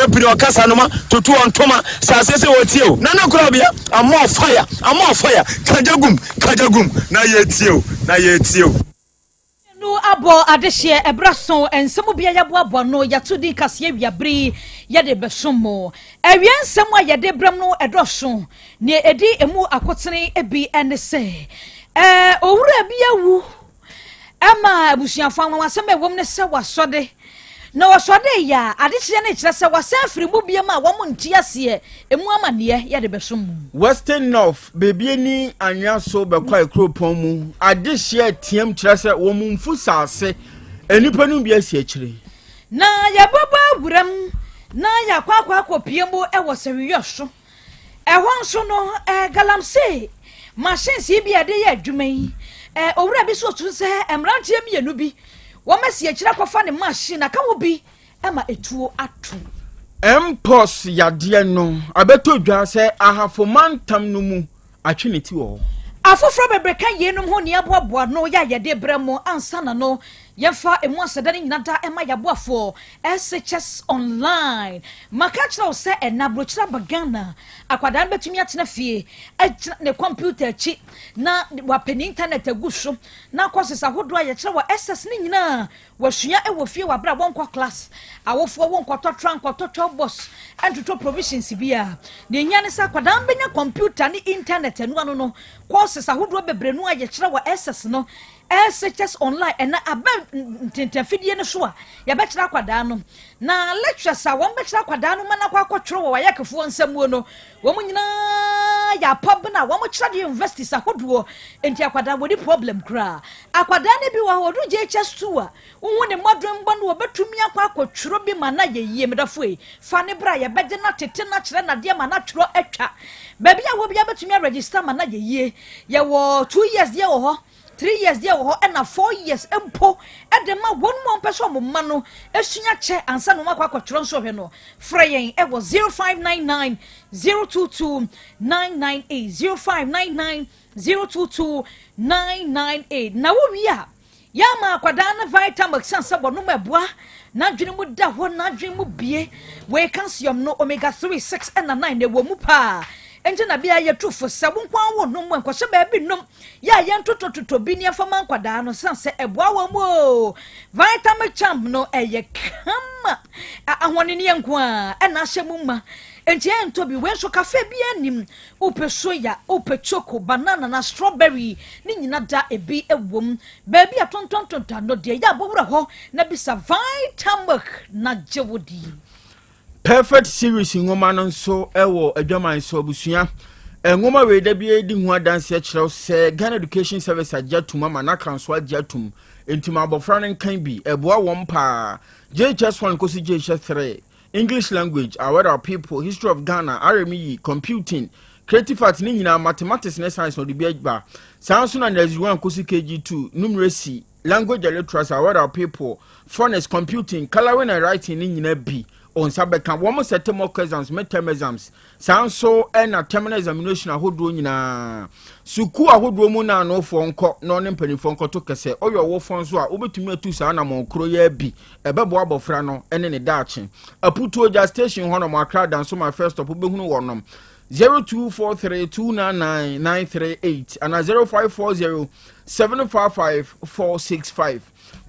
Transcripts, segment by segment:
piri o kasa no ma tutu on toma sasese wo tie o nana Krobea am on fire kajagum na ye tie o no abo adehye ebraso ensemu bia yabo no yatudi kase wiabri yede besomo ewiensemu ayede bram no edoso ne edi emu akotene ebi enese owura bia wu ama abusuafo anwasem ewom ne se wasode na wasode ya adehye ne kire se wasanfiri mu bia ma wo nti ase emu amane yede besomo Western North baby ni anya so be kwa ekropon mu adehye tiem kire se wo mu mfu sase enipa nu bia si akire na ya baba buram na ya kwakwa kopiemu ewo sewiyoso ehon so no galamse machine si bia de ya adwuma yi owura bi so tu se emrantie mienu bi wo masi akira kofa ne machine aka wo bi ema etuo atu Empos yade no abeto dwa se ahafo mantam no mu atweneti wo afofro bebreka yenum ho ne aboaboa no ya yede bremo ansana no yefa emu asedane nyinada ema yaboafo SHS online makachira se enabrochira bagana akwadan betumi atena fie ne computer chi na wapeni internet aguso na kwasesa hodo ayekira wa SS ni nyina wasua ewo fie wabra wonkwa class awofo wonkwa totran boss entoto provisions bia ne nyane sa akwadan benya computer ni internet anu anu no kwasesa hodo bebrenu ayekira wa SS no SHS online and fidie ne so a ya betira kwada no na lectures a won betira kwada no mana kwa kwotro wa yakefo nsamuo no wo munyina ya pub na wo mo kira de universities ahodo enti akwada wodi problem kra akwada ne bi wa hodo JHS2 a wo ne modern mbo no betumi akwa kwotro bi mana ye yie medafo e fa ne bra ya beje na tete na kire na de mana tworo atwa ba bia wo bia betumi register mana ye yie ye wo 2 years ye wo ho 3 years there wo and 4 years empo edema one more person mo mano esunya che ansa no makwa kwatro so hwe no freyen e wo 0599 022 998 0599 022 998 na wo wia ya ma kwada na vitamin sansa bo no meboa na dwene mu da ho na dwene mu bie we calcium no omega 3 6 and 9 ne wo mu pa enje na bia ye tufo se wonkwa wo no mu enkwose ba bi nom ya ye ntotototo bi ne afama nkwada no sanse eboa wo mu vitamin champ no eye kama ahwone ne enko a na hyemu ma enje ento bi we so cafe bi anim upe soya upe choco banana na strawberry ni nyina da ebi ewom ba bi atontontonta no de ya bowura ho na bisa vitamin na jewodi Perfect series ngoma no so ewo adwaman so abusua ngoma we da bi edi hu adanse akirɛw sɛ Ghana Education Service ajatum ama na kanso ajatum entima abofra no kan bi eboa wɔm pa JHS1 kosi JHS3 English language our people history of Ghana RME computing creative arts ni nyina mathematics na science no de bi agba sanso na NS1 kosi KG2 numeracy language and literacy our people foreigners computing coloring and writing ni nyina bi on sabeka wo mo set mock exams midterm exams sanso na terminal examination ahodo nyina suku ahodo mu na no fo nko no ne mpanifo nko to kese oyo wo fo nso a obetumi atu sa na mon kro ya bi ebebo abofra no ene ne daache aputu oja station hono mo akra dan so my first stop obehunu wonom 0243299938 and 0540755465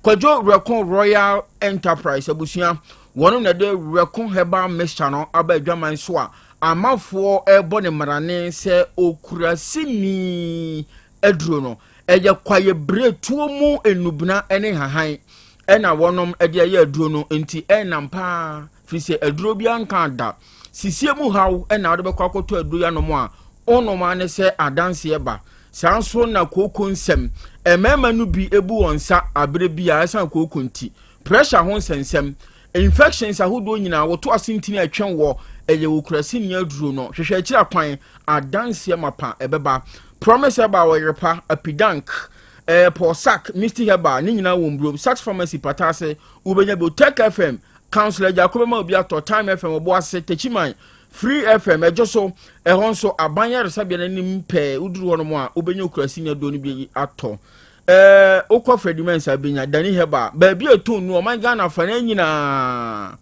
Kwajo Rekon Royal Enterprise abusia wonu na de Rekon Herbal Mixture no aba adwaman so a amafo ebo ne marane se okurasini eduro no eye kwaye bretuo mu enubna ene hahan ena wonom ede ye aduro no enti enampa fi se aduro bi anka da sisie mu haw ena wode bekwa akoto aduro ya no mo a onoma ne se adanse eba sanso na koko nsem emema nu bi ebu wonsa abre bi a san koko nti pressure ho nsensem infections ahodo nyina woto asintini atwen wo eye wokurasi ni aduro no hwehwe akira kwan adanse mapa ebeba promise eba wo yerepa epidank posak misty heba ni nyina wo mbro sax pharmacy patase ubenya bo tech fm counselor jacob ma obi ato time fm obo ase techiman free fm ejoso ehonso abanya resabia nanim pe uduru wono mo a ubenya okurasi ni aduro ni bi ato okwa Freddy Mensa benya dani heba ba bi etun no man Ghana fa na nyina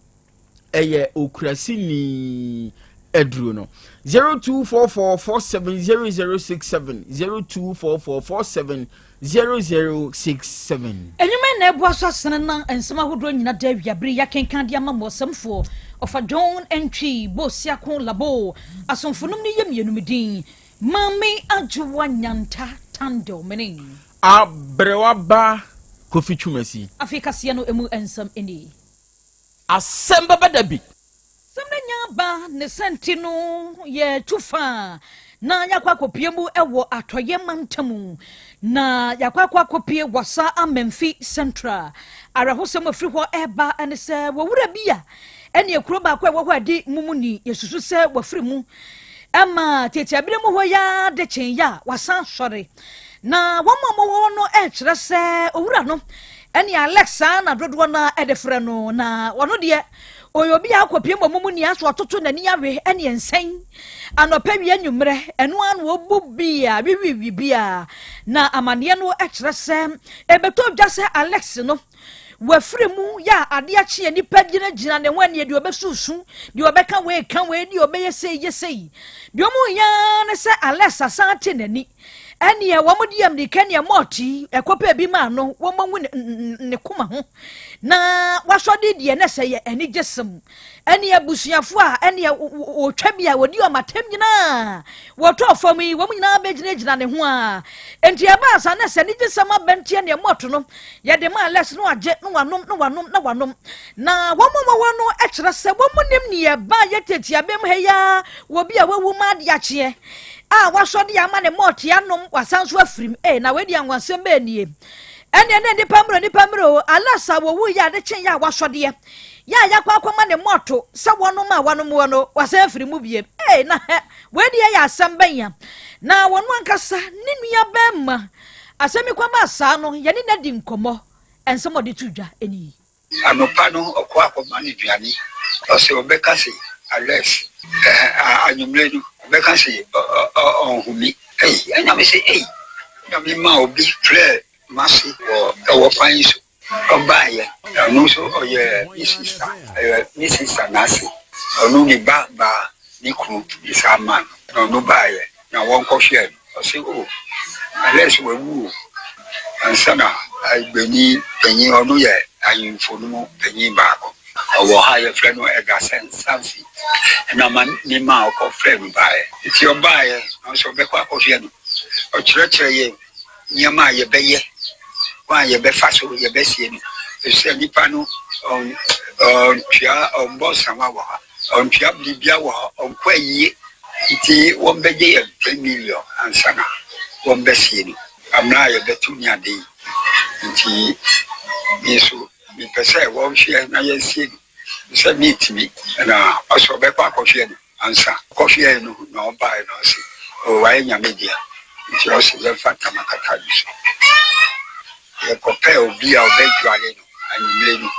eye okrasini edru no 0244470067 0244470067 enyume na ebu aso asene na ensema hodo nyina da wiabere ya kenkan dia ma mosamfo of a John entry bosia kon labo asomfonum ni yemienum din mami ajuwa nyanta tando meni abrewa ba kofi twumasi afika se no emu ensam eni Asem Beba Dabi samna nyaba ne sentino ye tufa na yakwa kopiemu ewo atoye mantamu na yakwa kopie wasa amemfi central arahosem afri ho eba ene se wowura bia ene Krobea kwa wo adi mumuni yesusu se wafri mu ama tete abire mu ho ya de chen ya wasan sore na womamo wo no kire se owura no ene Alexa na dodo na edefre no na wono de oyobi akopie momu ni aso atoto nani awe ene ensen anopa wi anwumre eno an wo bubia bibia na amane no kire se ebeto dwa se Alex no wafre mu ya ade ache nipa gina ne wane de obesusu de obeka we kan we de obeyesei de omu ya ne se Alex Asante nani ene ye wo modiam de kan ye moti ekopa bi ma no wo mawu ne kuma ho na wasode de ne se ye eni gesem ene abusuafo a ene otwa bia wodi o matem nyina wo to fam yi wo nyina begina ne ho a enti aba asa ne se ni gesem abente ne moto no ye de ma Alex no age no wanom na wo mo no ekire se wo munim ne ye ba ye tetia bem he ya wo bia wawu ma de ache wasode ya ma ne moto ya nom wasanso afrim na wedi anwansem be nie ene ne pamro Alasa wo wu ya de chen ya wasode ya yakwa ma ne moto se wonom wono wasan afrim bie na wedi ya asem ban ya na wono ankasa ne nua bemma asemi kwa ma sa no ye ne nadi nkomo ensem ode tudwa eni anopa no okwa akoma ne duane o se obeka se Alex anyumle no obeka se ohumi anya me se na me ma obi clear masi wo fan so obaye no so oye Mrs. Nasi onu ni ba ni ku isa man no baye na won ko share o se Alex we wu ansana agbeni penyin onu ye ayinfo no penyin ba ko owo ha ye friend no ega sense na man ni ma ko friend bae ti obaye no so be kwa ko share no o chire ye nyama ye beye kwa ye be faso ye be sie no se nipa no tia boss ama wa tia bibia wa kwa yi ti won be ye 10 million ansana won be sie no amna ye betu nya de nti yesu mi pese won hwe na ye sie se meet me na aso be kwa ko hwe no ansa ko hwe no na oba no se o wa nya media nti o se le fata makata biso ye ko pe obi a obedwale no anyimle no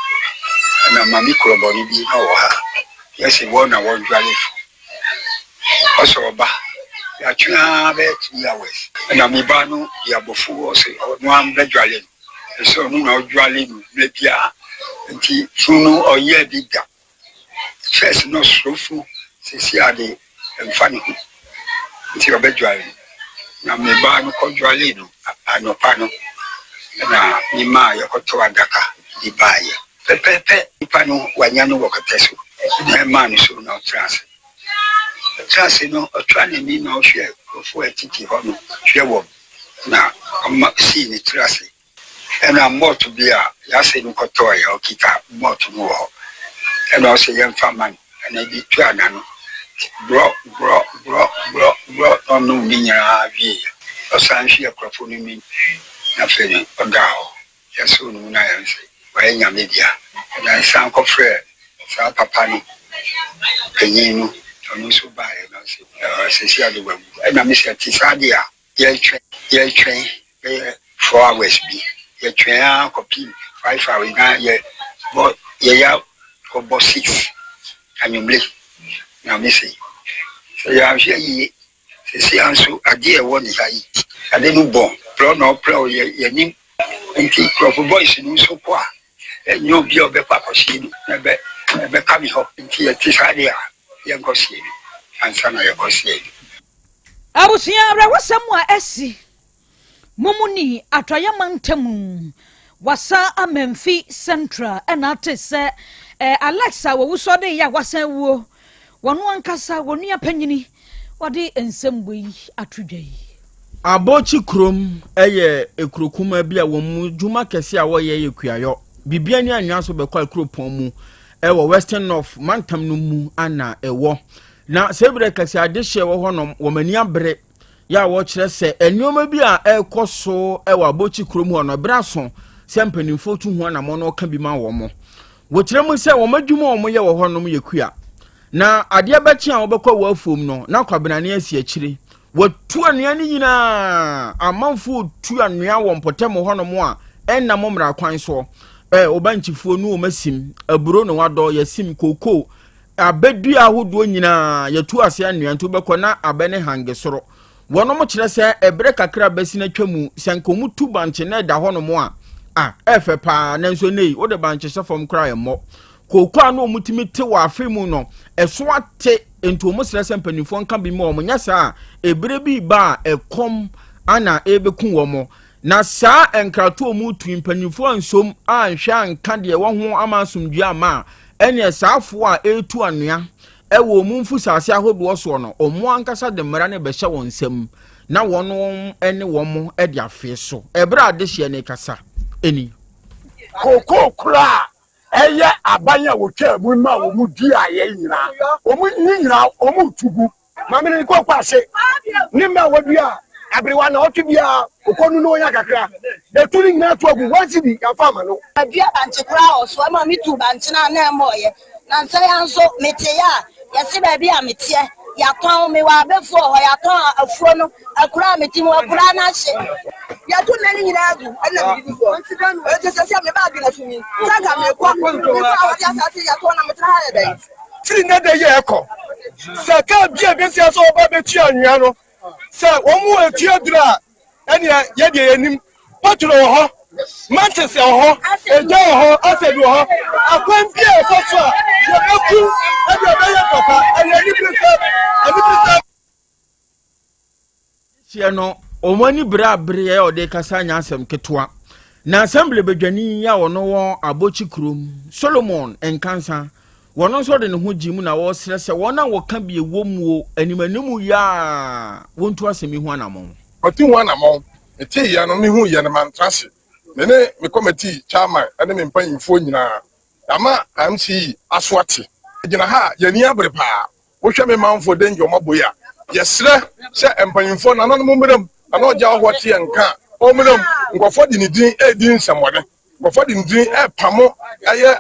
na mami Krobea bi na wo ha yes won dwale fu aso oba ya twa be 2 hours na mi ba no ya bofu o se no am bedwale so no na dwale no le bia nti funu oye bi da first no sofu se si ade mfani nti obedwale na mi ba no ko dwale no anopa no na mi ma ya ko to adaka di baye pepepe ipano wanya no wokateso na ma no so na trance no otwane ni na ohwe ofo atiti ho no hwe wo na si ni trance na moto bia ya se no koto ya okita moto no ho na o se yem faman na bi tuana no bro no mi nya awie o san hwe akrofo no mi na fere odao ya so no na ya nse wa nya media na san ko frɛ sa papa no penyin no no so bae no se se ade wa na me se ti sadia ye twen 4 hours bi ye twen a copy 5 hours na ye ya ko bo 6 anyumle na me se ya hwe yi se anso ade e wo ni hai ade no bon pro ye ni nti crop boys no so kwa enyo bi obekwa koshi no ebe bɛka me hɔ nti yɛte saa deɛ a yɛnkɔsie ansa na yɛkɔsie abusua awrawasɛm a asi mumuni atɔyɛ mantamu wasa amamfi central ɛna ate sɛ alexa wɔwusɔ de yɛ wasan wuo wɔno ankasa wɔnua panyini wɔde nsɛm bɔ yi atodwa yi abochi krom ɛyɛ ekurokuma bi a wɔn mu dwuma kɛse a wɔyɛ yɛ kuayɔ bibia ni anwa so bɛkɔ akuropɔn mu ɛwɔ western north mantam no mu ana ɛwɔ na sebre kɛse ade hye wɔ hɔ nom wɔmani abre ya wɔkyerɛ sɛ enwoma bi a ɛkɔ so ɛwɔ abochi krom hɔ no braso sɛ mpanimfo tu ho na mo no ka bi ma wɔ mo wɔkyerɛ mu sɛ wɔn adwuma wɔn yɛ wɔ hɔ nom yɛ kua na adeɛ bɛkye a wɔbɛkɔ wɔ afom no na kwabenane asi akyire wɔtu anua ne nyinaa amanfo tu anua wɔ mpɔtam hɔ nom a ɛnna mo mmara kwan so obanchifuo no omasim aburo no wadɔ yasim koko abedua ahodoɔ nyinaa yɛtu ase anua nto bɛkɔ na abɛne hange soro wɔnom kyerɛ sɛ ɛbrɛ kakra bɛsi na twamu sɛnkomu tu banche na ɛda hɔ nom a ɛfɛ paa nanso nei wode banche hyɛ fam kra yɛ mmɔ koko a no mutimi te wɔ afi mu no ɛso ate nto mo srɛ sɛ mpanimfoɔ nka bi mu ɔmo nya saa ɛbrɛ bi ba ɛkɔm ana ɛbɛku wɔ mo na saa enkrato mu tu mpanimfoɔ nsom a nhwɛ anka deɛ wɔ ho ama asomdua ama ɛne saafo a ɛtu anua ɛwɔ mu mfu sase ahodoɔ so no ɔmo ankasa de mmara ne bɛhyɛ wɔn nsam na wɔn ɛne wɔn ɛde afee so ɛbrɛ ade hye ne kasa ɛni koko kura ɛyɛ aban a wɔtwa mu ma wɔn mu di ayɛ nyinaa wɔn nyinaa wɔn tugu maame ne kɔ kwase ne mma wɔbi a abrewa na otu bia okonu no ya kakra e turi nyina to agu wansi bi ya fama no abia banche kra oso ma mi tu banche na na moye na nsa ya nso mete ya yesi ba bia mete ya ton me wa befo ho ya ton afuo no akura mete mo akura na hye ya tu na nyina agu ana bi bifo e je se me ba bi na fumi saka me kwa ya sa ya ton na mete ha ya dai tiri na de ye ekọ saka bia bi se so ba betu anua no sɛ wɔn etua dura ɛne yɛde yɛnim patro wɔ hɔ manchester wɔ hɔ ɛgya wɔ hɔ asɛbi wɔ hɔ akwan bi a ɛkɔ so a yɛbɛku ɛde ɛbɛyɛ papa ɛyɛ anibirisa hyɛ no ɔmo ani brabere a ɔde kasa nya asɛm ketewa na assembly badwani a wɔno wɔ abochi krom solomon nkansa wɔno nso de ne ho gyi mu na wɔsrɛ sɛ wɔn a wɔka bi ɛwɔ mu animanimu ya wɔntu asɛmi ho anamɔ ɔti ho anamɔ ɛte ya no me hu yɛ no mantrase me ne me committee chairman ɛne me mpanyimfoɔ nyinaa ama MC asoate gyina ha yɛni abere paa wohwɛ me manfo danger ɔmabɔ ya yɛsrɛ sɛ mpanyimfoɔ nananom mmerɛm ana ɔgya hɔ te nka ɔmmerɛm nkɔfɔ de ne din edi nsɛmɔde nkɔfɔ de ne din pamo ɛyɛ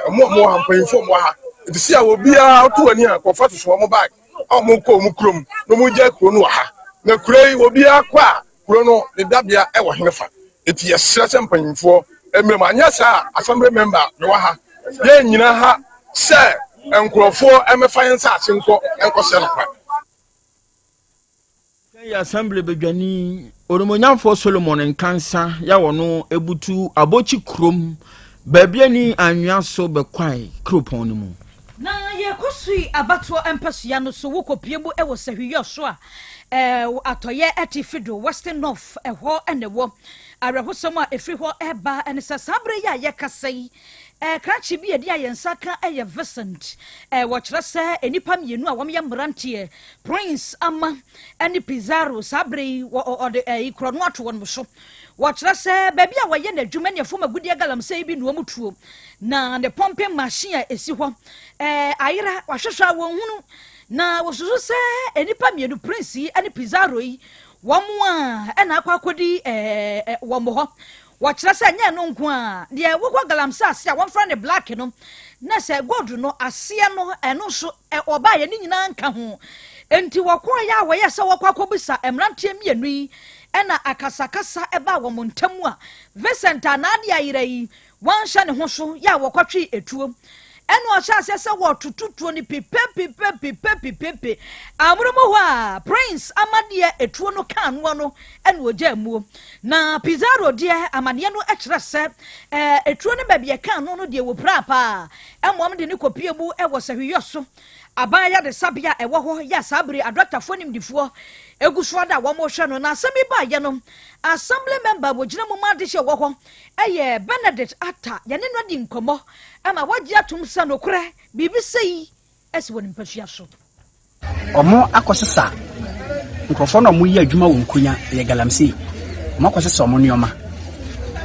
mo hampanyimfoɔ mo ha de si a obia to ani a nkɔfɔ to so mo bag ɔmo kɔ mo krom no mo gya kro no ha na kurei obia kɔ a kro no ne dabea ɛwɔ henefa eti yɛsrɛ sɛ mpanyimfoɔ mmerɛm anya saa assembly member me wɔ ha yɛ nyina ha sɛ nkurɔfoɔ ɛmɛfa yɛn sa ase nkɔ ɛnkɔsɛ no kwa ya assembly bedwani oromonyamfo solomon nkansa ya wono ebutu abochi krom baabia ni anwa so bekwai kropon no mu na ye kosui abato empasua no so wokopie bu ewo sahwiyo so a atoye etifido western north eho enewo arehosom a efri ho eba ene sasabre ya ye kasai kranchi bi edi ayensa ka eye Vincent wɔkyerɛ sɛ enipa mienu a wɔm yɛ mrantie Prince ama ene Pizarro sabre ɔde ikro no ato wɔn so wɔkyerɛ sɛ baabi a wɔyɛ na adwuma ne fom agudie galamsey bi no mutuo na ne pompe machine a esi hɔ ayira wahwehwa wɔn hunu na wɔsusu sɛ enipa mienu Prince ene Pizarro yi wɔn a ɛna akɔkɔdi wɔn hɔ wɔkyerɛ sɛ nyɛ no nko a deɛ wokɔ galamsey ase a wɔmfra ne black no na sɛ gold no aseɛ no ɛno so ɔba yɛ ne nyinaa nka ho enti wɔkɔ ya wɔyɛ sɛ wɔkɔ akɔbisa emrantie mienu yi ɛna akasakasa ɛba wɔ mo ntamu a Vincent anade ayira yi wɔnhyɛ ne ho so ya wɔkɔtwe etuo eno a sha se wo tututuo ni pepe amromo wa prince amade etuo no kan no eno oja mu na Pizarro de amade no e kire se etuo ne ba bia kan no de wo prapa emom de ne kopie mu e wo sehwe so abaya de sabia e wo ho ya sabre adotafo nimdifo eguso da wo mo hwe no na asemi ba ye no assembly member wo gina mo ma de hye wo ho eye Benedict Atta ye ne no di nkomo ama wagye atum sa no kure bibi sei esi woni mpafia so omo akosesa nkrofo no mo yi adwuma wo nkunya ye galamsey omo akosesa omo nioma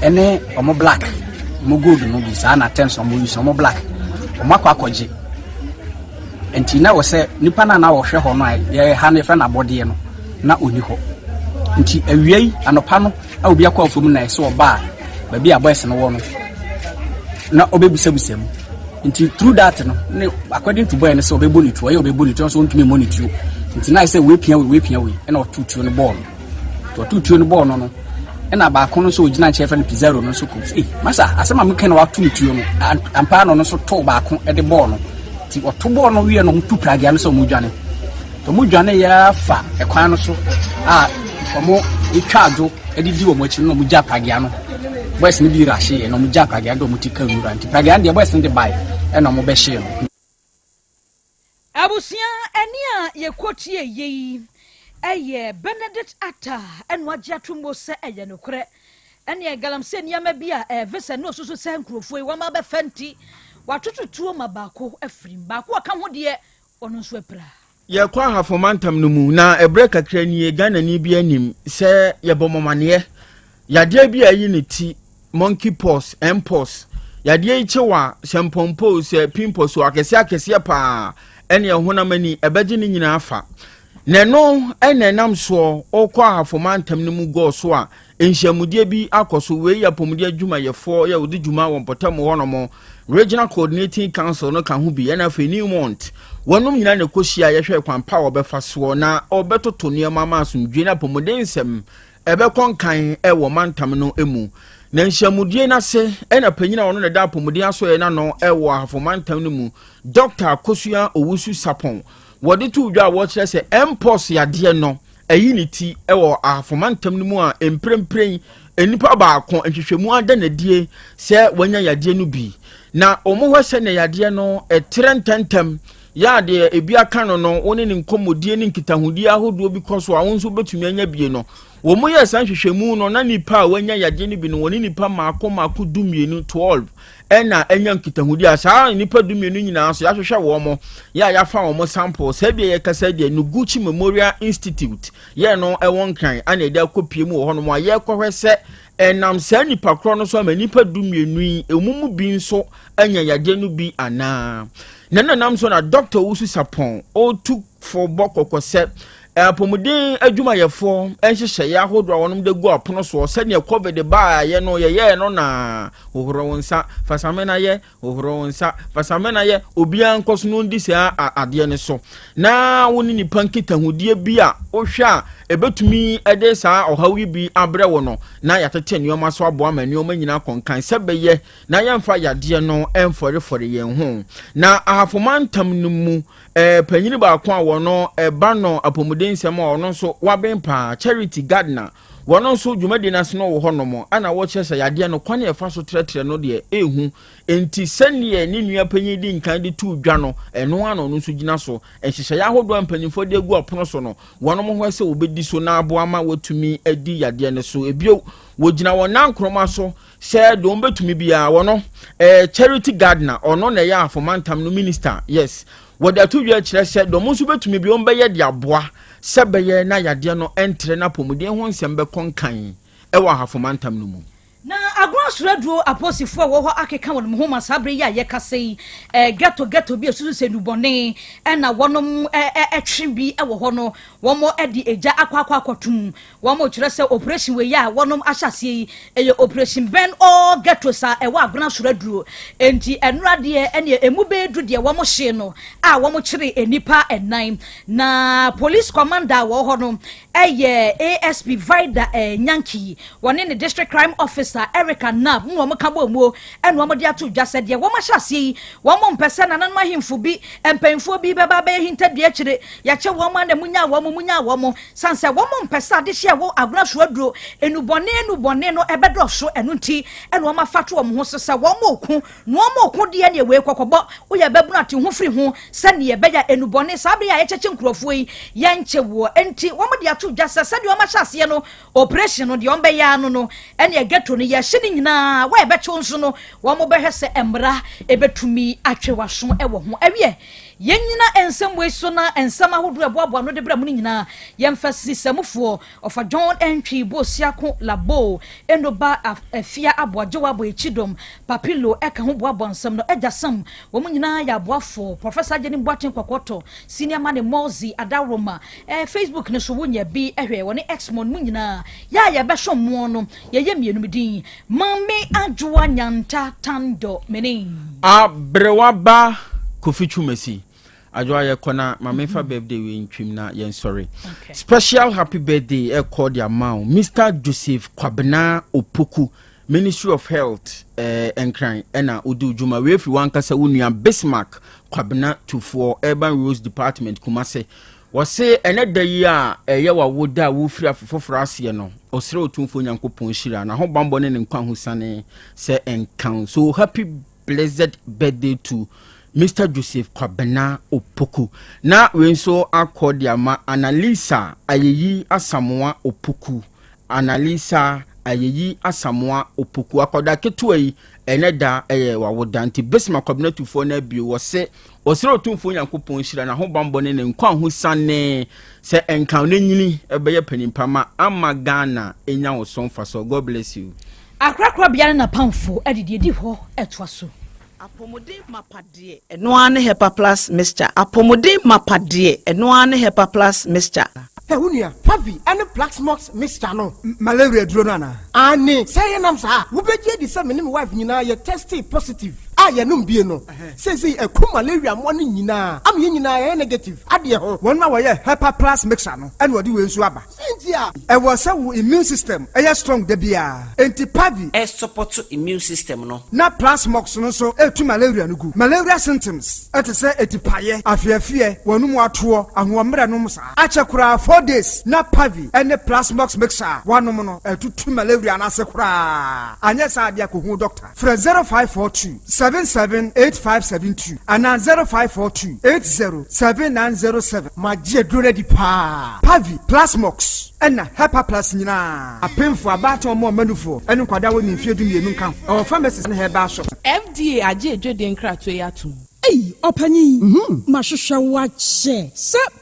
ene omo black mo gold no bi sa na tense omo use omo black omo akwakoje enti na wo se nipa na wo hwe ho no ye ha ne fe na bode no na oni ho nti awiei anopa no a obi akwa afom na se oba ba bi aboys no wo no na obebusabusam nti through that no according to boy no se obeboni to ye obeboni to so ntumi monitor nti na say we pia we na otutuo no ball to otutuo no ball no na ba kono so ogina chefe no Pizarro no so ko masa asema meka na watutuo no ampa no so to ba ko e de ball no ti oto ball no wie no mtu pragia no so mudwane to mudwane ya fa e kwan no so omo itwajo edidi wo mo chi no mugya pragia no boys ni bi rashe no mugya pragia do mutika nura nti pragia de boys ndi bai e no mo be hye no abusia eni a ye kotie yi eye Benedict Atta enu agya tumbo se eye no kure eni galamse niama bi a vese no soso se nkrofo wa ma be fanti watototuo mabako afrim bako aka ho de ono so apra ye kwa hafomantam no mu na ebre kakra ni Ghana ni bi anim se ye bomomane yade bi ayi ne ti monkeypox mpox yade ichewa sempompo se pimples akese pa ene ehonamani ebeje ni nyina afa neno enenam so okwa hafomantam no mu go so a enhyamude bi akoso we yapomde adwuma yefo ya odi dwuma won potam honomo Regional Coordinating Council no kan ho bi na fe New Mont wonum nyina ne kohyia ye hwe kwampa obefa so na obetoto niema ma asomdwe na pomodensem ebekon e wo mantam no emu na nhyamude na se ena panyina wono ne da pomode aso ye na no e wo hafomantam no mu Dr. Kosua Owusu Sapon wodi tu dwa wo kire se mpox yade no ayiniti e wo hafomantam no mu a emprempren enipa ba akon nhwehwemu ada na die se wanya yade no bi na omo hwese ne yade no etrententem ya de ebi aka no woni ne nkomodie ne nkitahudie ahodo bi koso a wonso betumi anya bie no wo mo ye san hwehwemu no na nipa a wanya yade no bi no woni nipa maako dumienu 12 ena enya nkitahudie asa nipa dumienu nyina so ya hwehwe wo mo ya fa wo mo sample se bia ye kasa de no Gucci Memorial Institute ye no ewon kan ana ede akopie mu wo no mo ye kohwese enam sa nipa kro no so ma nipa dumienu emumu bi nso anya yade no bi ana nam so na Dr. Owusu Sapon o took for bokokose pomodin adwuma yefo enhyehye ya hodro wonom de go apono so se ne covid ba ye no ye no na ohoro wonsa fasamena ye ohoro wonsa fasamena ye obia nkoso no ndi se ade ne so na woni ni pankita hudie bi a ohwa ebetumi ede sa ohawi bi abre wo no na yatete nioma so abo ama nioma nyina konkan sebeye na yemfa yade no emfore yen ho na ahafomantam no mu panyini ba kwa wo no eba no apomuden nsem a ono so wabempa Charity Gardener wono so dwumadi na se no wo honomo ana wo kyesa yade no kwane efa so tretre no de ehu enti senie ni nua panyi di nkan de tu dwa no eno ano no so gina so enhyehye ya hodo ampanyimfo de gu apono so no wono mo ho se obedi so na abo ama watumi adi yade ne so ebio wo gina wona nkroma so se do mbetumi bia wono Charity Gardener ono na ya afomantam no minister yes woda tu dwa kire se do mo so betumi bi ombeye de aboa sebeye na yade no entre na pomuden ho nsem be konkan e wa hafomantam no mu na agronsureduo aposifo wo ho akeka won mo homa sabre ya ye kasei ghetto bi esusu se dubone na wonom etwe bi e wo ho no womo edi eja akwatum womo kire se operation we ya wonom ahyase eye operation ben all ghetto sa e wa agronsureduo enti enura de ene emube du de womo hye no a womo kire enipa enan na police commander wo ho no eye ASP Vida Nyanki woni ne district crime officer America na mo kabo mu eno mo de ato dwa se de wo ma hyase wo mo mpese na nanma himfo bi empenfo bi beba be hinta de akire ya che wo ma na munya wo mo sanse wo mo mpese ade hye wo aguna so aduro enubone no ebedo so eno nti eno ma fato wo ho sesa wo mo oku de ne we kokobo wo ya babunu ate ho firi ho se ne ye beya enubone sabe ya yecheche nkrofo yi ya nche wo enti wo mo de ato dwa se de wo ma hyase no operation no de on be ya no ene geto no ya hye nyina wa ebecho nso no wo mo behwe se emra ebetumi atwe waso ewo ho awie yenyina ensem we so na ensem ahodo eboabo no de bra mu nyina yemfasi semufo of John Entry Bosiako Labo enoba afia aboajewa abo echidom papilo eka ho boabo nsem no ejasam wo mu nyina ya boafo Professor Jenny Boatin Kokoto Senior Man Mozi Adaroma Facebook ne so wonya bi ehwe woni Xmon mu nyina ya behwo mo no ye mienu midin mame adwoa nyanta tando meni abrewaba Kofi Chumesi Ajwa ye kona mamefa birthday we ntwim na yen sorry. Special happy birthday e call their man Mr. Joseph Kwabena Opoku Ministry of Health enkran ena odu juma we free wan kasa wonua Bismarck Kwabena 24 Urban Roads Department Kumase wose ene da yi a eye wa woda wo free afofofra ase no osere otumfo nyankopon shira na ho bambo ne nkwa husane se enkan so happy blessed birthday to Mr. Joseph Kwabena Opoku na wenso akodiama Analisa ayeyi Asamoa Opoku Analisa ayeyi Asamoa Opoku akoda ketua yi eneda wawoda nti Bismarck Kwabena tufo na bio wose osere otumfo nyankopon hira na ho bambo ne nkwa ho sane se enkan ne nyini ebeye panimpama ama Ghana enya wo sonfa so God bless you akrakra bia na pamfo edidi ho etwaso Apomodin mapade enoane hepa plus mixture apomodin mapade enoane hepa plus mixture Unia, Pavi, and the Black Smokes Mr. No, malaria drona. Annie, say nam sa, who bet ye the same wife, you know, you're testing positive. I am no. Says he a malaria morning, yina. I'm yina negative. Adia, 1 hour, hepa plus mixture no, and what do you swabber? Cynthia, I was so immune system, a strong debia. Anti Pavi, a support to immune system no. Not plus smokes no so, to malaria no good. Malaria symptoms, at a say, at the paye, I fear, one more tour, and 1 minute no more. Achakura 4 days, not Pavi, and the plasmox mixer, 1 mono, 2 malaria and asakura. And yes, I be a cool doctor. For 0542 778572 and 0542 807907. My dear Grady Pa Pavi, plasmox. And Hepa Plus Nina. A pen for a battle more manufo, and Quadawa in Fiadu Nunca. Our pharmacist in her bar shop. FDA, I did Jordan Cratway. Hey, Opani, Mashusha watch, sir.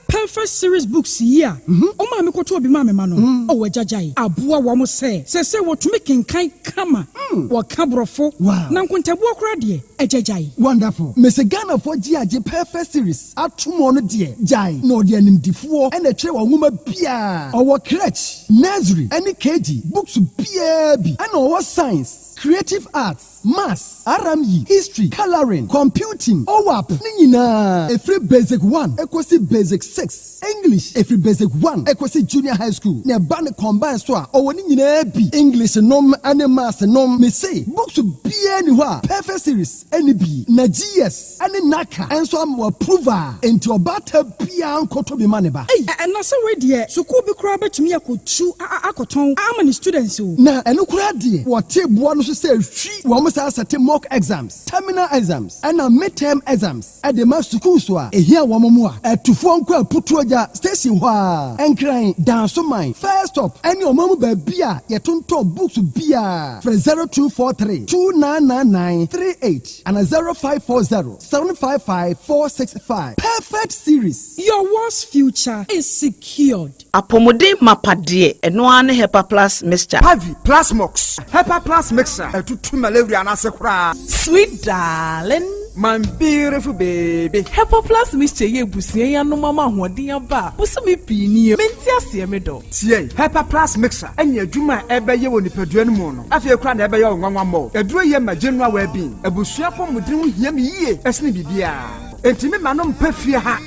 Perfect series books here. Oh, mammy, what will be mammy mano? Oh, Jajai. Abua wamo say what making kind kama. What cabrofo. Wow. Nankunta walk ready. A Jajai. Wonderful. Miss Ghana for GIJ Perfect series. At 2 more dear. Jai. No dear name D4 and a chair woman Pia. Our crutch. Nursery. Any KG. Books BAB. And our science. Creative arts. Maths. RME. History. Coloring. Computing. OWAP. Nina. A free basic 1. Equally basic 6. English every basic 1 equity junior high school ne ba ne combine so a owoni nyina bi English nom and maths nom me say books be any ho perfect series any bi na GS and naka enso am approval into obata bia nkoto bi maneba and na say we there school bi kura betumi akotu akoton amani students o na eno kura de what table no so say hwi wo mo say set mock exams terminal exams and midterm exams at the mass school so a here wo mo a atufo nko putuoja station hwa enkran dance mine first stop any omamu ba bia yetonto books bia for 0243 299938 and 0540 755 465 perfect series. Your world's future is secured. Apomodin mapade enoane hepa plus mixture Pavi plasmox hepa plus mixture to malaria and asakura. Sweet darling, my beautiful baby. Hepa plus mixture ye busie ya no mama hoden aba. Busumi pini menti ase me do. Tie hepa plus mixture anya adwuma ebeye woni padua no mu no. Afia kura na ebeye onwanwa mo. Eduro ye ma general well-being. Ebusua pomudin ho hia me yie esne bibia. Entimi manom pafia ha.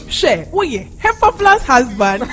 Share, we Hepa plus husband.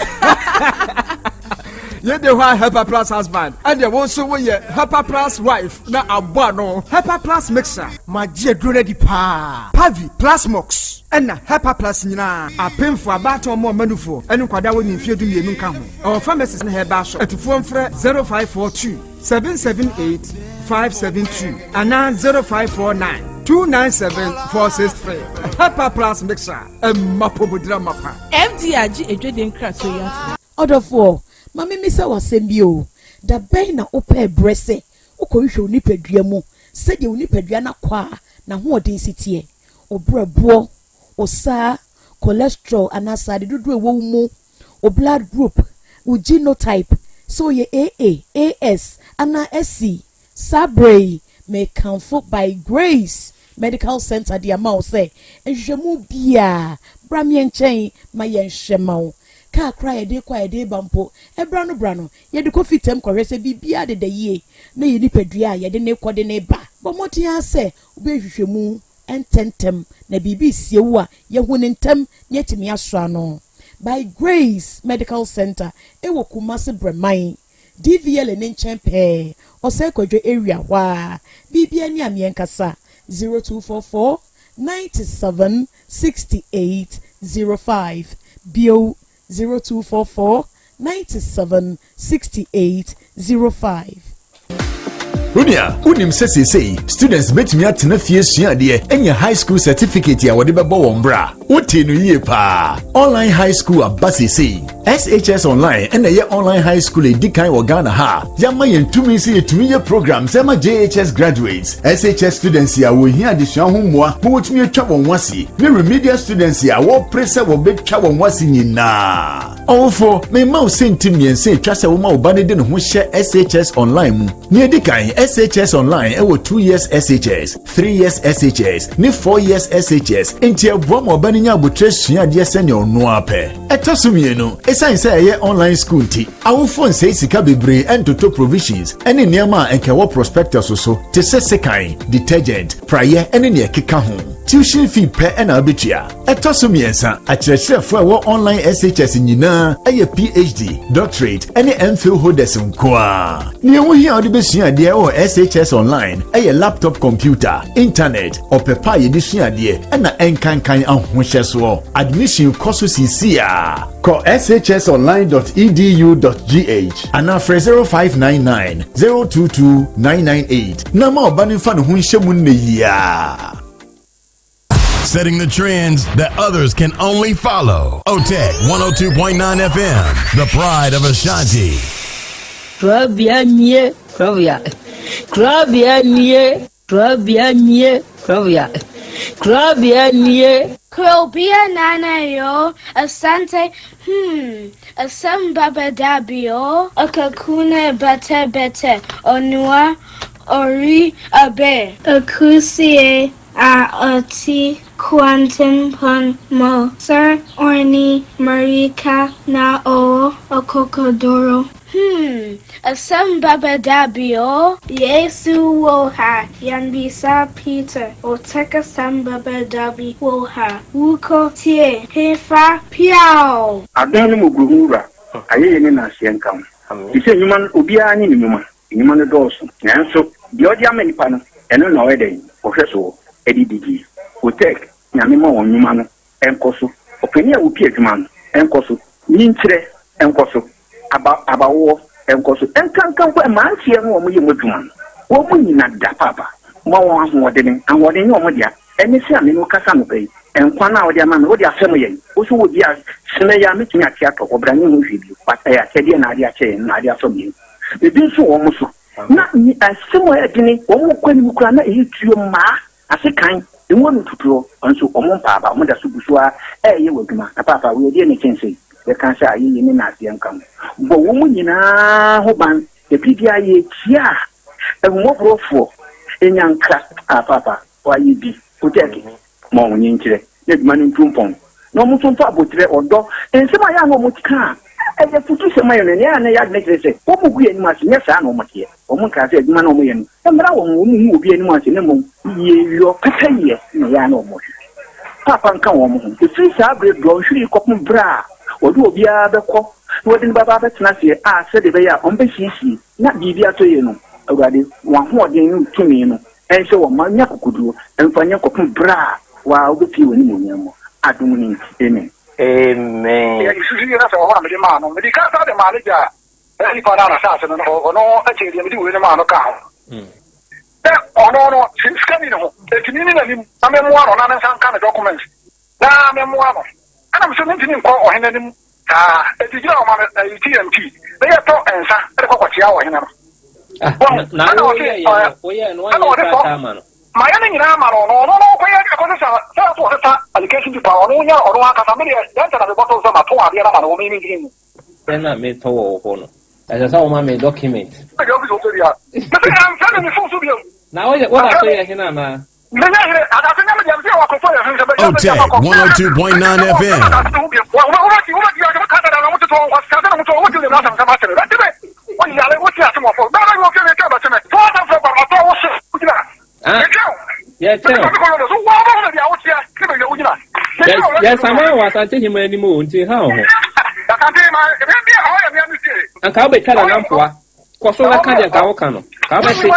Ye de why Hyper Plus husband. And you also we Hyper Plus wife. Na abano. Hyper Plus mixer. Ma je drone di pa. Pavi Plus Mox. And na Hyper Plus nyina. A pin for about more manufo. And kwada we nfie du yenu ka ho. Our pharmacist na heba shop. Etufo mfre 0542 778 572 and 0549 297-463. Hyper Plus mixer. Mapobudra mapa. MDRG ejweden kraso ya. Odofo, mami misa wasembio. Da bay na ope brese. Ukoisho unipadua mu. Sede unipadua na kwa na hoden sitie. Obrebo, osa, cholesterol anasade dudu ewo mu. O blood group, o genotype. So ye AA, AS, ana SC, Sabre. May comfort by Grace Medical Center the amount say and jemu bia bramian chain my yen shemau car cry a day quiet day bampo e brano ye the coffee tem correse bibia de ye na ye nipadua ye de ne coordinate ba but motia say ube hwehwemu ententem na bibi siewu a ye hunentem yetimi asra no by Grace Medical Center e wo Kumasi Bremai DVL and Champe or Sekodre area wa BB and Yamien Kasa 0244 97 68 05 BO 0244 97 68 05. Unia, unim say students met me at Nafia Siadia and your high school certificate ya whatever bombra. Utinu ye pa. Online high school at Bassi say SHS online and a year online high school a Dikai or Ghana ha. Yama yen 2 minutes a 2-year program, Sama JHS graduates. SHS students ya will hear the Shahumwa, who would me a trouble wasi. Me remedial students ya war pressure will be trouble wasi na. All for me mouse sent to me and say trust a woman abandoned who share SHS online. Near Dikai SHS online ewo 2 years SHS, 3 years SHS, ni 4 years SHS. Enti abomo baninya abotre sua de senior no ape. Etosumie no, esan say ye online school ti. Awo phone say sika bebre entoto provisions. Ene niam a enkewo prospectus so te sekan, detergent, prayer ene ne keka ho. Tuition fee per and arbitrary. Etosumie sa akyerɛkyerɛfo a wo online SHS nyina eye PhD, doctorate ene MPhil holders nkoa. Ne wo hia ode besua de o SHS online a laptop computer internet or pepa ye disua de na enkankan ahohye so admission course CCA call shsonline.edu.gh and after 0599 022 998 na ma oba nfa ne ho nhyemu nne ya. Setting the trends that others can only follow. OTEC 102.9 FM, the pride of Ashanti. Krobea nie, Krobea. Krobea nie, Krobea nie, Krobea. Krobea nie. Krobea nana yo, Asante, Asem Beba Dabi yo, Akakune bete, Onua, Ori abe, Akusie, Ati, Quantum pon mo, Sir Orni, Marika na o, Okokodoro. Asem Beba Dabi o, Yesu woha, Yanbisa Peter, o teka Asem Beba Dabi woha, Wuko tie, Hefa piao. Adani mugurura, aye ni na sienkam. Ise nyuman ubia ni nyuma, nyuma no doso. Nanso, di odi amenipa no, eno na wede, ohweso, edidigi. OTEC, nyame ma won nyuma no, enkoso. Openi a wupi adwuma no, enkoso. Nyinkyere, enkoso. Abawo enkoso enkankan kwa mantie no omo ye modwuma wo mu nyina da papa mo won ahoden ahoden omo dia eni se ame no kasa no bai enkwa na wo dia ma wo dia asem ye wo so wo dia sene ya metimi ati ato obranye ho hwebi pata ya kede na ade ache na ade aso bi ebi so wo mo so na ni asem o edini wo mo kwani mu kura na eyi tuo ma asekan enwo no tuturo onso omo papa omo da so busua ye wadwuma papa wo die ne kense the cancer ayi ni na asiankam bo wo mu nyina ho ban e bibia ye tia e mo brofo enyanka papa wa yi bi OTEC mo wonyi nkire ne duma ni ntumpon no mo tumfa abotre odo ensema ya no mo tika e ye futu se mayo ne ya ne ya ne kire wo mu guye ni ma se nyesa na o mo tie o mo ka se duma na o mo ye no e mra wo mu obi ani ma se ne mo ye yo kaka ye ne ya na o mo papa nka wo mo ho e fi sa bre do hwiri kopum bra odu obia beko wodin baba betena se a se de be ya on be hihie na bibi atoye no awurade wa ho odin tumi no enhye wo ma nya kokoduo emfanya kopun bra wa obepi woni monyamo adum ni amen ya isusu ni na so ho na me ma no me di ka sa de ma le ja e pa na sa se no no e che di me di we ma no ka no scan no e ni na ni na me mo ano na nsan ka documents na me mo ano ana me so ni nko o hena ni e ti jira o ma e TMT e ya to ensa e ko kwachi awo hena no na o ye no ya ma no ma ya ni na ma no ko ya ko sa to sa allocation di pa no nya o no aka sa me ya ta na be boto so ma to ade na ma no mi mi ni na me to wo ho no asa sa o ma me document now what I say here na OTEC 102.9 FM. Yes, I'm Asante him anymore until how? And how be tell them for? Koso na kaja ka wo kano ka ba se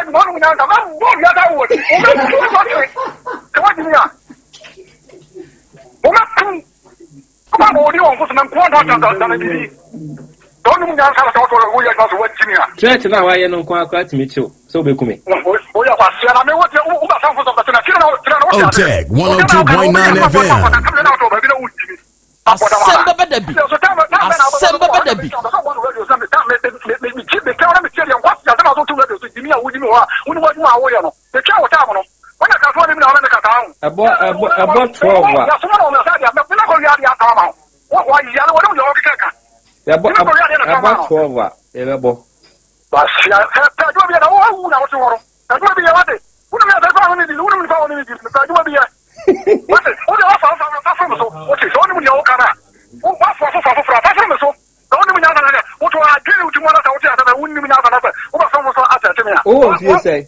Church na wa ye no kwa kwa timi chiw so be kume OTEC 102.9 FM. Asem Beba Dabi. Asem Beba Dabi. Oh, say.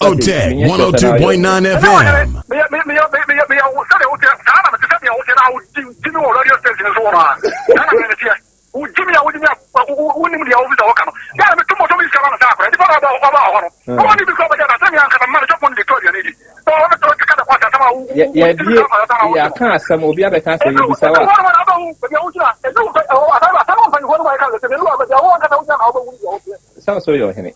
OTEC 102.9 FM. Yeah, can't some will be able to say you say sounds so you're here.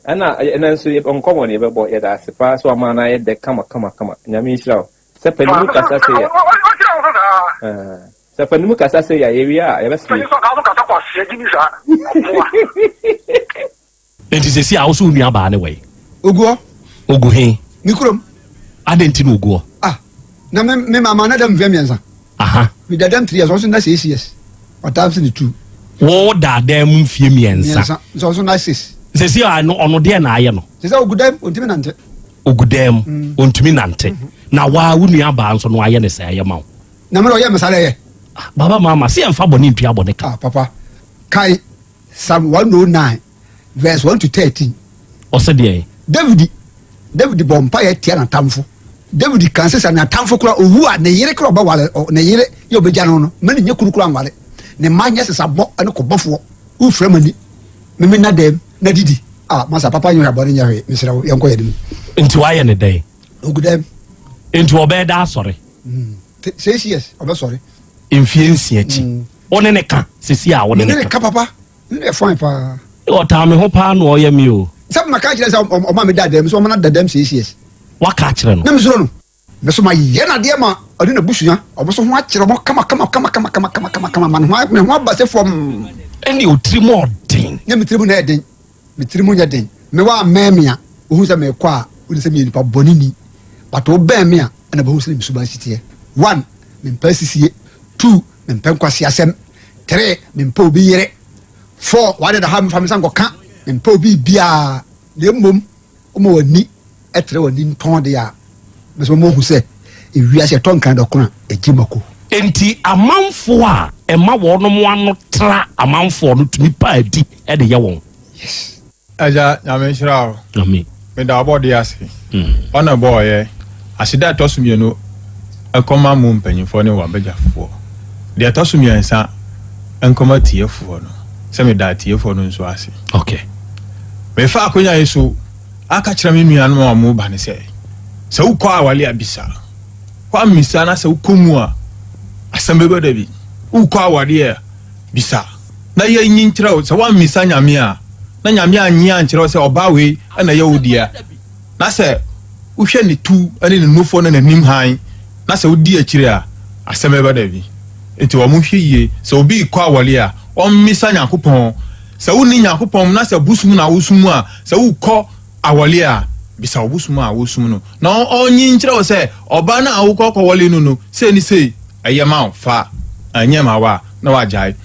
And then so on common ever bought it as a pass one man I had the come. Yamisha. Sepanuka say, Sepanuka say, area, ever see. It is a sea also nearby anyway. Ugo, Uguhe, Nikrum. I didn't know go. Ah, na me mama na dem vemianza. Aha. With the dem 3 years also na 6 years. What happens in the 2? What da dem fiemianza. So also na 6. Se si I know ono de na aye no. Se sa ogudem ontimi nante. Ogudem ontimi nante. Na wa wunu aba nso no aye ne se aye ma. Na me oye mesale ye. Baba mama se emfa boni ntua boni ka. Ah papa. Kai Psalm 109 verse 1 to 13. O se de David bompa ye tia na tamfo. David kan se na tamfo kura owu a ne yire kura ba wale ne yire ye obeja no no. Me ne kuru kura nwale. Ne manya se sa bo ane ko bofo. U fremani. Me na dem na didi. Ah masa papa nyo abone nya hwe. Misira ye nko yedim. Nti wa ye ne dey. Ogudem. Nti obeda sorry. 6 years obe sorry. Mfie nsia chi. One ne ka sesi a one ne ka papa. Ne fine pa. O ta me ho pa no o ye mi o. Some maka kire say o ma me dadem so o ma na dadem 6 years. Wa ka kire no. Na me so no. Me so ma ye na de ma odi na busuya. O so ho a kire mo kama man ho me ho ba se from any o trimo den. Na me trimu na den. Me trimu nya den. Me wa memia. O hu se me kwa o se me nipa bonini. But o ben me a na ba hu se me suba sitie. 1 me mpasisie. 2 me mpenkwasi asem. 3 me mpa obi yere. 4 wade da ha me famisa ngoka mpa obi bia na mmom omo wani etre wani nton de a meso mo hu se ewiase ton kan do kona ejimako enti amanfo a ema wono mo ano tra amanfo no tumi pa adi e de ye won yes aja nyame shirawo amen me da body ase ona boy asida tosumie no akoma mu mpanyimfo ne wabegyafo de atosumie nsa ankoma tiefo no se me da tiefo no nso ase okay me fa akonya yeso aka kira me nuanu ma mu ba ne se ukwa awale abisa kwa misa na se ukomu a Asem Beba Dabi ukwa awale bisa na ye nyin kira o se wa misa nyame a na nyame anyi ankira se oba we na ye odia na se uhwe ne tu ane ne nofo na nanim han na se odi akire a Asem Beba Dabi enti wo mu hweye se obi kwa awale a o misa nyakopon se woni nyakopon na se busum na wusum a se ukọ awale a bisa obusum a wusum no na onyi nkire wo se oba na awukọ kwale no no se ni se ayema fa anyema wa na wajai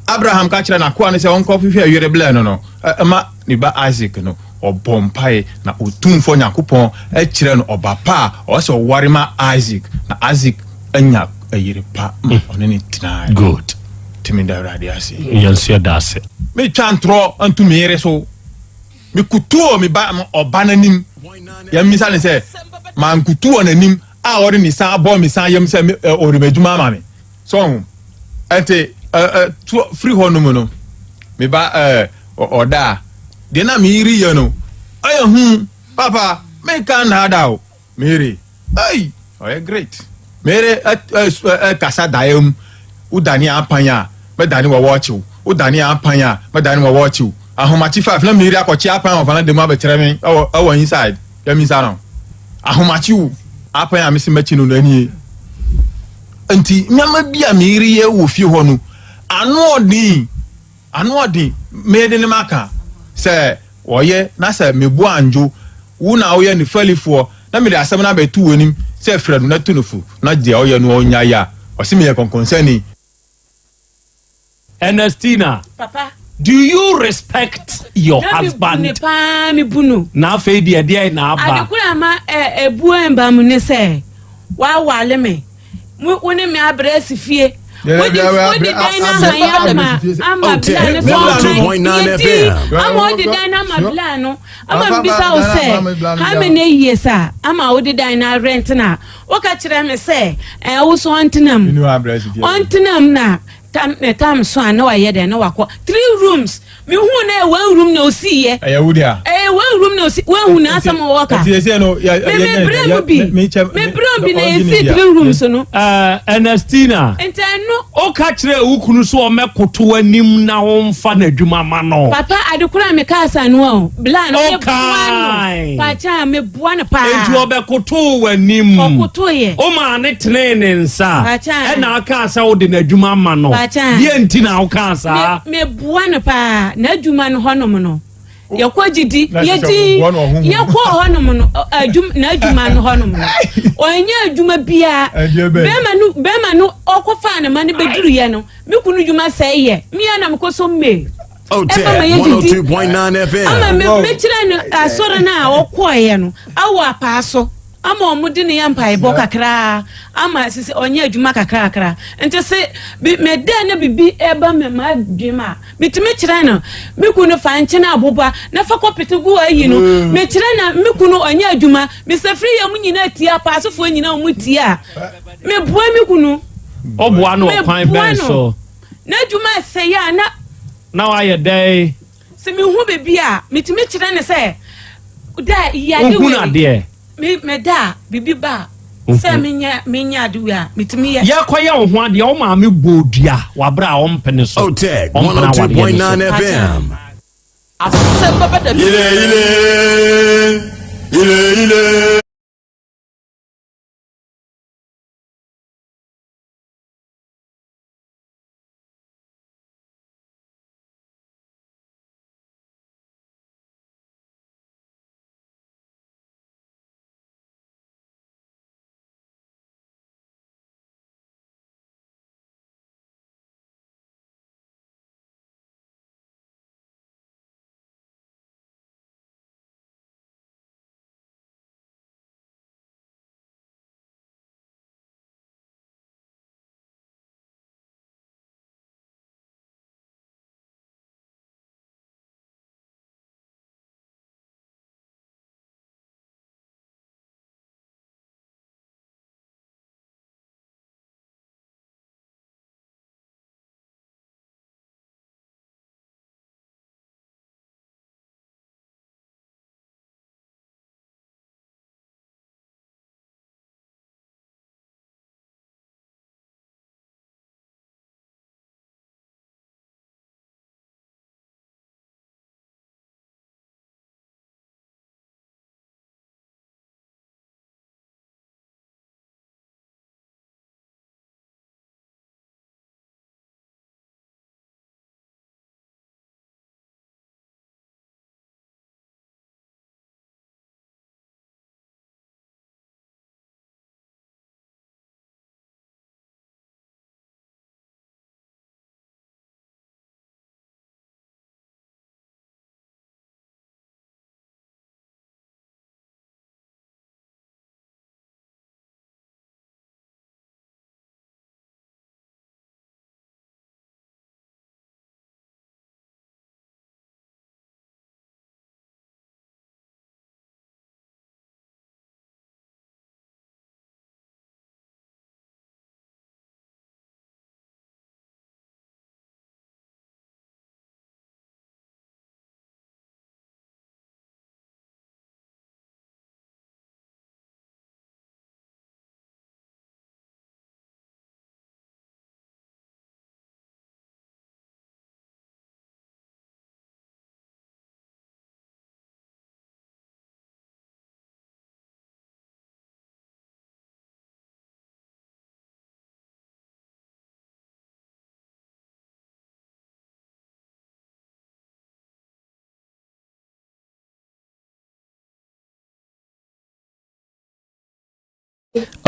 Abraham ka kire na ko ne se onko hwehwe ayere bla no no ma ni ba Isaac no obompai na otumfo nyakopon e kire no oba pa o se oware ma Isaac na Isaac anya ayere pa one ni tina good timi da radio ase yansia dase me chantro antu mere so me kutuo me ba obananim ya misa ne se man kutuo nanim a ori ni sa bo mi sa yam se ori meduma ma me so ente free honum no me ba oda de na mi ri ye no ayo papa me kan hada o mere ai oh great mere kasa daem udani apanya me dani wa watchu udani apanya me dani wa watchu ahomachi 5 na mere akochi apanya of na dem abekere me awo inside ya mi sa no ahomachi u apanya me se machi no nani enti nyama bia mere ye wo fie ho no anu odin me de ne maka se oye na se mebu anjo wo na oye ni falifo na me de asem na betu wonim se fradu na tunufu na je oye no onya ya o se me ye konkonsani Ernestina papa do you respect your husband mi bunu na fe de na aba adekura ma ebu emba mu ne se wa wale me woni me abresi fie wodi dina ama plan so ama wodi dina ama plan no ama bisa o se how many years ama wodi dina rent na o ka kire me se wo so ontenam na tam so na wa ye de na wakọ 3 rooms mi hu na 1 room na osi ye wudia 1 room na osi 1 hu na asam waka me bro bi na esi 3 rooms no Ernestina entano o ka kire ukunu so o mekoto anim na wo mfa na adwuma ma no papa adekura me ka asa no o bla no me buano pa cha me buano pa enti obekoto anim okoto ye o ma ne trene nsa e na aka asa wo de na adwuma ma no ye enti na wo ka asa me buano pa na adwuma no honom no yakogidi yedi yakọ honom no na adwuma no honom no onya adwuma bia bema no okofa na mane beduru ye no mikunu adwuma sai ye mia na mkoso me OTEC 102.9 FM ama me kire no asoro na okoye no awo apaaso ama omudi ne yampa ebo kakra ama sisi onye adwuma kakra ente se me de na bibi eba me ma dwuma mitime kire no mikunu fa nche na aboba na fa kopetigu ayi no me kire na mikunu onye adwuma me sefri yam nyina tia paasofo nyina omutia me bua mikunu obua no kwan ben so na adwuma se ya na wa ye dey se me hu bebi a mitime kire ne se da ya de me da bibi ba se menya aduwa mitimi ya kwaya wo ho ade o ma me bodua wabra o mpene so OTEC 102.9 FM Asem Beba Dabi ile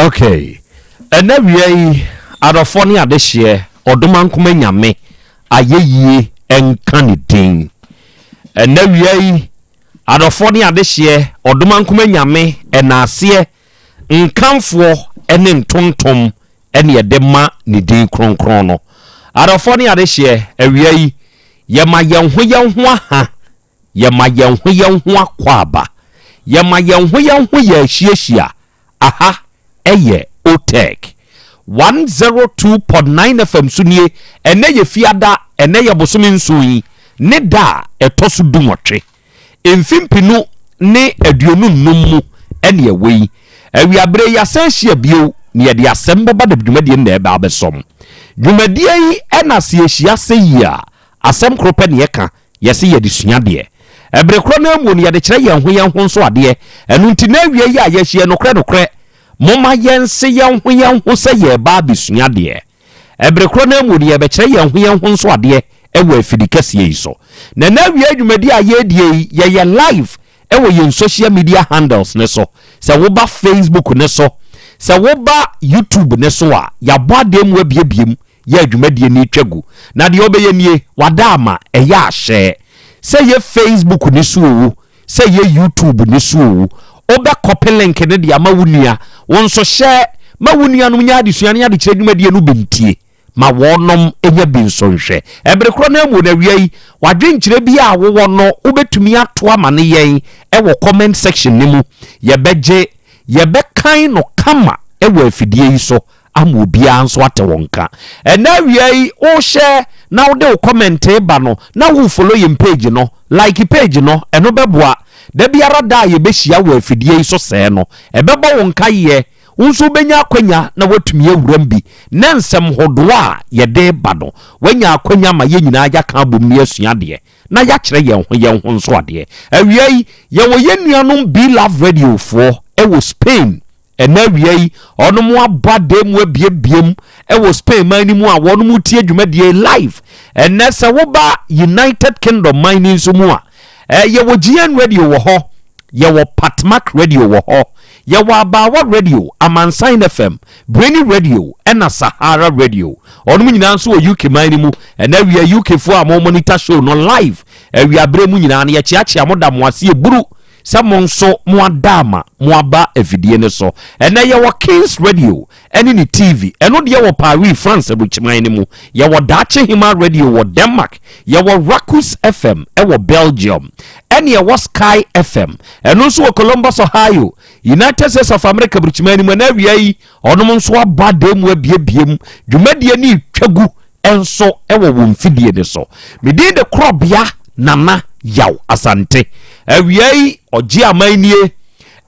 Okay. Ɛnɛ wiei adɔfo ne adehye ɔdoma nkoma nyame ayeyie enka ne din. Ɛnɛ wiei adɔfo ne adehye ɔdoma nkoma nyame ɛnaase nkamfo ene ntontom ene yɛdema ne din kronkron no. Adɔfo ne adehye awiei yɛma yɛnho aha yɛma yɛnho akwaba yɛma yɛnho yɛ ahyiahyia aha ɛyɛ Otek 102.9 FM sunie ene ye fiada ene ye bosomi nsuyi ne da etosu dumotwe emfimpinu ne aduonu num ene ewe awiabre ya sanhia bio ne ye de Asem Beba Dabi dwumadie na eba abesom dwumadie yi ena se ehia seyia asem krope ne yeka yese ye de suade ebre kro na amu ne ye de kire ye ho nso ade enu nti na awie yi a ye hie nokre moma yense yenho se ye ba bisua de ebre kro na amu ye be kire yenho nso ade ewo afidikase yi so na wie adwumadi a ye die ye live ewo yen social media handles ne so se wo ba Facebook ne so se wo ba YouTube ne so a ya boade mu abiebiem ye adwumadi ni twagu na de obeye nie wadama eya ahye se ye Facebook ne so se ye YouTube ne so obe copy link ne de amawunia wonso hye mawunia no nya adesua ne ade kire dwumadie no bentie ma wonom enya binso nhwe ebre kro na amu na wiei wadwenkire bi a wo no obetumi ato amane yen ewo comment section ne mu yebekan no kama ewo afidie yi so ama obia anso ate wonka ena wiei o share na wo de wo comment ba no na wo follow yin page no like page no eno beboa da biara da ye behia wo afidie yi so se no ebebo wonka ye unso benya akwanya na watumi awuram bi na nsem hodo a ye de ba no wanya akwanya ma ye nyina ya ka bom ne asua de na ya kire ye ho nso ade awiei ye wo ye nuanom Be Love Radio for ewo Spain ena wiei onom abade mu abiebiem ewo Spain mani mu a wonom tie dwumadie live ena se wo ba United Kingdom mining so mu a ye wo GN Radio wo ho ye wo Patmac Radio wo ho ye wo Abawa Radio Amansan FM Brainy Radio ena Sahara Radio onom nyina nso wo UK mani mu ena wie UK fo a mo monitor show no live wi abre mu nyina na ye chiachia mo da mo ase eburu samonso mo adama mo aba efidie ne so ena ye wo Kings Radio ene ni TV eno de ye wo Paris France abuchiman ne mu ye wo Dache Hima Radio wo Denmark ye wo Rakus FM e wo Belgium ene ye wo Sky FM eno so wo Columbus Ohio United States of America abuchiman ne mu na wiei onom nso abade mu abiebiem dwumadie ni twagu enso e wo mfidie ne so medi de Krobea nana Yaw Asante awiei oji amanie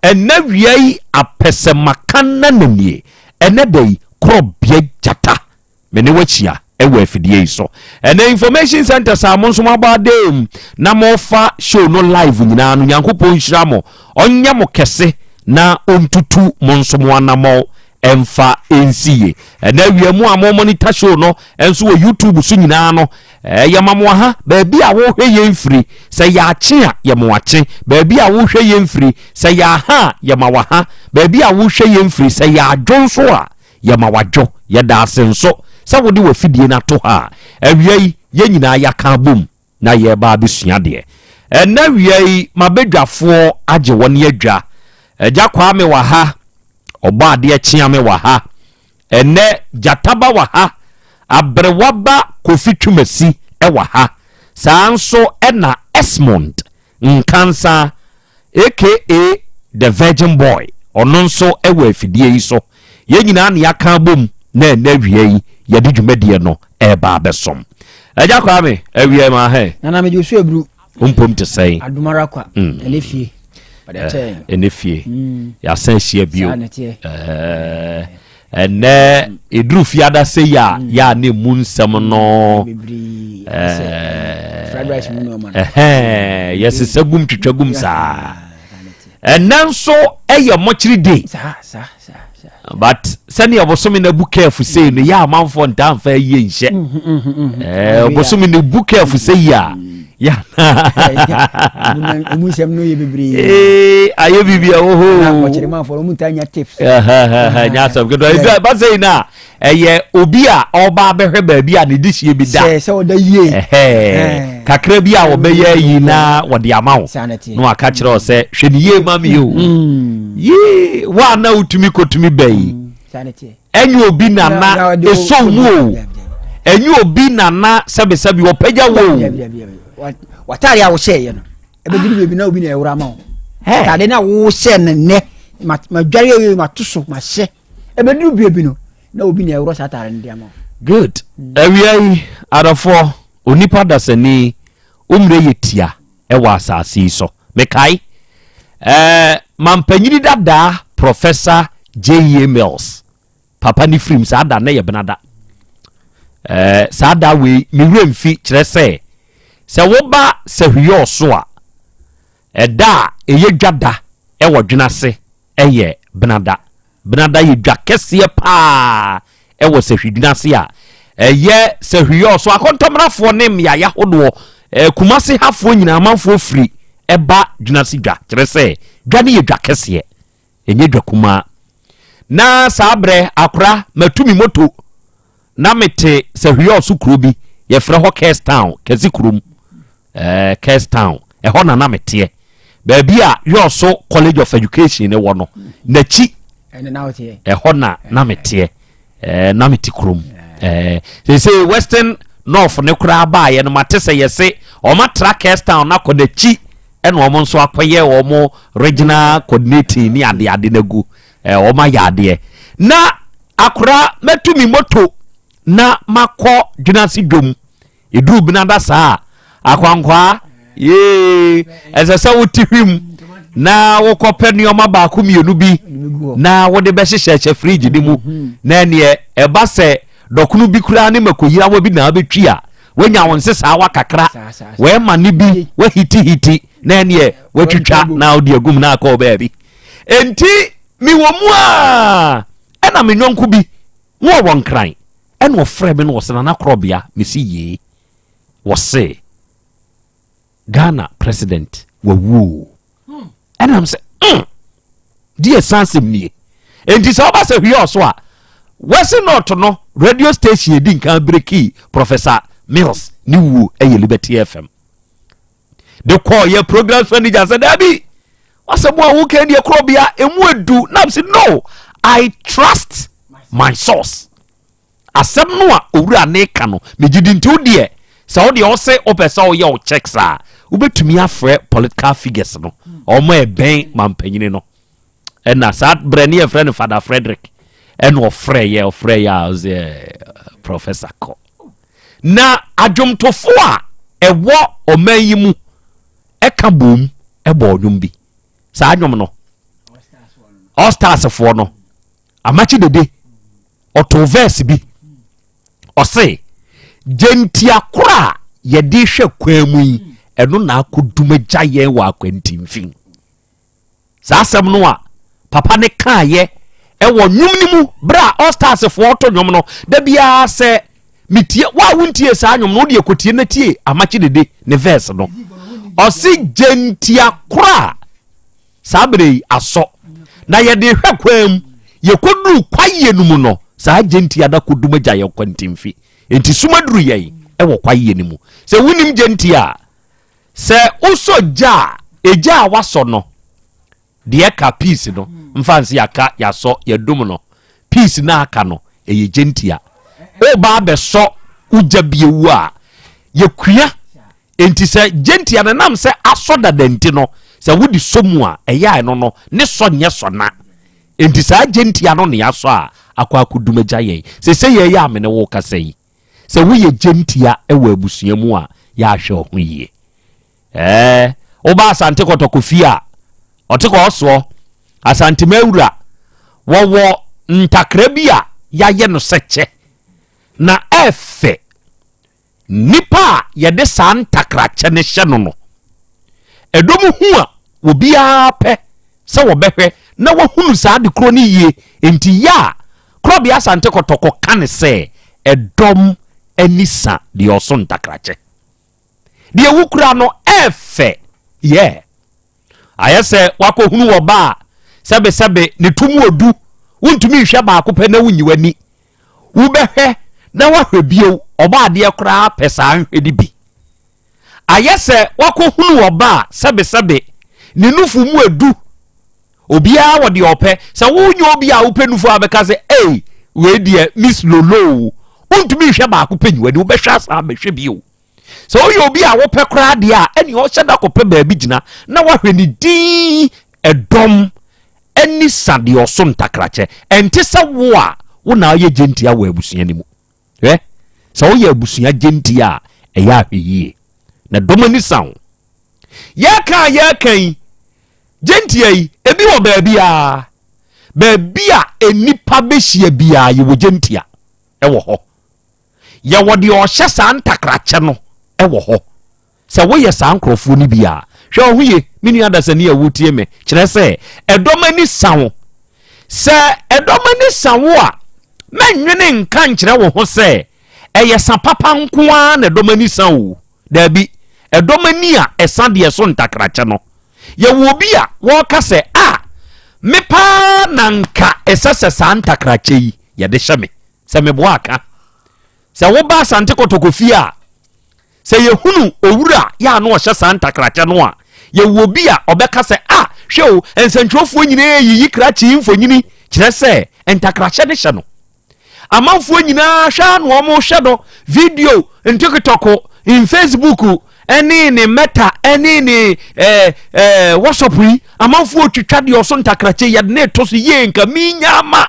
ena wiei apesemakana nanie ena dei Krobea jata mene wachia ewe afidie so ena information center sa mo nso mabade na mo fa show no live nyina no Nyankopon hira mo onya mo kese na ontutu mo nso mo anamo emfa ensiye ena wiemu a mo monitor show no enso wo YouTube so nyina no yamamo ha baabi a wo hwe yemfiri se ya ache a yamo ache baabi a wo hwe yemfiri se ya ha yamawa ha baabi a wo hwe yemfiri se ya adwonso a yamawadwo yeda asenso se wo de wafidie na to ha awiei ye nyina ya ka bom na ye ba besua de ena wiei mabedwafo age woni adwa agya kwa me wa ha oba de achia me wa ha ene jataba wa ha abrewaba kofitwumasi ewa ha sanso ena Esmond nkansa aka the Virgin Boy ononso ewa afidie yi so ye nyina na yaka bom na wiei ye de dwumadie no eba besom agya kwa me awie ma he na me josu ebru ompom te sei adumara kwa elefie enefie ya sanhia bio ene edru fiada se ya ne munsem no fried rice mu no man yes sagum twitwagum sa enanso eye mochiri day but sani obosomi na book careful say no ya amanfo ntamfa ye nhye obosomi na book careful say ya ya omusem no ye bebre aye bibia oho ko chire man for omutanya tips nya so kedo ba say na eye obi a oba behwe ba bi a ne dihie bi da se oda yie kakra bi a obeya yi na wode amawo no aka kire o se hwe ne ye ma me o ye wa na utumi kotumi bayi enyu obi na eso mu o enyu obi na sebesebi opagya wo watari a wo share no ebediri bebi na obi na ewura ma o tade na wo share ne ma dware yo ma tuso ma hye ebediri bebi no na obi na ewura satare ndi ama good ewia adafo onipa dasani umre yetia ewa asase so mekai mampanyiri dada Professor J.A. Mills papa ni film sada na ye benada sada we mi remfi kire se woba se hwiyo so a eda eye dwada e wodwena se eye benada ye dwa kese pa e wo se hwidwena se a eye se hwiyo so akontomrafo ne mya ya hodo kumase hafo nyina amanfo firi eba dwena se dwa kire se dwa ne ye dwa kese enye dwa kuma na sabre akra matumi moto na mete se hwiyo so krobi ye frɛ ho Cape Town kezi krum Cape Town ho na mete ba bia yo so College of Education ne wo no na chi ho na mete na mete krum say Western North ne kura ba ye no mate se ye se o matra Cape Town na koda chi ene o mo nso akoye o mo regional coordinating ni ade na gu o ma yade na akura matumi moto na makọ dwunasi dwom eduru binada saa akwankwa ezesa wotihwim na wokọpẹ nioma ba ko mienu bi na wode be hyehyehye fridge ni mu na ne eba se dokunu bi kura ne makoyira wo bi na betwi a wanya won sesa wa kakra we ma ni bi we hiti na ne watwitwa na odi agum na akọ ba bi enti mi wo mu a na me nyonku bi wo won kran and wo frɛ me no wose na Krobea me si ye wose Ghana president wawu and I'm say dear sansem nie enti so ba se hwi oso a wese not no radio station di nkan breki Professor Mills ni wu eye Liberty FM de call your program manager said Dabi wase bo wo kan die Krobea emu edu na say no I trust my source asem no a owura ne ka no megidi ntu de se wo de o se opesa o ye o checks a ubetumi afre political figures no o mo e ben mampanyini no na sa brani e friend Father Frederick en o frɛ ya o Professor ko na adwomtofo a ewo o manyi mu e ka bom e bo nwom bi sa adwom no all stars fo no amachi dede oto verse bi ose gentia kura ye de hwe kwamu yi eno na akoduma gyaye wa akwantimfin sa asem no a papa ne kaaye e wo nwum ni mu bra all stars fo to nwom no da bia se mitie wa wuntie sa nwom no de ekotie na tie amachi dede ne verse no ose gentia kura sabre aso na ye de hwe kwamu ye koduru kwaye no mu no sa gentia da koduma gyaye kwantimfi enti sumaduru ye e wo kwaye ni mu se wunim gentia se uso ja eja waso no de ka peace no mfansi aka yaso yedum no peace na aka no eye gentia o ba be so uja biewu a yekua enti se gentia na nam se aso dadenti no se wudi somu a eya no no ne so nye so na enti sa gentia no ne yaso a akwa akuduma gyaye se ye ya amene wo kasai se wo ye gentia e wa abusua mu a ya hwe ho yie oba asante kotokofia otiko oso asante mawura wo ntakra bia ya ye no seche na efe nipa ye de san ntakra che ne hye no no edomu hu a obia pe se wo behwe na wo hunu sa de kro ni yie enti ya Krobea asante kotoko kan se edom anisa de oso ntakra che de wukura no efe yeah ayese wakohunu wo ba sebe ne tumu odu wontumi hwe ba akopɛ na wunyiwani wubɛhwɛ na wahwɛ bio oba de kra pesa nhwedi bi ayese wakohunu wo ba sebe ne nufu mu edu obia wo de opɛ sɛ wonyo obia wo pɛ nufu abɛka sɛ we die miss lolo wontumi hwe ba akopɛ nyiwani wobɛhwɛ asa bɛhwɛ bio sɛ woyɛ obi a wo pɛ kra de a ɛne o hyɛ da kopɛ baabi gyina na wahwɛ ni din ɛdɔm ɛni sade ɔso ntakrakyɛ ɛnte sɛ wo a wo na ayɛ gentia wɔ abusua ni mu sɛ woyɛ abusua gentia ɛyɛ ahwɛyie na dɔm ani saw yɛka gentia yi ebi wɔ baabi a enipa bɛhyia bia yɛ wɔ gentia ɛwɔ hɔ yɛ wɔ de ɔhyɛ saa ntakrakyɛ no ɛwɔ hɔ sɛ woyɛ saa nkrɔfoɔ ni bia hwɛ ho ye mini adasani a wotie me kyerɛ sɛ ɛdɔm ani saw sɛ ɛdɔm ani saw a mɛnwene nka nkyerɛ wo ho sɛ ɛyɛ sa papa nko a na ɛdɔm ani saw dabi ɛdɔm ani a ɛsa de so ntakrakyɛ no yɛ wo bi a wɔka sɛ me pa nanka ɛsɛ saa ntakrakyɛ yi yɛde hyɛ me sɛ meboa aka sɛ wo ba Asante kotokofie a sɛ yehunu owura ya no ɔhyɛ saa ntakrakyɛ no a yɛwo bi a ɔbɛka sɛ hwɛ o nsɛntwerɛfoɔ nyinaa yiyi krakye mfonyini kyerɛ sɛ ntakrakyɛ de hyɛ no amanfoɔ nyinaa hwɛ no ɔmo hyɛ no video in TikTok in Facebook ɛne ne Meta ɛne ne WhatsApp yi amanfoɔ twitwa de ɔso ntakrakyɛ yɛde ne to so yɛ nka minyama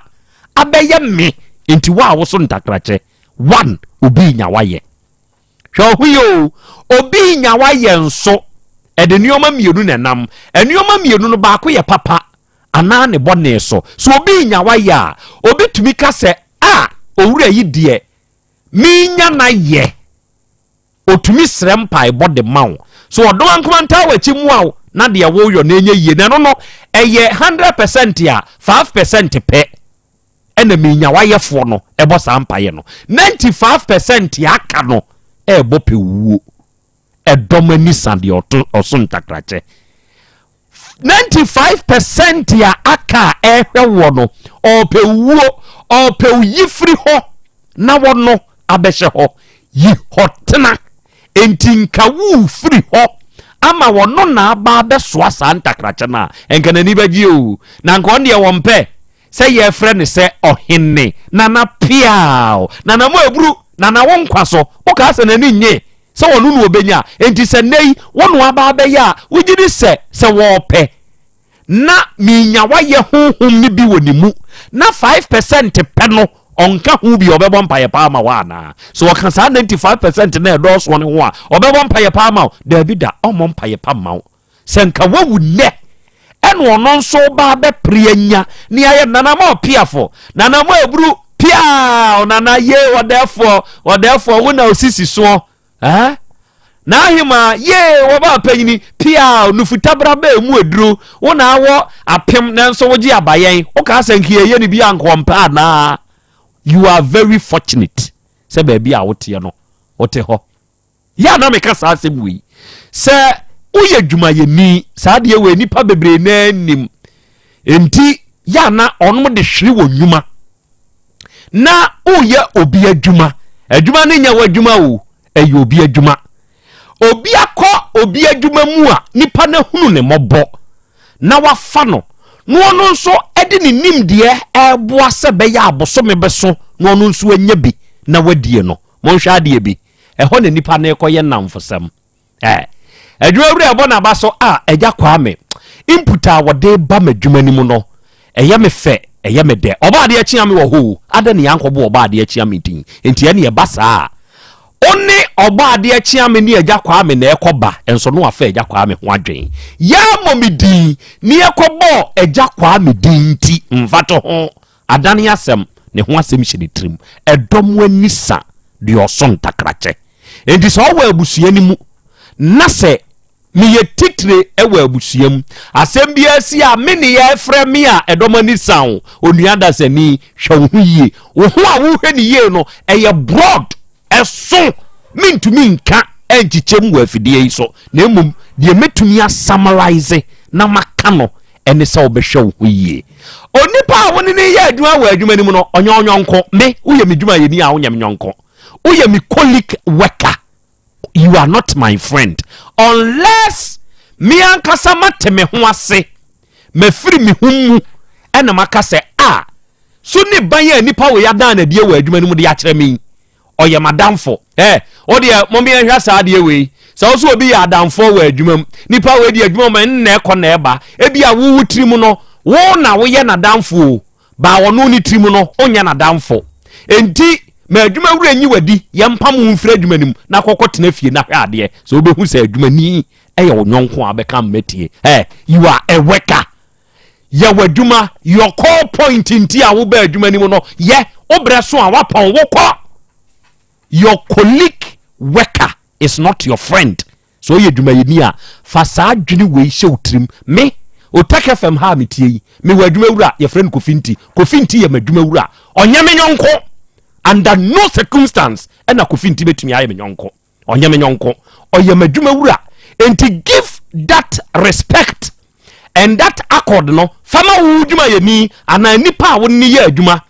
abɛyɛ me enti wa wo so ntakrakyɛ one obi nya wayɛ hwɛ ho yo obi nya wayɛ nso ɛde nneɔma mmienu na nam nneɔma mmienu no baako yɛ papa anaa ne bɔne so obi nya wayɛ a obi tumi ka sɛ owura yi deɛ minya na yɛ otumi srɛ mpa ɛbɔ de mawo so ɔdɔm ankomanta wakyi mu a na deɛ woyɔ na ɛnyɛ yie na no ɛyɛ 100% a 5% pɛ ɛna minya wayɛfoɔ no ɛbɔ saa mpaeɛ no 95% aka no ɛbɔ pɛ wuo ɛdɔm ani sade ɔso ntakrakyɛ 95% a aka ɛhwɛ wɔ no ɔpɛ wuo ɔpɛ yifiri hɔ na wɔno abɛhyɛ hɔ yi hɔ tena enti nka wu firi hɔ ama wɔno na aba bɛsoa saa ntakrakyɛ no a ɛnkanani bɛgye o na nka ɔn deɛ wɔn pɛ sɛ yɛfrɛ ne sɛ ɔhene nana piao nana mo aburu nana wo nkwa so woka sɛ n'ani nye sɛ wɔno no obenya enti sɛ nei wɔno aba bɛyɛ a wogye sɛ wɔpɛ na minya wayɛ honhom ne bi wɔ ne mu na 5% pɛ no onka hu bi obebɔ mpaye pa ma wa na so oka sa 95% na ɛdɔso ne ho a obebɔ mpaye pa ma da bi da ɔmɔ mpaye pa ma senka wawu ne ɛno ɔno nso ba bɛ prianya ni ayɛ nana ma opiafo nana ma eburu pia nana ye wɔdɛfo wo na osisi so na ahima ye wɔba panyini pia nufutabra ba emu eduro wo na awɔ apem na nso wogi abayen wo ka sankie ye ne bi ankompa na you are very fortunate se baby a wote no wote ho ya na meka sa asem wi se uye dwuma ye ni sa de we nipa bebre na nim enti ya na onom de hwere wo nnwuma na uye obi adwuma ne nya wadwuma o ayi obi adwuma obi akọ obi adwuma mu a nipa na hunu ne mọbọ na wafa no no nso edi ne nimdeɛ ɛboa sɛ bɛyɛ abosome bɛso no nso anya bi na wadie no monhwɛ adeɛ bi ɛhɔ ne nipa na ɛkɔyɛ namfosɛm adwuma wura ɛbɔ na ba so ɛgya kwame input a wɔde ba madwuma ni mu no ɛyɛ me fɛ ɛyɛ me dɛ ɔba adeɛ kyia me wɔ ho ada ne yankɔbo ɔba adeɛ kyia me tin enti ɛne ɛba saa one ọba adeɛ kyia me ni agya kwame na ɛkɔba enso no afa agya kwame ho adwen ya momidi ni ɛkɔbɔ agya kwame dinti mfato ho adane asɛm ne ho asɛm hyɛ trim ɛdɔm anisa de ɔso ntakrakyɛ enti sɛ ɔwɔ abusua ni mu na sɛ meyɛ titire ɛwɔ abusua mu asɛm bi asi a me ne yɛ frɛ me a ɛdɔm anisa ho onua dasani hwɛ ho yie wo ho a wo hwɛ ne yie no ɛyɛ broad ɛso mintumi nka enchichem wo afidie yi so na emum de metumi a summarize na maka no ene se obehwe wo yie onipa woni ne ye adwuma wo adwuma ni mu no onyonko me wo ye me dwuma ye ni a wo nyam nyonko wo ye me colleague worker you are not my friend unless me ankasa mateme ho ase me firi me humu ena maka se so ni banye nipa wo yadan na die wo adwuma ni mu de ya kire me oye madamfo o de mombi ehwa sa de we so so obi ya adamfo wo adwuma nipa wo de adwuma ma nna ekọ na eba ebi a wo wutiri no wo na wo ye na damfo ba wo no ni tiri mu no onya na damfo enti ma adwuma wura nyi wadi ye mpam mfira adwuma nim na kokọ tena fie na hwa ade so obehu se adwuma ni eye wo nyonko abeka mmetie you are a worker ye wadwuma your call point inti a wo ba adwuma nim no ye obre so a wapon wo kọ your colleague worker is not your friend so ye adwuma ye ni a fa sa adwene we hye utrim me otake fam ha metie me wadwuma wura ye friend kofinti ye madwuma wura onye me nyonko under no circumstance ena kofinti betumi aye me nyonko onye me nyonko oye madwuma wura enti give that respect and that accord no fama wudwuma ye ni ana nipa wo ni ye adwuma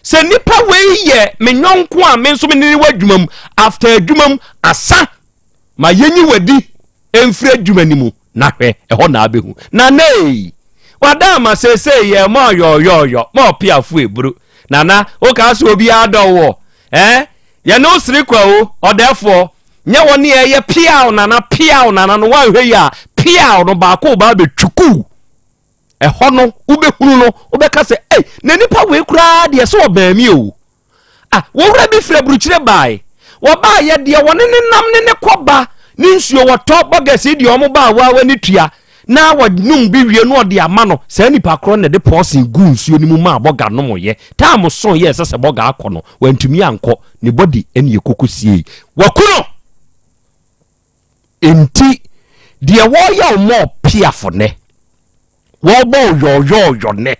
se nipa we ye me nyonko a me nso me ni wadwuma after adwuma asa ma yenyi wadi emfiri adwuma ni mu na hwe eho na abehu na nei wadama se ye mo yo mo piafu eburu nana o ka so obi adowo ye no siri kwa o odefo nye woni ye piao nana no wa hwe ya piao no ba ko ba betwuku eho no ubehunu no ubeka se na nipa we kura de so obaami o wo wura bi fira buruchire bai wo ba ye de woni ne nam ne koba ni nsuo wo to bogasi de omo ba wa wani tua na wadnum bi wie no de ama no sa nipa kro ne de posin gu nsuo ni mu ma boga no moye ta mo so ye sese boga akono wantumi anko ne body ene yekokosie wakuno enti de wo ya mo piafo ne wo bo yo ne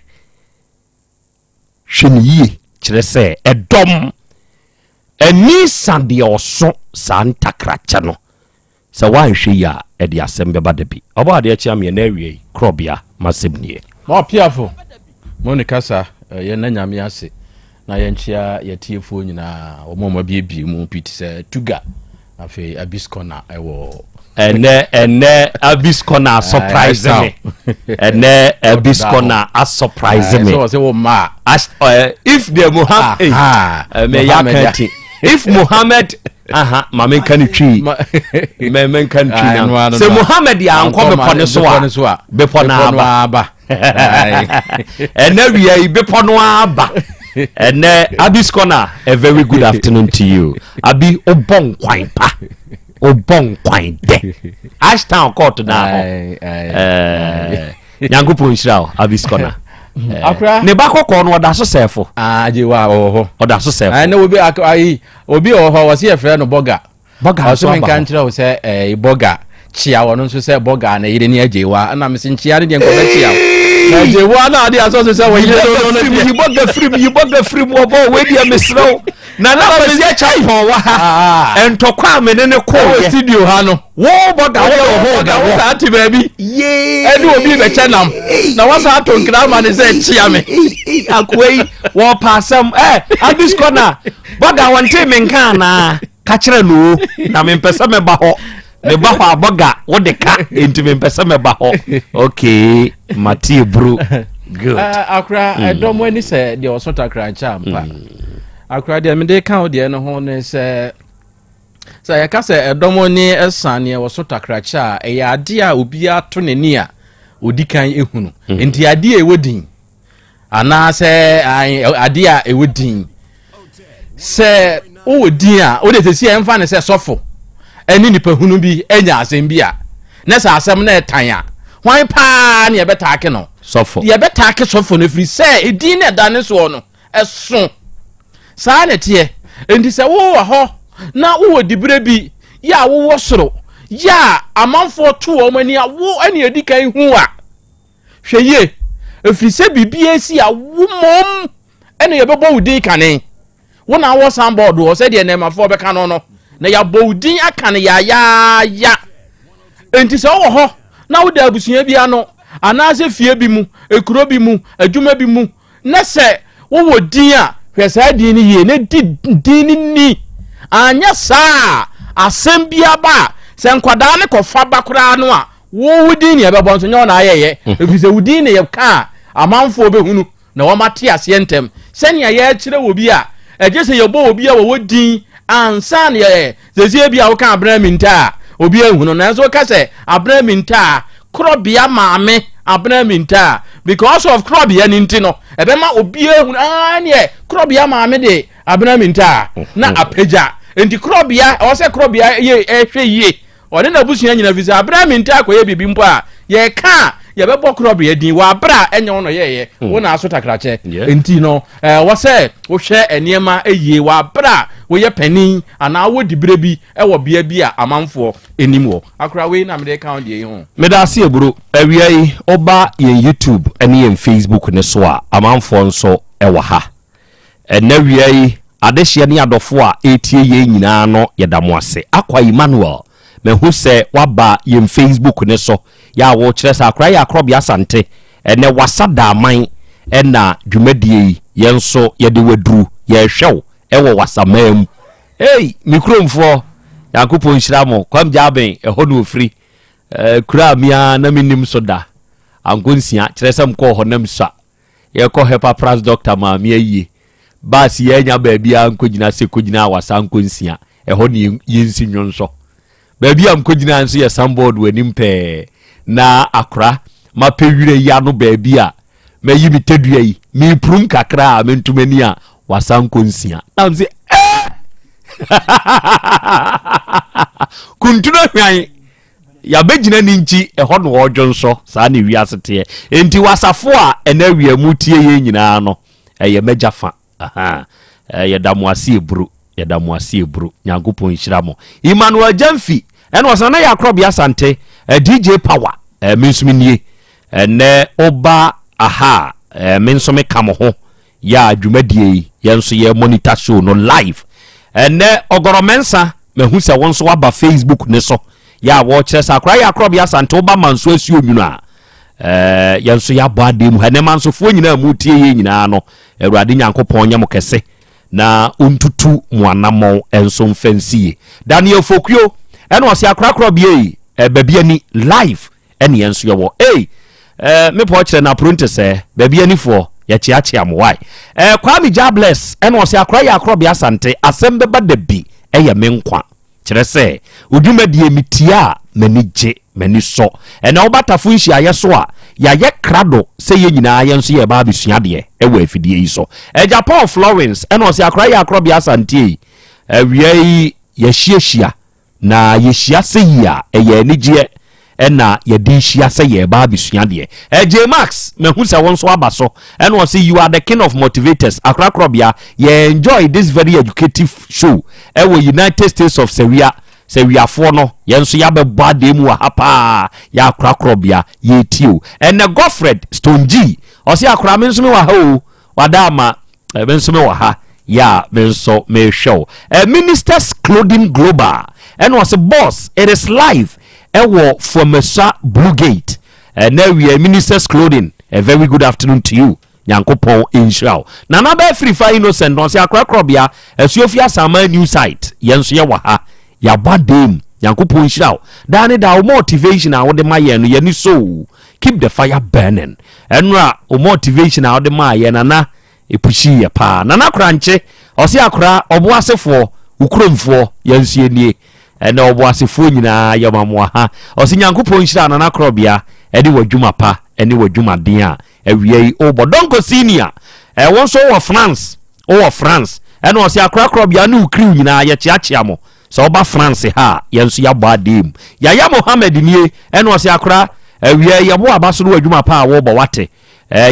hweniye kire se edom eni sande oso santa kracha no sa wan hwe ya edi Asem Beba Dabi oba de achi am ye na awie Krobea masebnie ma piafo monica sa ye na nyame ase na ye nchia ye tiefo nyina omoma biebi mu piti se tuga afi abiskona ewo ene abiskona surprise me ene abiskona a surprise me so say wo ma if the Muhammad me yakati if Muhammad mama kan twi me kan twi na se Muhammad ya anko be pone so a be pone aba ene wi be pone aba ene abiskona a very good afternoon to you abi obon kwan pa obon kwan de ashtown court na ho nyango ponshira abiskona akra ne bakoko no oda so sefo ajewa oho oda so sefo na obi oho wase ye frɛ no boga so men kan kyerɛ wo sɛ boga chia wono nso sɛ boga na yire ne ajewa na mesin chia ne de nkɔbɛ chia na ajewa na ade aso sɛ wo yire no you boga free mo bo we dia mesrɛ na bezi a chai ho wa entokwa amene ne ko studio ha no wo boga wo sa ati baby edu obi be chenam na wasa ato nkra ma ne se chia me akwei wo pasam abiskona boga wonte menka na ka kire no na me mpesa me ba ho aboga wo de ka enti me mpesa me ba ho okay mati bro good akra edomo ni se de osota krancha mpa akra de me de kan de no ho ne se ya ka se edomo ni esane e osota krancha e ya ade a obi ato nani a odi kan ehunu enti ade a ewodin ana se ade a ewodin se o din a o de tesi emfa ne se sofo eni nipa hunu bi enya asem bi a na sa asem na etan a hwan pa na ye betake no sofo ye betake sofo no firi se edin na dane so no eso sa na tie enti se wo wa ho na wo dibire bi ya wo wo soro ya amanfo to o mani a wo eni edikan hu a hweye efiri se bibia si a wo mom eni ye bebo wudi kanen wo na wo soundboard wo se de na mafo beka no na ya bodin aka ne ya enti se wo ho na wo da abusua bi ano anaase fie bi mu ekuro bi mu adwuma bi mu na se wo wodin a hwesa din ni ye ne din ni anya saa asem bia ba se nkwada ne kofa bakura no a wo wudin ne bebo nso nyo na ayeye efise wudin ne ye ka amanfo obehunu na wo mate ase ntem senia ye kire wo bi a eje se ye bo obi a wo wodin ansa ne ye zezie bia wo ka abraminta obi ehunu na nso ka se abraminta Krobea maame abraminta because of Krobea ninti no ebema obi ehunu anye Krobea maame de abraminta na apeja enti Krobea o se Krobea ye ehwe ye one na busua nyina visa abraminta akoye bibi mpo a ye ka ye bebo Krobea din wa bra enye wono ye wo na aso takrache enti no wo se wo hwe eniema eye wa bra wo ye panin ana wo dibire bi wo bia bi a amanfo enimwo akura we na me ka on de ho me da se eburo awiai oba ye YouTube ene ye Facebook ne so a amanfo nso wo ha ena wiai adehye ne adofo a etie ye nyina no ye damo ase akwa Emmanuel me hu se waba ye Facebook ne so ya wo kire sa akra ya Krobea Asante ene wasada aman ena dwumadie yenso ye de waduru ye hwew ewo wasamam hey mikromfo yakupon shiramo kwam jaben eho no ofri kura mia na minim soda angonsia kire sem ko ho nam sa ye ko hepa pras doctor ma mi ayi bas ye nya ba bia ankogina se kogina wasa ankonsia eho ne yensi nwonso ba bia ankogina nso ye sambod wanim pe na akra mapewire ya no ba bia mayi mitedua yi mi prum kakra mentumani a wasankonsia na nse kuntuno hwan ya begina ninchi eho no odwonso saa ne wiasete enti wasafo a ena wiamutie ye nyina no eye mejafa ye damoase ebru nyankopon hiramo Emmanuel Jamfi ena wasana ya Krobea Asante DJ Power mensumnie ene oba aha mensome kamo ho ya adwumadie yenso ye monitor show no live ene ogoromensa mehu se wonso waba Facebook ne so ya wo kire sa akra ya Krobea Asante oba manso asi onwunu a yenso ya bo adem hane mansofo nyina mu tie ye nyina no Awurade Nyankopon nyam kese na ontutu muanamo enso mfansie Daniel Fokuo ene wose akra Krobea babia ni live ene yenso ye wo me po kire na pronte se babia ni fo ya chiachi amwai Kwame Jobless ene wose akra ya Krobea Asante Asem Beba Dabi eye menkwa kire se odwumadie mitia manije maniso ene obatafu nhia ye so a ya ye krado se ye nyina ye nso ye ba besua de ewa afidie yi so Japan Florence ene wose akra ya Krobea Asante wiai ye hia na ye hia se ya eye anije ena ye di hia se ye ba besua de J Max mehu se won so abaso ene wose you are the king of motivators akra Krobea ye enjoy this very educative show ewo United States of Seria for no yenso ya be bade mu hapa ya akra Krobea ye tio ene Godfred Stonji osi akra menso me wa ha o wadama menso me wa ha ya menso me show Ministers Clothing Global ene wose boss it is live ewo from Blue Gate now we are Ministers Clothing a very good afternoon to you Nyankopon inshallah na na ba free fire innocent no se akra Krobea Esuofia Sama new site yenso ye wa ha ya badem Nyankopon inshallah dane da motivation a wode maye no ye ni so keep the fire burning enra o motivation a wode maye na epushi ye pa na kranche ose akra oboasefo ukromfo yenso enie ena oboasefo nyina yamamwa ha ose Nyankopon inshallah na Krobea edi wadwuma pa eni wadwuma den a awiei obodonko senior wonso wo France ena ose akra Krobea na ukri nyina ye chiachia mo so oba France ha yenso ya bo adem ya Mohammed nie ena ose akra awiei ye bo abaso no wadwuma pa wo bo wate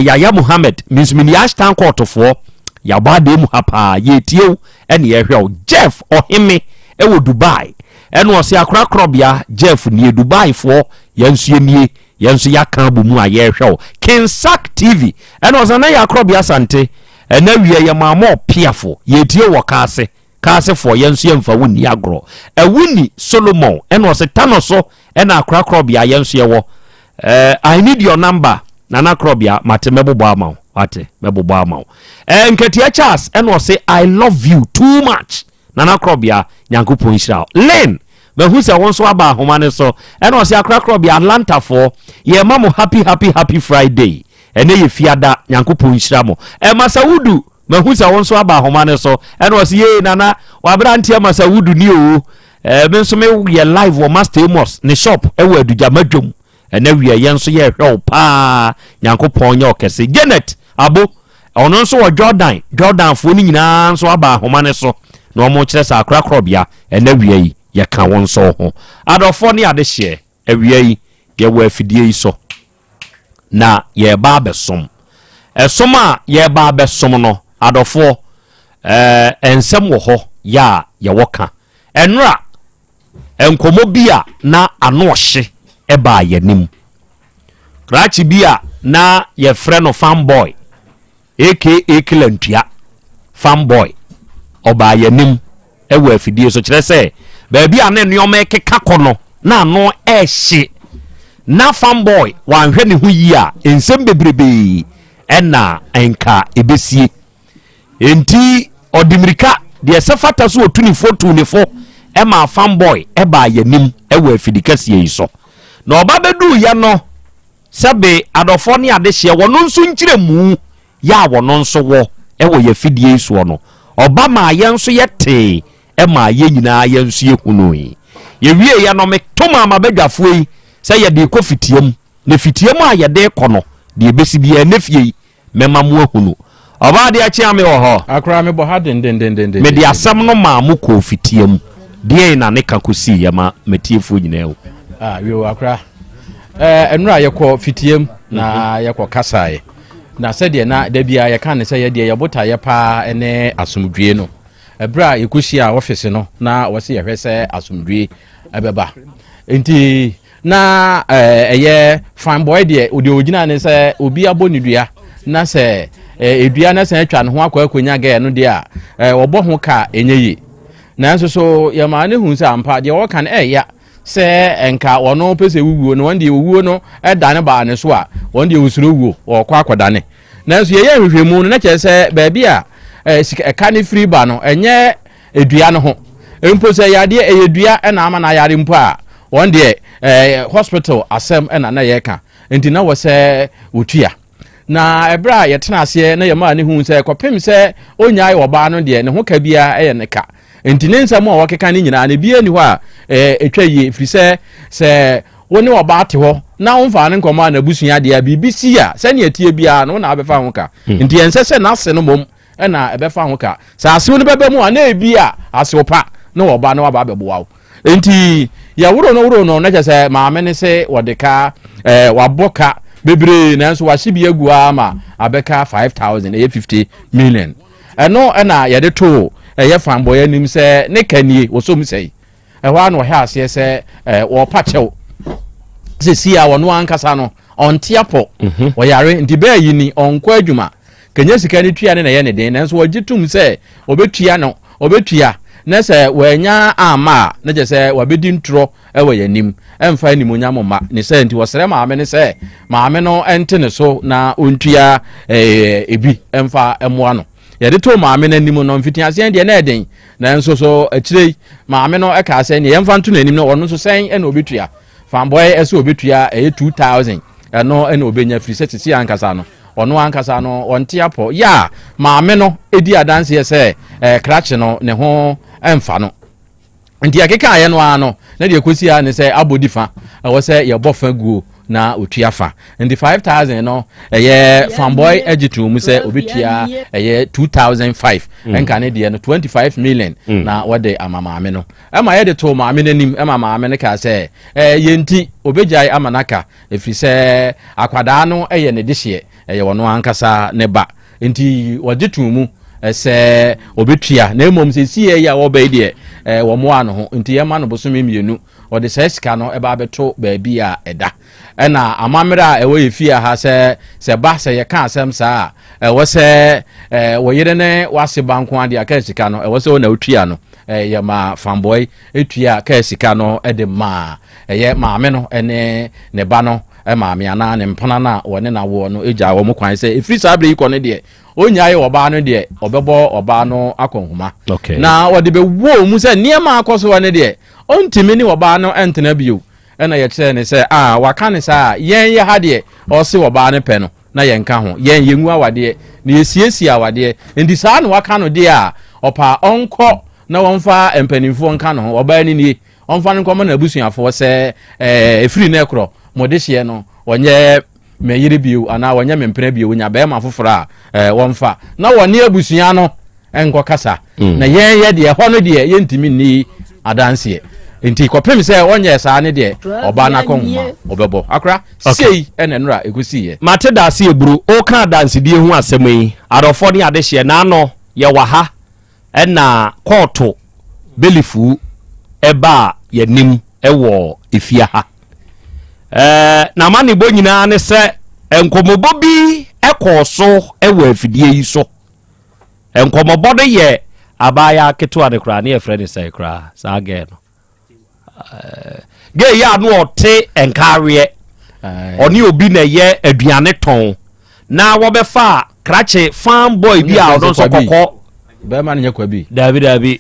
ya Mohammed mismini ashtan courtofo ya bo adem ha pa ye tiew ena ye hwe Jeff Ohime ewo Dubai ena ose akra Krobea Jeff nie Dubai fo yenso nie yenso ya kan bu mu a ye hwe Kinsak TV ena ose na ya Krobea Asante ena wie ye mamo piafo ye tie wo ka ase kaasefo yenso yemfa wonni agro wonni Solomon eno se tano so ena akra Krobea yenso yewo I need your number nana Krobea mate mebobo ama ate mebobo ama nketia Charles eno se I love you too much nana Krobea Nyankopon hira Len mehu se won so aba homane so eno se akra Krobea Atlanta for ye mamo happy Friday ene ye fiada Nyankopon hira mo Masawudu mehu se won so aba homane so eno se ye nana wabrantia Masawudu ni o benso me ye live wo Master Amos ne shop ewo aduja madwom ene wie yenso ye hwe pa Nyankopon ye okese Janet abo ono nso wo Jordan fo ni nyina nso aba homane so na omo kire sa akra Krobea ene wie yi ye ka won so ho adofo ne ade hye ewie yi ye wo afidie yi so na ye ba besom esoma ye ba besom no adofo ensem wo ho ya ye woka enra enkomo bia na ano hye eba yanim krachi bia na ye frɛ no fanboy aka Kilantua fanboy oba yanim ewa afidie so kyerɛ sɛ baabi ane nneɔma ekeka kono na ano ehye na fanboy wanhwɛ ne ho yi a ensem bebrebe ɛna enka ebesie enti odimirika de sefata so otuni foto ne fo ema fanboy eba yanim ewa afidikasie yi so na oba bedu ya no sebe adofo ne ade hye wono nso nkire mu ya wono nso wo ewo ya fidie so no oba ma ye nso yete ema ye nyina ye nso ye hunoi ye wie ya no me toma ma badwafo yi se ye de ko fitiem ne fitiem a ye de ko no de ebesi bia ne fie mema mu ahunu oba de achi ame wo ho akra me bo ha den me de asam no ma mu ko fitiem de na ne kakosi ya ma metiefo nyina wo wi akra enura yekɔ fitiem na yekɔ kasae na sɛdeɛ na da bia yɛka ne sɛ yɛdeɛ yɛbota yɛ paa ene asomdwie no ebra yɛkɔhyia office no na wɔse yɛhwɛ sɛ asomdwie ɛbɛba enti na ɛyɛ fanboy deɛ odi ogina ne sɛ obi abɔ ne dua na sɛ edua na sɛ atwa ne ho akɔnya ga no deɛ a wɔbɔ ho ka enyeyi na nso so yɛma ne hu sɛ ampa deɛ wɔka ne ɛya se enka wono pese wuwo no wonde wuwo no edane ba ne so a wonde usuro wuwo okwa akwadane nanso ye hwehwemu no na kye se baabi a eka ne free ba no enye edua no ho empo se yade eyedua na ama na yare mpo a wonde hospital asem na ye ka enti na wo se otua na ebra ye tena ase na ye ma ne hu se kopem se onyae oba no de ne ho ka bia eye ne ka enti ne nsam a wakeka ne nyina ne bia ni ho a etwa yi firi se woni oba te ho na wonfa ne nkoma na busua de a bibisi a se ne atie bia no na abefa ho ka enti ense se na ase no mom na ebefa ho ka sa ase woni bebe mu a na ebi a ase opa na oba na waba beboa enti ya wuro no na je se maame ne se wodeka waboka bebre na nso wahye egu ama abeka 5000 50 million eno na ye de to eye fanboy anim se ne kanie wosom sei ehwa no hwe ase se wo pachew se sia wono ankasa no ontiapo wo yare nti ba yi ni onko adwuma kenya sika ne tua ne na ye ne den nanso wagitum se obetua no obetua na se wanya ama na je se wabedi ntro ewo yanim emfa anim onyamoma ne se nti wosere maame ne se maame no ente ne so na ontua ebi emfa emoa no yede to maame nanim no mfiti ase de na eden na nso so akire maame no eka ase ne yemfa nto nanim no wono so sen na obetua fanboy ese obetua 2000 eno na obenya free set ankasa no ono ankasa no onte apo ya maame no edi adanse ese krache no ne ho emfa no nti akeka aye no ano na de ekosi a ne se abodifa wo se ye bofa guo na otua fa ndi 5000 no eye fanboy agitu mu se obetua eye 2005 enka ne de no 25 million na wode amamaame no ema ye de to maame nanim ema maame ne ka se yenti obejai amanaka efiri se akwada no eye ne dehye eye wono ankasa ne ba nti wagitu mu se obetua na emom se sie ya wo ba de wo mo ano ho nti ye ma no bosome mienu ɔde sɛ sika no ɛba abɛto baabi a ɛda ɛna amammerɛ a ɛwɔ yɛ fie ha sɛ ba sɛ yɛka asɛm saa ɛwɔ sɛ wɔyere ne wase banko ade a ka sika no ɛwɔ sɛ wɔna wotua no yɛ ma fanboy etua ka sika no ɛde ma ɛyɛ maame no ɛne ne ba no maame ana ne mpana na wɔne na wo no egya wɔ mo kwan sɛ efiri saa bere yi kɔ ne deɛ onyae ɔbaa no deɛ ɔbɛbɔ ɔbaa no akɔnhoma na wɔde bɛwɔ mu sɛ nneɛma akɔso wɔ ne deɛ ɔntimi ne ɔbaa no ɛntena bio ɛna yɛkyerɛ ne sɛ waka ne saa yɛn yɛ ha deɛ ɔse ɔbaa no pɛ no na yɛnka ho yɛn yɛngu awadeɛ na yɛsiesie awadeɛ nti saa ne waka no deɛ a ɔpa ɔnkɔ na wɔmfa mpanimfoɔ nka no ho ɔbaa ni nie ɔmfa no nkɔmɔ na abusuafoɔ sɛ ɛfiri ne korɔ mɔde hyeɛ no wɔnyɛ mɛyere bio anaa wɔnyɛ mempena bio nya bɛɛma foforɔ a wɔmfa na wɔne abusua no ɛnkɔ kasa na yɛn yɛ deɛ hɔ no deɛ yɛntimi nni adanseɛ nti kɔpem sɛ wɔnyɛ saa ne deɛ ɔbaa no akɔnhoma ɔbɛbɔ akora sei ɛna nnora ɛkɔsiiɛ mate da ase eburu ɔka adansedie ho asɛm yi adɔfoɔ ne adehyeɛ naano yɛwɔ ha ɛna kɔɔto belifu ɛba yɛnim ɛwɔ efia ha na ma ne bɔ nyinaa ne sɛ nkɔmmɔbɔ bi ɛkɔɔ so ɛwɔ afidie yi so nkɔmmɔbɔ no yɛ abaya ketewa ne koraa ne yɛfrɛ ne sɛ koraa saa gɛ no gɛ yi a no ɔte nkareɛ ɔne obi na ɛyɛ aduane tɔn na wɔbɛfa krakye farm boy bi a ɔno nso kɔkɔ bɛɛma no nyɛ kwa bi daabi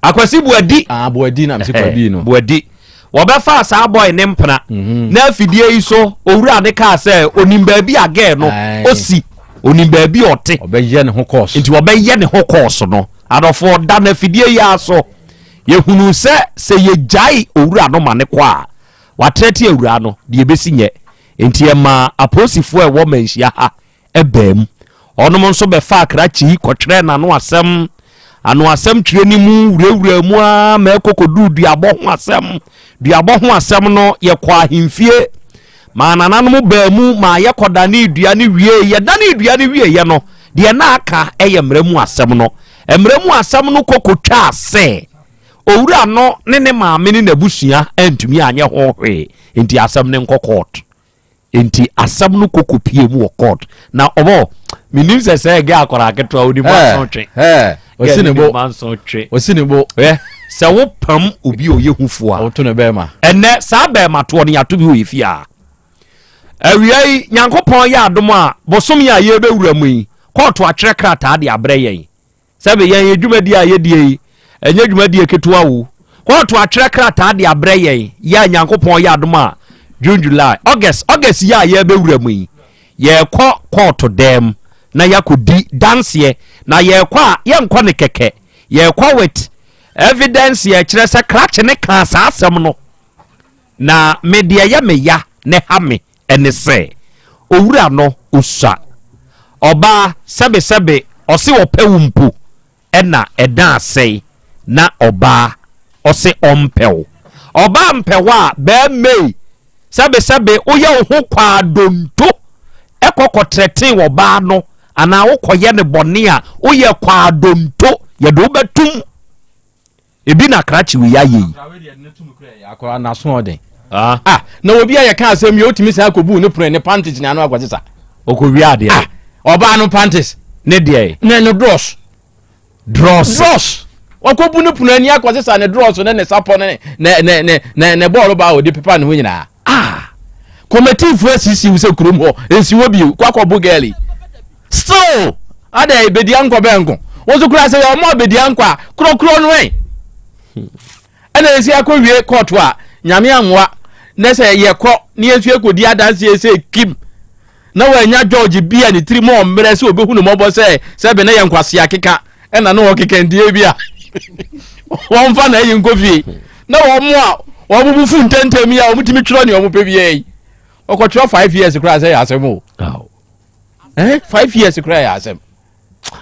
akwasi buadi na mse kwa bi no buadi wɔbɛfa saa boy ne mpena na afidie yi so owura ne kaa sɛ onim baabi agɛ no osi onim baabi ɔte ɔbɛyɛ ne ho course nti wɔbɛyɛ ne ho course no adɔfoɔ da na afidie yi aso yɛhunu sɛ yɛgyae owura no ma ne kɔ a watrɛte awura no deɛ ɛbɛsi nyɛ nti ɛma apolisifoɔ ɛwɔ manhyia ha ɛbaa mu ɔnom nso bɛfa akrakyi kɔtwerɛ n'ano asɛm twerɛ ne mu wurawura mu a ma ɛkɔkɔduru duabɔ ho asɛm no yɛkɔ ahemfie ma nananom baa mu ma yɛkɔdane dua ne wie yɛdane dua ne wieɛ no deɛ na aka ɛyɛ mmara mu asɛm no mmara mu asɛm no kɔkɔtwa sɛ owura no ne maame ne n'abusua antumi anyɛ ho hwee nti asɛm ne nkɔ court nti asɛm no kɔkɔpie mu wɔ court na ɔbɔ menim sɛ ɛgɛ akɔra aketewa wodi mu asɔntwe osinebo sɛ wopam obi a ɔyɛ hufoɔ a woto no bɛɛma ɛnɛ saa bɛɛma toɔ no yɛato bi wɔ yɛ fie a awia yi nyankopɔn yɛ adom a bosom yɛ a yɛbɛwura mu yi kɔɔto atwerɛ krataa de abrɛ yɛn sɛbe yɛn yɛ dwumadi a yɛdie yi ɛnyɛ dwumadi ketewa wo kɔɔto atwerɛ krataa de abrɛ yɛn yɛ nyankopɔn yɛ adom a June July August yɛ a yɛbɛwura mu yi yɛkɔ kɔɔto dɛm na yɛakɔdi danseɛ na yɛkɔ a yɛnkɔ ne kɛkɛ yɛkɔ with evidence yɛkyerɛ sɛ krakye ne kaa saa asɛm no na medeɛ yɛ me ya ne ha me ɛne sɛ owura no osua ɔbaa sɛbesɛbe ɔse ɔpɛ wo mpo ɛna ɛda asɛe na ɔbaa ɔse ɔmpɛwo ɔbaa mpɛwo a bɛɛmei sɛbesɛbe woyɛ wo ho kwaa donto ɛkɔkɔtrɛten wɔbaa no anaa wokɔyɛ ne bɔne a woyɛ kwaa donto yɛde wobɛtum ebi na krakye wo ya yi akɔra naso ɔden na obi a yɛka asɛm yɛ otumi saa akɔbu ne pron ne panties ne ano akwate sa ɔkɔwie adeɛ ɔbaa no panties ne deɛ ne no dross ɔkɔbu ne pron ani akwate sa ne dross ne sapɔ ne bɔɔlo ba ɔde pepa ne ho nyinaa committee asisi wo sɛ kurom hɔ ɛnsiwɔ bio kwakɔbo girlie still ada bedia nkɔ bɛnko wo so kura sɛ ɔmo bedia nkɔ a krokro no ɛna esi akɔwie court a nyame anwa na sɛ yɛkɔ ne yesu ekodi adanse sɛ kim na wanya George bia ne tiri mo mmerɛ sɛ obehu no mɔbɔ sɛ be na yɛ nkwase akeka ɛna no wɔkeka ndie bia wɔn fa na yɛ nkofie na wɔn a wɔn bubu fu ntentem ya wɔn timi tworo ne wɔn pɛ bia yi ɔkɔtworo 5 years kura sɛ yɛ asɛm o 5 years kura yɛ asɛm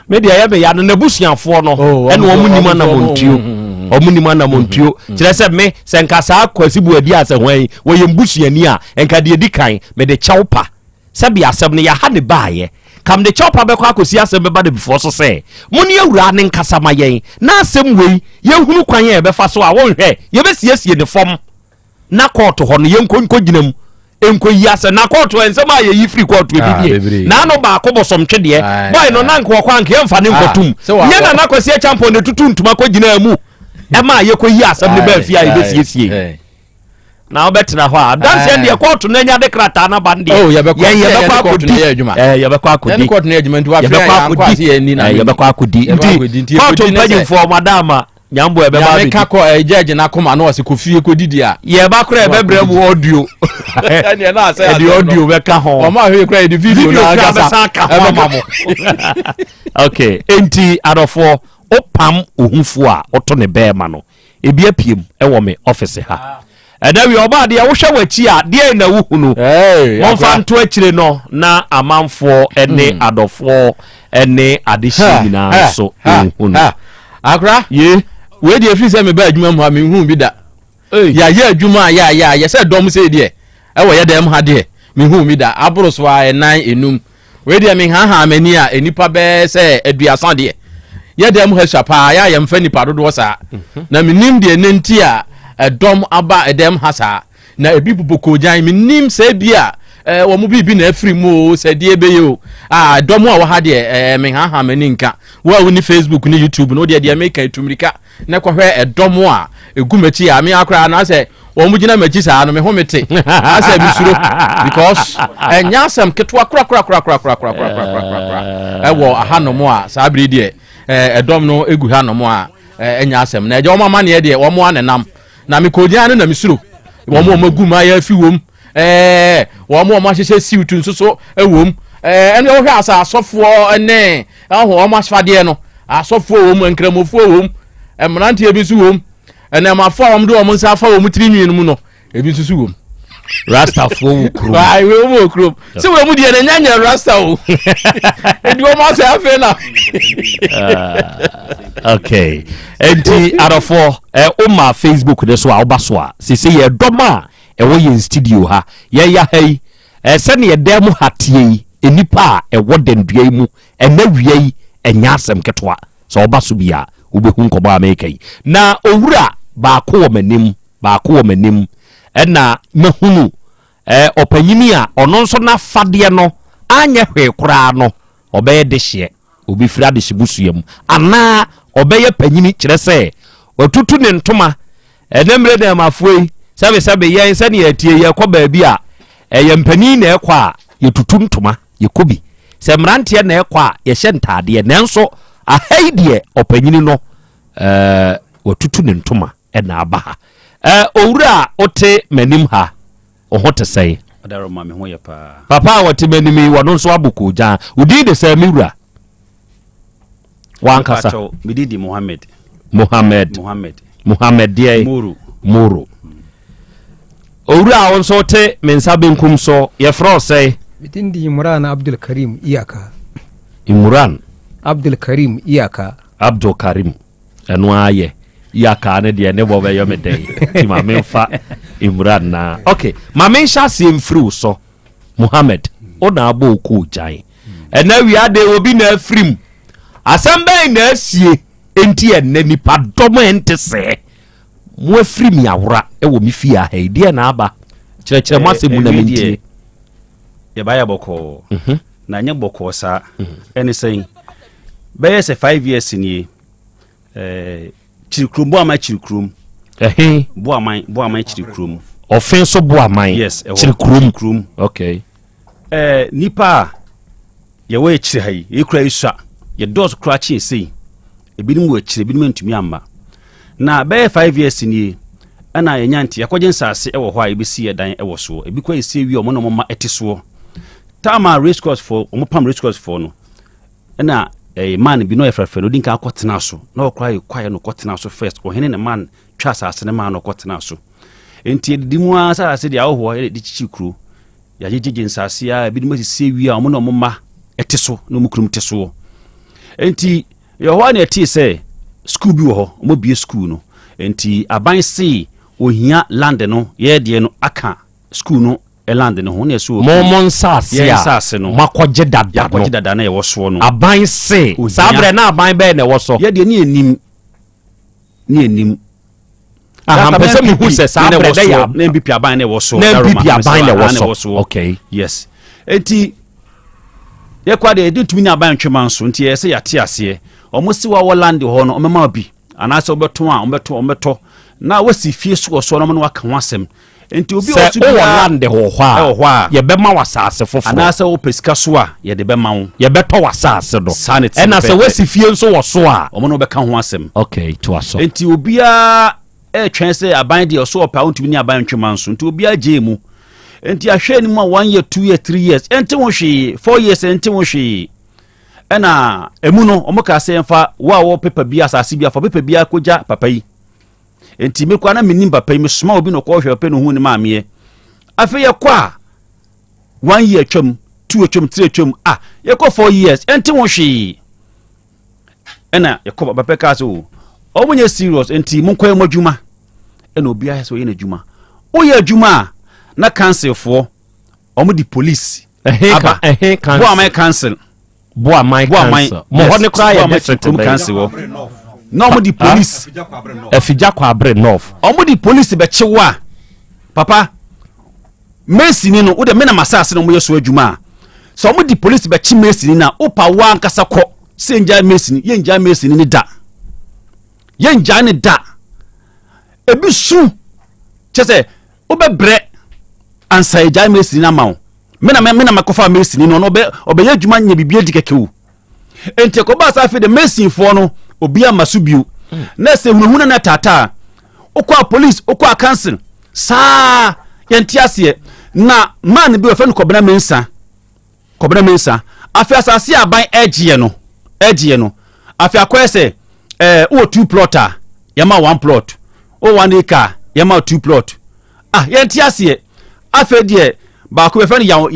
media yɛ be ya no nabusuafoɔ no ɛna wɔn nim anamontuo ɔmo nim anamontuo kyerɛ sɛ me sɛ nka saa kwasi buadi asɛ hwan wɔyɛ mbusuani a nka de edi kan me de kyawpa sɛ bi asɛm no ya ha ne baayɛ kam de kyawpa bɛkɔ akosi asɛm bɛba de before so sɛ mo ne awura ne nkasa ma yɛn na asɛm wei yɛhunu kwan yɛ bɛfa so a wɔnhwɛ yɛbɛsiesie ne fam na court ho no yenko ginam enko yase na court ensem aye yi free court we bibie na no ba ko bosom twede boy no na nko kwa nka emfa ne nkotum nya na kwasi champion ne tutu ntuma ko gina mu e ma ye ko yi asem ne ba fi aye besiesie na obetina ho a dance and the court no nya de krata na bande ye be kwa akodi ye be kwa akodi ye court na adwuma nti wa frɛ ankwasi ye ni na ye be kwa akodi nti court mpagin for madama nyambo e be ba bi ka ko judge na koma na o se kofie ko didi a ye ba kra e be brɛ mu audio ene na say the audio be ka ho o ma hwe kra the video na agasa ka ho mamo okay enti adofo opam ohunfo a oto ne be ma no ebi apiem e wo me office ha eda wi oba de wo hwe wachi a de na wuhunu won fa nto akire no na amanfo ene adofo ene adehyi na so hunu akra ye we de free say me ba adwuma mu ha me hu bi da ya ye adwuma ya say dom say de e wo ye dem ha de me hu mi da abro so a enan enum we de me ha mani a enipa be say aduasan de ye dem ha shapa ya ye mfa nipa dodo sa na me nim de nenti a dom aba edem hasa na ebi buboko jan me nim say bia wo mu bibi na afri mu se de ebe yo dom a wo ha de me ha mani nka wo ni Facebook ni YouTube no de make etumrika na kwahwe edom a egumachi a me akra na say wo mu gina machi sa no me homete asa bi suro because nyasam ketwa kra wo ahanomo a sa bri de edom no egu hanomo a nyasam na eje wo mama ne de wo mo anenam na me kodia no na me suro wo mo maguma ya fi wom wo mo ma hyehyɛ siwtu nsoso ewom ene wo hwɛ asa asofo ene aho wo ma hwade no asofo wo mu nkramofo wom emrante ebi su wom ene ma fa wo do wo nsa fa wo mu tirinwi no mu no ebi su wom rasta fo wo kro ai we wo kro se wo mu die na nyanya rasta wo edi wo ma se afa na okay enti arofo ma Facebook de so a obaso a sese ye doma e wo ye studio ha ye ya hai se ne ye dem hatie enipa a wo dendua mu ena wiei enya asem ketwa so obaso bia obehu nkoba America yi na owura ba ko wo manim ena mahunu opanyini a ono nso na fade no anya hwe kura no obeye de hye obi fira de hyebusuam ana obeye panyini kire se watutu ne ntoma enemre na mafuei sabe yen se ne atie ye kwa baabi a ye mpani na ekwa a ye tutu ntoma ye kobi se mrantie na ekwa ye hye ntade nanso ahaidie opanyini no watutu ne ntoma na aba ha owura ote manim ha ohote sei adaro ma me ho ye pa papa wote manim wono nso abuku jan udi de se miwura wankasa mididi Muhammad die Muru owura wonso te mensa benkum so ye fro sei midindi Imran Abdul Karim iyaka Imran Abdul Karim iyaka Abdul Karim eno aye iyaka ne de ne bo be yo me dey ti ma menfa Imran na okay ma mensha sim free so Muhammad ona abo ku jan ena wi ade obi na afrim asamba na asie enti enne nipa domo ente se mo afrim yawra e wo mi fi a he de na aba kire mo asemu na menti ye ba ya boko na nya boko sa ene sen be ye se 5 years ni chirikrum bo ama chirikrum bo ama chirikrum offense bo ama yes chirikrum okay nipa ye we chiri hayi e kura isua ye dos kura chi sei ebinim we chiri ebinim ntumi amma na be 5 years ni ana ye nyanti yakoje nsase e wo ho a ebisi ye dan e wo so ebi kwa esi wi omo no ma etiso tama race course for omo pam race course for no na man bi no ye frafre no dinka akotena so na okra ye kwaye no kotena so first ohene ne man twa asase ne man no kotena so enti edimu asase dia wo ho di chichikru ya jeje nsase ya ebi dimo se wi a omo no ma etiso no mukrum teso enti ye ho na eti se school bi wo ho omo bie school no enti aban se ohia land no ye de no aka school no land no ho na so momon sase no makoje dada na ye wo so no aban se sabre na aban be na wo so ye de ni enim pese me hu se sa bre dey na MPP aban na wo so na MPP aban na wo so okay yes enti ye kwa de ditumi na aban twema nso enti ye se yate ase omo si wa land ho no omema bi anase obeto a obeto na wasi fie so no no waka ho asem enti obi o so land ho a ye be ma wasase fofo anase o pesika so a ye de be ma wo ye beto wasase do na se wasi fie nso wo so a omo no be ka ho asem okay to aso enti obi a twen se aban de so opa ontumi ni aban twema nso enti obi a je mu enti ahwe ni mu 1 year 2 year 3 years enti wo hwe 4 years enti wo hwe ena emu no omoka se mfa wo pepa bi asase bi afa pepa bi akoja papa yi enti me kwa na menim papa yi me soma obi no ko hwe pe no hu ni maame afi ye kwa 1 year twam 2 twam 3 twam ye ko 4 years enti wo hwe ena ye ko papa ka so o munye serious enti mun koy modwuma ena obi a so ye na dwuma o ye dwuma na cancel fo o mu di police aba bo am cancel boa my cancel mo ho ne kra ya district cancel no mo di police afija kwa abre north o mo di police be chewa papa Messi ni no wo de me na masase no mo yeso adwuma so mo di police be chi Messi ni na opa wa nkasa kọ se nja Messi ni ye nja Messi ni da ye nja ni da ebi su chese obebre ansa nja Messi na mawo me na makofa Messi ni no obe adwuma nya bibie dikekewu enti ko ba sa fe de Messi fo no obi amasu biu na se hunuhuna na tata okwa police okwa council sa yentiase na man bi ofe no kobena mensa afia asase aban egie no afia kwese o 2 plotter yama 1 plot o 1 acre yama 2 plot yentiase afia de ba ko efe no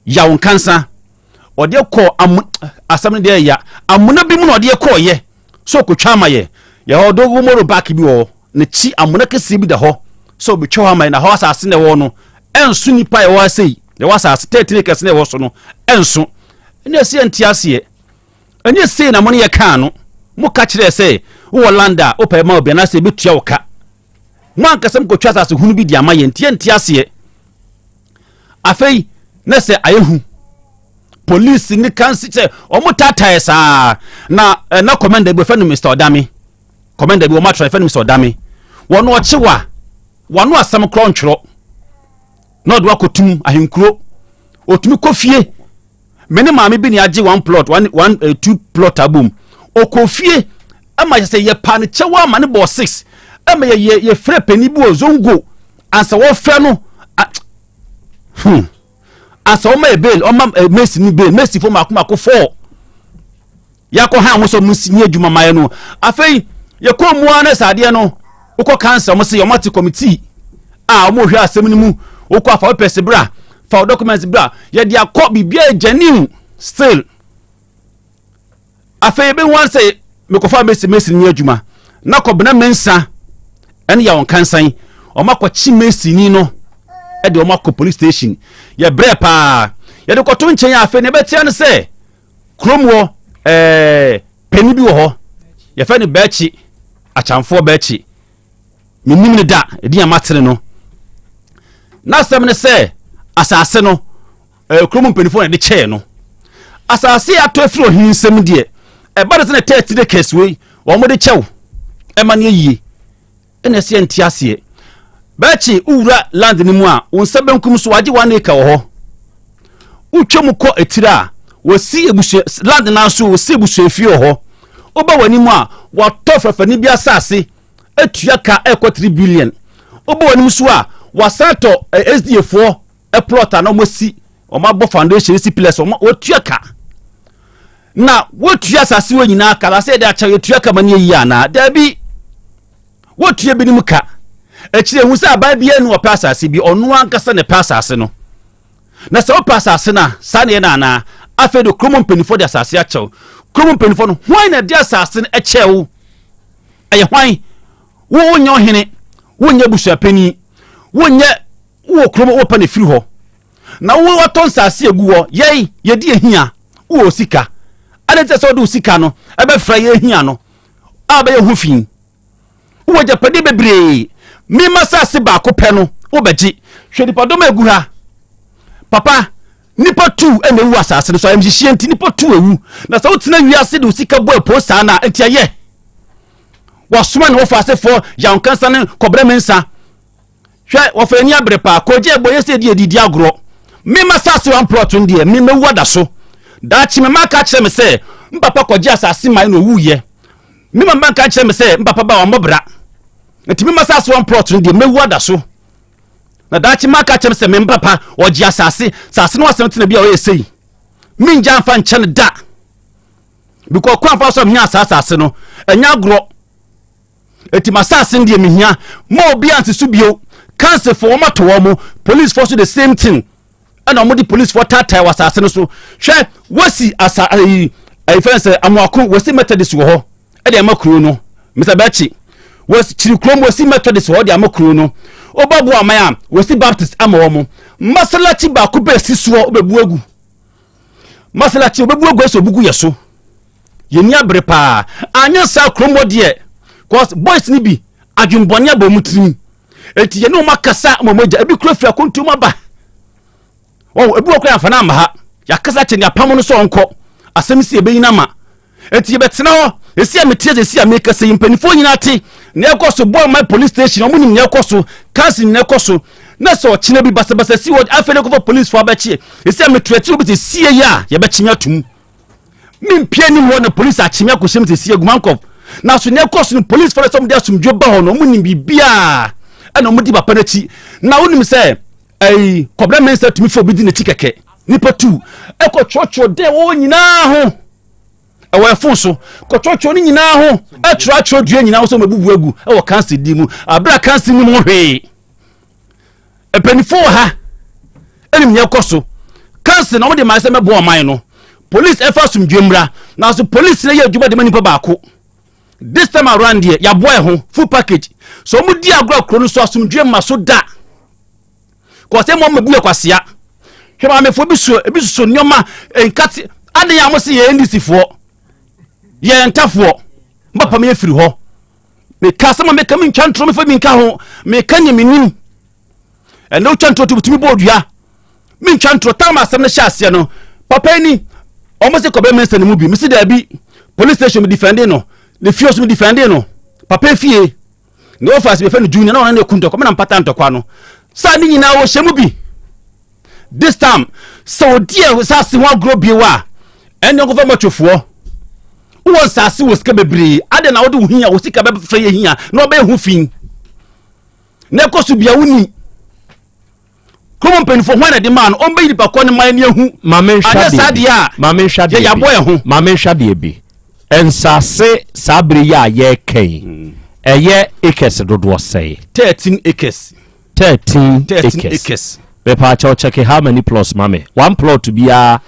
yaw kansa ode ko asam de ya amuna bi mu na ode ko ye so ko twama ye odo wo moro back bi wo ne chi amuna kesi bi da ho so bi twa ma na ho asase ne wo no ensu nipa ye wa sei ye wa asase 13 kesi ne wo so no ensu ene si entiase enye sei na mo ne ye kan no mo ka kire sei wo landa opa ma obi na sei bi tua wo ka mo ankasem ko twa asase hunu bi di ama ye entiase afei na se ayehu police ni kansi che omo tatae sa na commander bi fe no Mr. Odami commander bi o ma try fe no Mr. Odami wono ochewa wono asam kro ntworo na do akotum ahenkuro otumi kofie mene maame bi ni age 1 plot 2 plot abum okofie ama se ye pa ne chewa ma ne bo 6 ama ye frɛ pani bi ozongo ansa wo frɛ no asa o ma ebel o ma Messi ni bel Messi fo makoma ko 4 yakọ ha wo so musinye adwuma maye no afei ye ko mua na sade no ukọ cancer mo se yo mati committee mo hwe asem ni mu ukọ afa pese bra fa documents bra ye dia akọ bibia janin still afei be wan say me ko fa Messi ni adwuma na ko bena mensa ene ya won kansan o makọ chi Messi ni no e de o makọ police station ye bre pa ye de ko to nchen ya afei ne betia ne se kromwo peni bi wo ho ye fa ne bachi achamfo bachi minim ne da edi amatere no na sem ne se asase no kromo penifo ne de che no asase ato afiro hinsem de e ba de se ne 30 de case we wo mo de chew e ma ne yie ene se entiase bachi ura land ni mu a wonse benkum so waje 1 acre wo ho utwem ko etira wosi ebusu land na so wosi ebusu efie ho oba wani mu a wato fafani bi asase etua ka ekọ 3 billion oba wani mu so a wasato SDF fo plot na mosi o ma bo foundation si pillars o wotua ka na wotua asase wo nyina kala se de acha wotua ka mani yi ana da bi wotua bi ni mu ka echire hu se abai bi enu o pasa asase bi onu ankasa ne pasa asase no na se o pasa asase na sane na na afedo kromo penifo de asase achew kromo penifo no hwan na de asase no achew eye hwan wo nyo hene wo nya busua pani wo nya wo kromo wo pa na firi ho na wo waton sase egu ho ye di ehia wo sika ade te so do sika no ebe fra ye ehia no aba ye hu fin wo japade bebre mi masase ba ko pɛ no wo beji hwe nipa dom egu ha papa nipa 2 ene wu asase no so am hihie nti nipa 2 ewu na sa wotina wiase de usika boy posta na entiaye wasoma ne wo fase for yan kansa ne kobre mensa hwe wo fa ani abre pa koje boye se de didi agro mi masase wan plot ndie mi mewu da so da chi me maka kire me se mpapa koje asase mai no wuye mi mama ka kire me se mpapa ba wa mobra nti mi masase wan plot ndie mewu da so na da chi maka kire me se me mpapa oje asase sase no asem tena bia o yesei mi nja fa nche da because kwa fa so me asase no enya agro eti masase ndie me hia mo obi ansesu bio cancel for wo mato wo police force the same thing and omodi police for tata wasase no so hwe wasi asa ai fence amwako wasi methodist wo ho e de amakuru no Mr. Bachi wasi chirikrom wasi methodist wo de amakuru no obabu amaya wasi baptist amawo masalachi ba ku be sisuo obebu egu masalachi obebu egu eso bugu yeso yeni abre pa anya sa kromo de cause boys ni bi adwumbone abomutrim eti ye no makasa momoja ebi krofia kontuma ba ebi okwa afana ma ha yakasa che nya pam no so onko asem si ebeyina ma eti ye betena ho esi ametie esi amekase impanifo nyina te na ekoso boy my police station omunim na ekoso council na ekoso na so chine bi basabasa si wo afele ko police for abachi esi ametreti obi sie ya ye bechinya tum mimpie ni mo na police achimia ko shemte sie gumankop na so na ekoso no police for some dia sumdwo ba ho no omunim bibia ana omudi papa na chi na wonim se ai kobra mensa tumi fo bidi na chi keke nipa 2 eko chocho de wo nyina ho ewe fonso ko chocho ni nyina ho atro atro due nyina ho so mabubu egu ewo cancer di mu abra cancer ni mu hwe epenifo ha enim nye koso cancer na wo de ma se mebo oman no police efa sumdwemra na so police na ye adwuma de manipa baako this time around here ya boy ho full package so mu di agro kro no so asumdwemma so da ko se mo mabu yakwasea hwema me fo bi so nyoma enkati ade ya mo se ye ndisifo ye ntafo mbapa me afiri ho me ka sama me ka me ntwantro me fo mi nka ho me ka nyeminim eno ntwantro tubutumi bodua me ntwantro tam asem ne hyase no papa ni omo se kobe mensa ne mu bi me se da bi police station me defending no the fios me defending no papa fie no offers be fe no junior na ona kunto ko me na mpata ntokwa no sa ni nyina wo hyemu bi this time so dear sa se ho agro bi wa enyo ko fa matwofo wo sa se wo ska bebre ade na wo de wo hia wo sika be fe ye hia na obe hu fin na ko su bia woni komo penfo ho na de man on be nipa ko ne man ne hu mame hwade ya boy ho mame hwade bi ensase sabre ya ye kan eye acres dodo say 13 acres 13 acres. Bepa cho check how many plots mame. 1 plot to be 4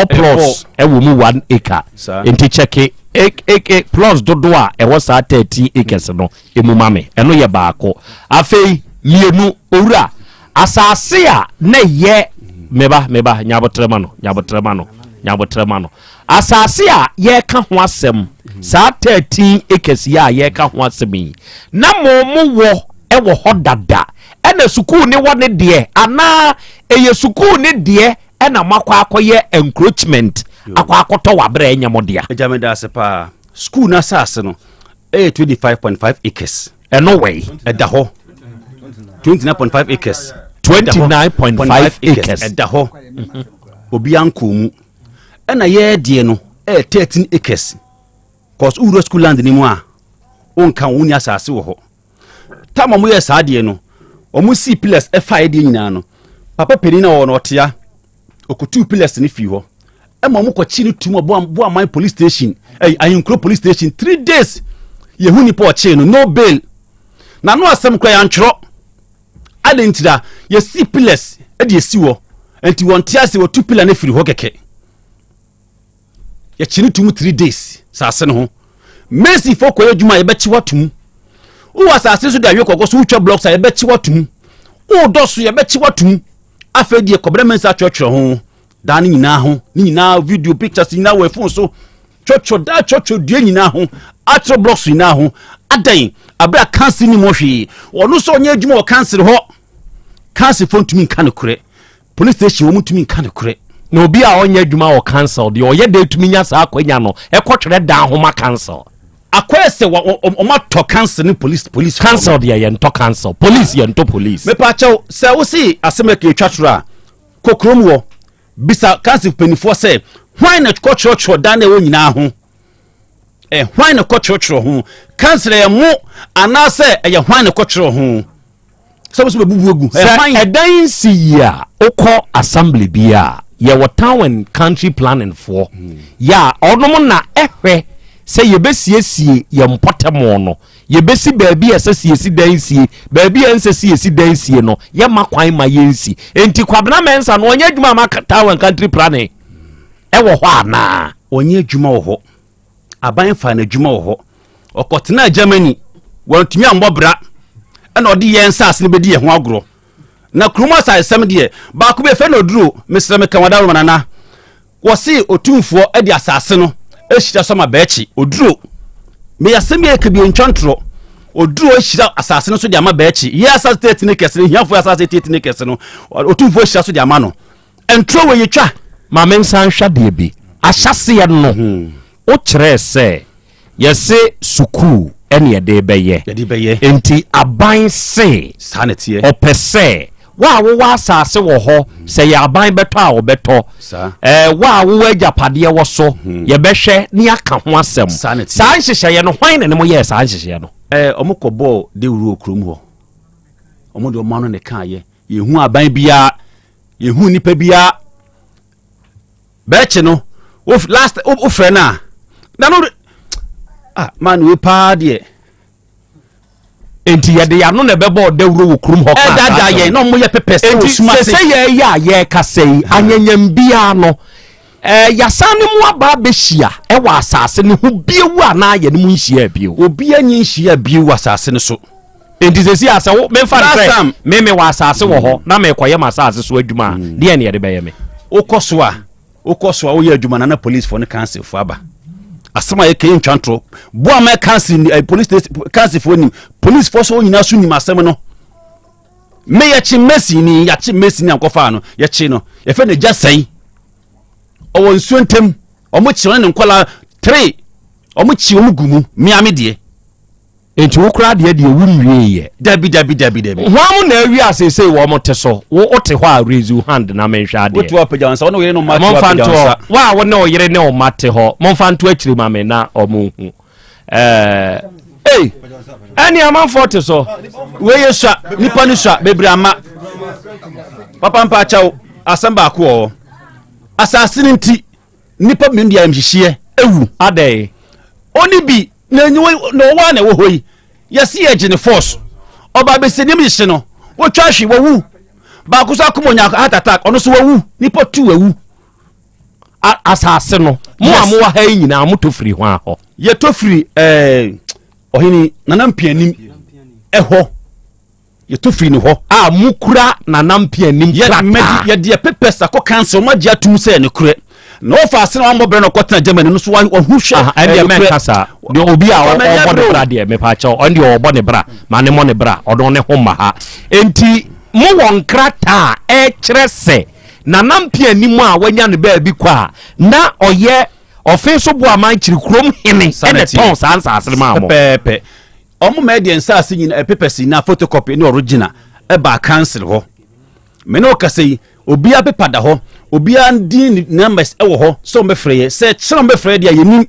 plots. E wo mu 1 acre. Enti check ek plots dodo a e was 13 acres no. E mu mame. E no ye baako. Afei mienu owura asase a na ye meba nyabotrema no. Asase a ye ka ho asem. Sa 13 acres ya ye ka ho asem. Na mo wo e wo hodada. Ena sukuu ni wone de ana eye sukuu ni de ena makwa akoye encroachment akwa akoto wabra enyamodia ejameda sepa school na sase no 25.5 acres eno way edaho 29.5 acres 29.5 acres edaho obi anko mu ena ye de no 13 acres cause uro school land ni mu a onka woni asase wo ho tama mu ye saade no omu si pillars F5 de nyina no papa penina wo no tia okutu pillars ni fi ho ema mu ko chi ni tumo bo aman police station ayinkro police station 3 days yehuni po chi no bail na no asem kwa ya ntwro adentida ye si pillars e de si wo enti won tia se wo tu pillar na firi ho keke ye chi ni tumo 3 days sase no ho Messi fo ko adwuma ye be chi watum wo asase so da hwe kokko so utwa blocks ye be chi watum wo doso ye be chi watum afedi e kobra mensa chocho ho da ni nyina ho ni nyina video pictures nyina we phone so chocho da chocho due nyina ho atro blocks nyina ho adan abra cancer ni mo hwe ono so onye adwuma o cancer ho cancer fo ntumi nka ne kure police station wo mutumi nka ne kure na obi a onye adwuma o cancel de oye de tumi nya sa akwanya no e kwotwere dan ho ma cancel akwese o ma to cancel ni police cancel de ye nto cancel police ye nto police me pa chaw se wo si asemeke twatwura kokrom wo bisa cancel penifo se hwan na kwotworo dan na wo nyina ho hwan na kwotworo ho cancel ye mu anase ye hwan na kwotworo ho so be bubu egu hwan edan si ya okọ assembly bia ye wo town and country planning for ya onom na ehwe se ye besiesie ye mpotemo no ye besi baabi asasiesi dansie baabi ansasiesi dansie no ye makwan ma yensi enti kwabena mensa no onye adwuma ma town and country planning wo ho ana onye adwuma wo ho aban fa na adwuma wo ho okotena Germany wantumi ambobra na odi yensa ase ne bedi ye ho agro na kruma sa esem de ba ko be fe no duro mesre me kan wada ro manana wo se otumfo edi asase no ehira so ma baachi oduro me yasem ye kebi ntwantro oduro ehira asase no so de ama baachi ye asase tete ne kese hiafo asase tete ne kese no otumfo ehira so de ama no entro we yetwa ma mensan hwa de bi ahyase ye no o kire se yese suku ene ye de beye enti aban se sanete opese wa wo asase wo ho se ya aban beto a wo beto wa wo agapade wo so ye behwe ne aka ho asem sa nhyehyɛ ye no hwan ne mo ye sa nhyehyɛ no omokobo de wuru okrom ho omo de omo no ne kan ye yehu aban bia yehu nipa bia beche no last ofre na no man we pa de enti ye de ya no na bebo dawuro wo krum ho ka dada ye no mo ye pepese wo suma se ye ya ye kasei anyanyam bia no yasane mu aba behia e wa asase ne ho biewu ana ye ne mu nhia bio obi anyi nhia bio asase ne so enti sesi asa wo me fa tre me wa asase wo ho na me koye ma asase so adwuma de ne ye de beye me ukoso a wo ye adwuma na police for ne cancel for aba asema ye kayin twantro bo ama cancel police station cancel for ni police force o nyina so ni masem no me ya chi Messi ni ankofa no ye chi no ye fe ne jasai o won suentem o mo chi ne nkola 3 o mo chi o mugumu miame de enti wo kra de wu nwie ye dabi hwamu na awi asese wo mo te so wo ote hwa raise your hand na menhwa de wo to apajansa wo no yere no ma to apajansa wa wo ne o yere ne o mate ho mo fa nto akiri ma me na o mo hu ani amanfo te so we yesha nipa ni sha bebri ama papa mpa chawo asamba ko asasini nti nipa mendia amhihie ewu adai oni bi na nyiwe no wa na wo hoyi yesi ye gene force oba besenim yihye no wo twa hwe wo wu ba ko so akomonya heart attack ono so wo wu nipa 2 ewu asase no mo amu wa ha nyina mo to firi ho aho ye to firi ohini nanampianim eho ye to firi ni ho mukura nanampianim krata ye de pepesa ko cancel ma dia tum se ne kure no fa asena wambo bre no kotena Germany no so wa hu hwe ande men kasa de obi a obo ne bra de me pa cha onde obo ne bra ma ne mo ne bra odo ne ho ma ha enti mo won krata kire se nanampianim a wanya ne ba bi kwa na oye ofe so bo aman chiri krom hene ene ton sansa asere ma mo pepe omo media nsa ase nyina pepesi na photocopy ne original e ba cancel ho me no kasei obi a pepa da ho obi an din numbers e wo ho so me freye se chiro me freye dia yenim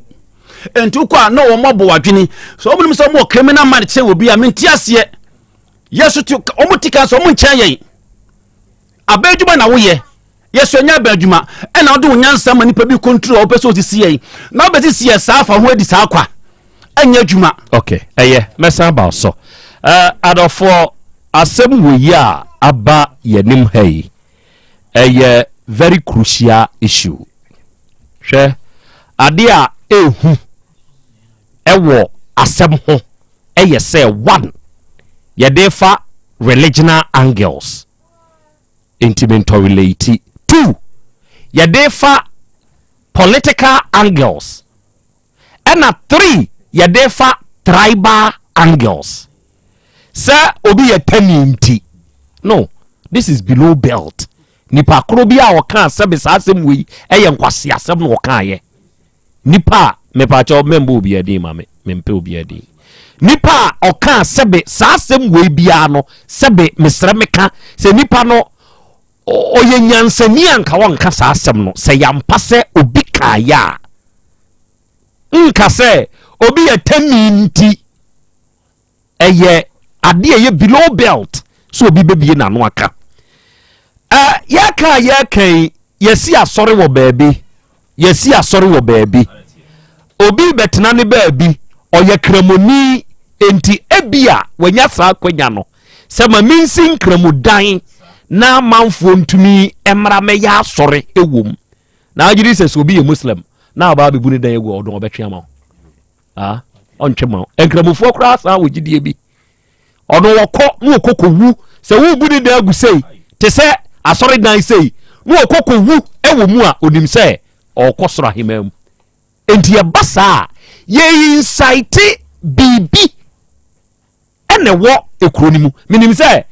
entu kwa no wo mobo wadwini so omo nim so mo criminal man che obi a menti ase yesu tu omo tika so omo nchen ye abadwuma na wo ye yesu anya badwuma e na do nyansa ma nipa bi control o peso sisi ye na obeti sie sa fa ho adi sa akwa anya adwuma okay mesa ba so adofo asem wo ya aba yenim hai very crucial issue hwe ade a ehu ewo asem ho say one ye defa religional angles intimate relate 2 ye defa political angles and 3 ye defa tribal angles sɛ obi yɛ tani no, this is below belt. Nipa koro bi a wɔka asɛm saa asɛm wei ɛyɛ nkwasi asɛm no wɔka ayɛ nipa mepa kyɛw member obi adi ma me mempɛ obi adi nipa ɔka asɛm saa asɛm wei bia no sɛbe mesrɛ meka sɛ nipa no ɔyɛ nyansani anka wɔnka saa asɛm no sɛ yampa sɛ obi ka ya nka sɛ obi yɛ tani nti ɛyɛ ade ɛyɛ below belt so obi bebie n'ano aka yɛka yɛsi asɔre wɔ baabi obi bɛtena ne baabi ɔyɛ kramoni enti ebia wanya saa kwanya no sɛ ma minsi nkramodan na manfo ntumi emra mɛyɛ asɔre ewom na agiri sɛ obi yɛ muslim na aba bebu ne dan egu ɔdo ɔbɛtwe ama ɔntwe ma nkramofo kora saa wɔ gidie bi ɔno wɔkɔ no okokowu sɛ wo bu ne dan agu sei te sɛ asɔre dan sei no okokowu ɛwɔ mu a onim sɛ ɔkɔ soro ahemam enti ɛba saa yɛ insight bibi ɛna wɔ ekuro ni mu minim sɛ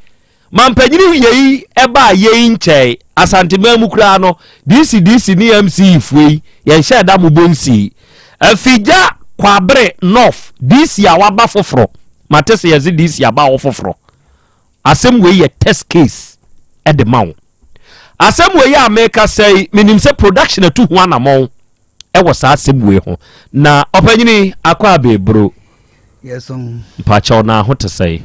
mampanyini yɛyi ɛba yɛyi nkyɛn asantema mu kura no dc ni mc fuei yɛnhyɛ da mu bonsi afigya kwabre north dc a waba foforo mate sɛ yɛze dc aba wɔ foforo asɛm wei yɛ test case ɛde ma wo asɛm wei a meka sɛ minim sɛ production atu ho anamɔn ɛwɔ saa asɛm wei ho na ɔpanyini akɔ abebro mpakyɛw na ho te sɛ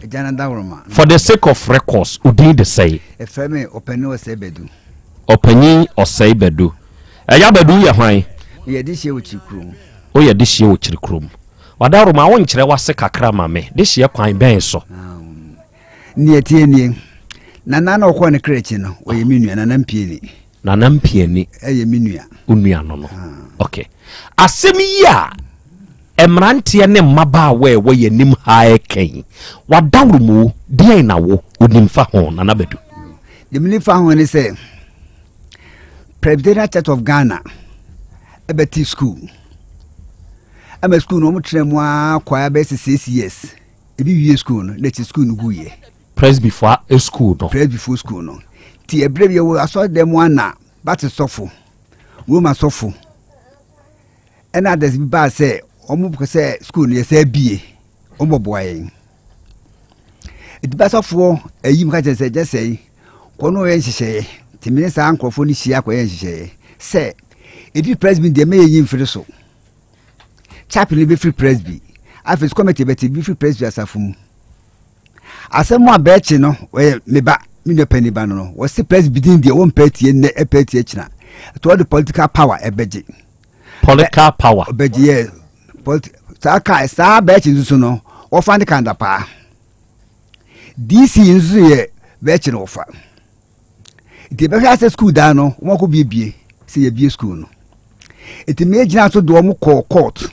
for the sake of records udin de sɛ ɔpanyin ɔsɛe bɛdu ɛyɛ bɛdu yɛ hwan woyɛ de hyɛ wɔ kyiri kurom wadaworo ma wonkyerɛ wase kakra ma me de hyɛ kwan bɛn so nie nana na ɔkɔ ne krechi no ɔyɛ menua nana mpieni ɛyɛ menua onua no okay asɛm yi a emrantie ne mmaba we yɛ nim ha ɛkɛn wadaworo mu deɛn na wo onim fa ho nana bɛdu de mini fa ho ne sɛ Presbyterian Church of Ghana ebeti school ama school no mo trɛ mu a kwa bɛ 6 years ebi wie school no let school no gu ye Presby for a school no school no ti ebre bi wo aso dem ana bat sofo Roma sofo ena des bi ba say omo ko say school no yesa bie omo boaye edi ba sofo ayim ka say je say kono ye nhihye ti mi sa ankrofo ni hia ko ye nhihye say edi Presby de me yin firi so chapel be free Presby afis committee be free Presby asafum asemo abechi no we meba me pani ba no wo se Presby din de won party ne party akina to the political power ebeji political power ebeji ye sa bechi nso no wo fa kanda pa DC nso ye bechi no fa de be ha school da no wo ko bie se ye bie school no eti me gina so do mo court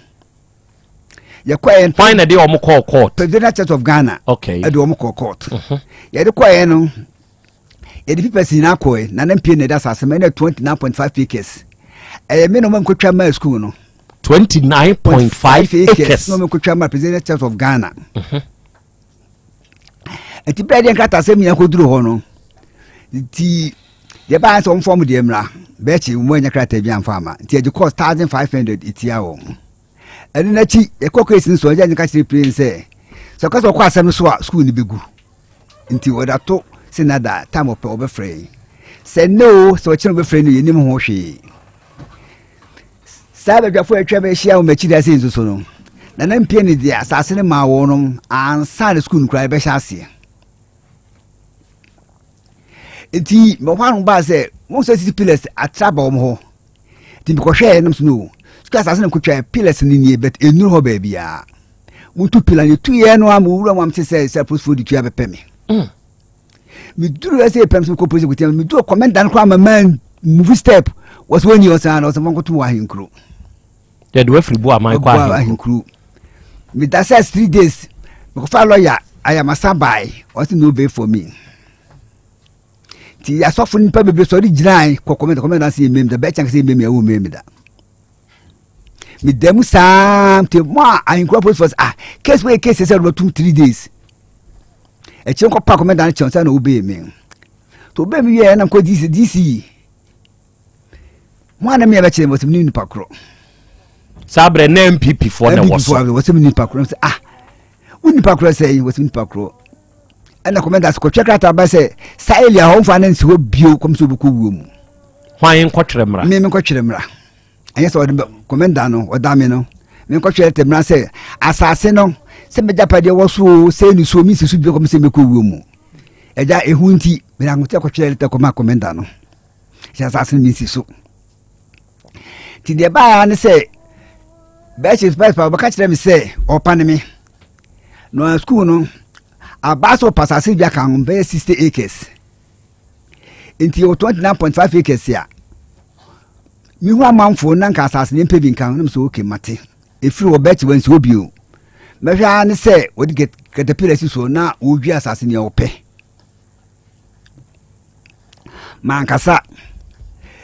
ya kwa fine na dey omo call court Presbyterian Church of Ghana okay e dey omo call court ya dey kwa no ya dey people sin akọ na na mpie na da sase me na 29.5 acres me no man kwatwa ma school no 29.5 acres no man kwatwa ma Presbyterian Church of Ghana eti brede nkata se mi akoduro ho no ti ye ba so form de mra be chi mo nya krata bi amfa ma ti e cost 1500 itia wo eni na chi e kokesi nso aja nya ka chiri plane se so ka so kwa asem so a school ni begu nti oda to sinada time of obe free se no so chi no be free no yenim ho hwe sabe dwafo atwa be hia o machi da se nso so no na mpie ni dia asase ne ma wo no ansa na school nkura be hia ase enti mo hwan ba se mo se city pillars atraba o mo ho ti bi ko hwe enum so no skas asene kotwa pillars ni nie bet enuru ho ba bia mutu pillar ni tu ye no am wura am se post di tua be peme mi duru ese pem so ko pose ko mi do comment dan ko am man movie step was when you was an was mon ko tu wa hinkru the do free bo am kwa hinkru mi da say 3 days mi ko fa lawyer I am a sabai what no be for me ti asofo nipa bebe so ri giran ko comment na say mem da be chan say mem ya wo mem da mi dem sam te mo hinkru post for case we case say about 2-3 days e chen ko pa komenda na chen sa na obe me to be me ye na ko DC mo na me ba chen mo sim ni pa kro sabre na MPP for na wo so wo sim ni pa kro uni pa kro say wo sim ni pa kro ana komenda ko chekrata ba say sa elia ho fa na nsi wo bio kom so bu ko wo mu hwan ko twere me ko twere mra anya so wo komenda no o da me no me ko twere temra say asase no se me japade wo so se ni so mi si so bio kom se me ko wo mu eja ehunti me na ngote ko twere te ko ma komenda no ya asase mi si so ti de ba na say ba chi spice pa ba ka twere me say o pa ne me no school no abaso pasase bia kan be 60 acres inti o 29.5 acres ya mi hu amanfo na nka asase ne mpebi nkan na so okay mate efiri wo bet wan so bio me hwa ne se wo di caterpillar si so na wo wi asase ne ope man kasa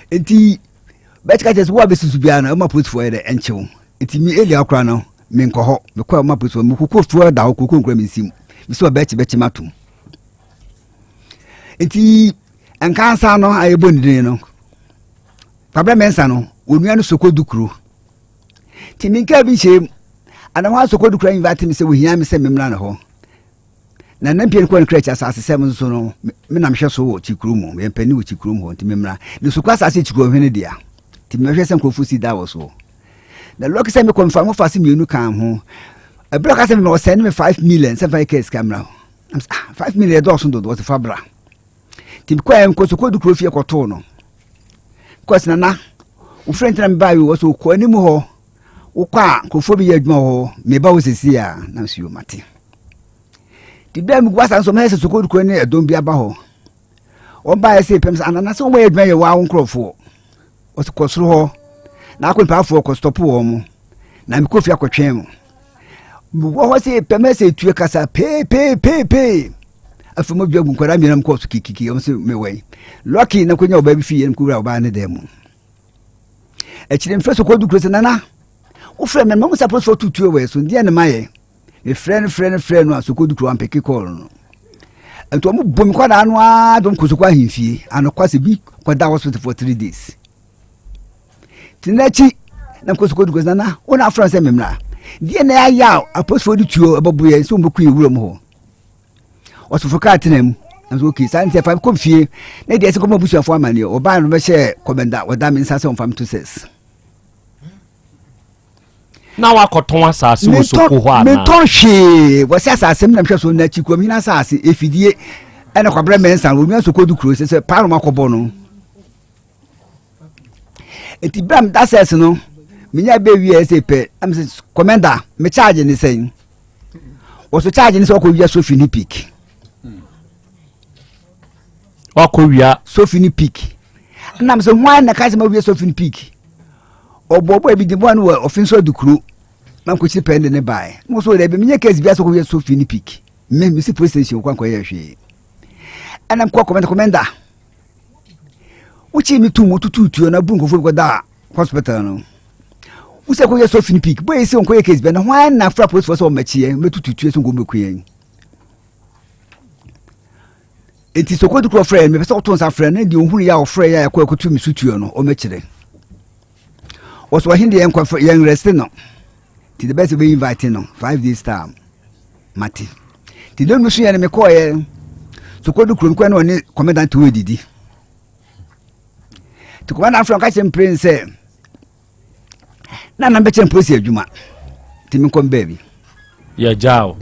inti bet ka tes wo be susu bia na ma put for e enchew inti mi eli akra no me nko ho me kwa ma put for me kuku for da ho kuku nkra me sim mi so bet matum inti enkansa no ayebo ndin no pabra mensa no onua no sokodukuro timinka bi chem ana wa sokodukuro invite me se wo hia me se memra na ho na nampie ko nkra cha asase sem so no me na mhwe so wo chikuru mu me pani wo chikuru mu ho timemra ne sokwa asase chikuru hwene dia timehwe se nkofu si da wo so na loki se me confirm mo fase mienu kan ho ebra ka se me send me 5 million 7 case camera 5 million do so do was fabra tim kwa en ko sokodukuro fie ko to no kwasina na wo friend na mba wi wo so ko animu ho wo kwa nkofo bi yadwuma ho me ba wo sesi a na nsuo mate ti dem gwasa so me se sokodukuro ne edom bi aba ho o ba ese pem sa anana so wo yadwuma ye wa wo nkrofo o so kosoro ho na akon pa afo ko stop wo mu na mi kofi akotwen mu wo se pem se tue kasa pe afimo bia gu kwara mi na mko so kikiki o se me wei lucky na konya oba bi fi yem kura oba ne dem e chire mfre so kodu krose nana wo frɛ me mo suppose for tutu we so ndie ne maye me frɛ no so kodu kro ampeke call no ento mo bom kwa da no a dom kusukwa himfie anokwase bi kwa da hospital for 3 days tinachi na mko so kodu krose nana ona frɛ se memra ndie na ya apos for tutu ababu ye so mboku ewuro mo ho osofoka atenem nso okay sante fa komfie na de ese komo busuafo amane oba no be hye komenda wada me nsase on fam to ses na wakoton asase wo soko ho ana me ton hwe wo se asase me na hwe so na chiko mi na asase efidie ene kwabra me nsan wo mi soko du kro se paro makobo no eti bram da ses no minya be wi ese pe am se komenda me charge ni sen wo so charge ni so ko wi so fini peak wakowia sofini peak nam so hwan na kaze ma wi sofini peak obobo ebi de bo anu ofinso dukuru na ko chi pende ne bai mo so de bi menye case bia so ko wi sofini peak me si police station kwa ye hwe ana ko komenda uchi mi tu tutu na bu nkofo ko da hospital no use ko ye sofini peak boy si on ko ye case bia na hwan na fra police force o machie metutu so ngo mekuyen enti sokodu kro friend me pese oton sa friend na di ohuru ya ofre ya ko ekotu mi sutuo no o mekire was wa hindi en kwa yen rest no ti the best be invite no 5 days time mati ti don musu ya ne me ko ye sokodu kro nkwa no ne commandant we didi ti commandant from ka prince na be police adwuma ti mi kom baby ya jao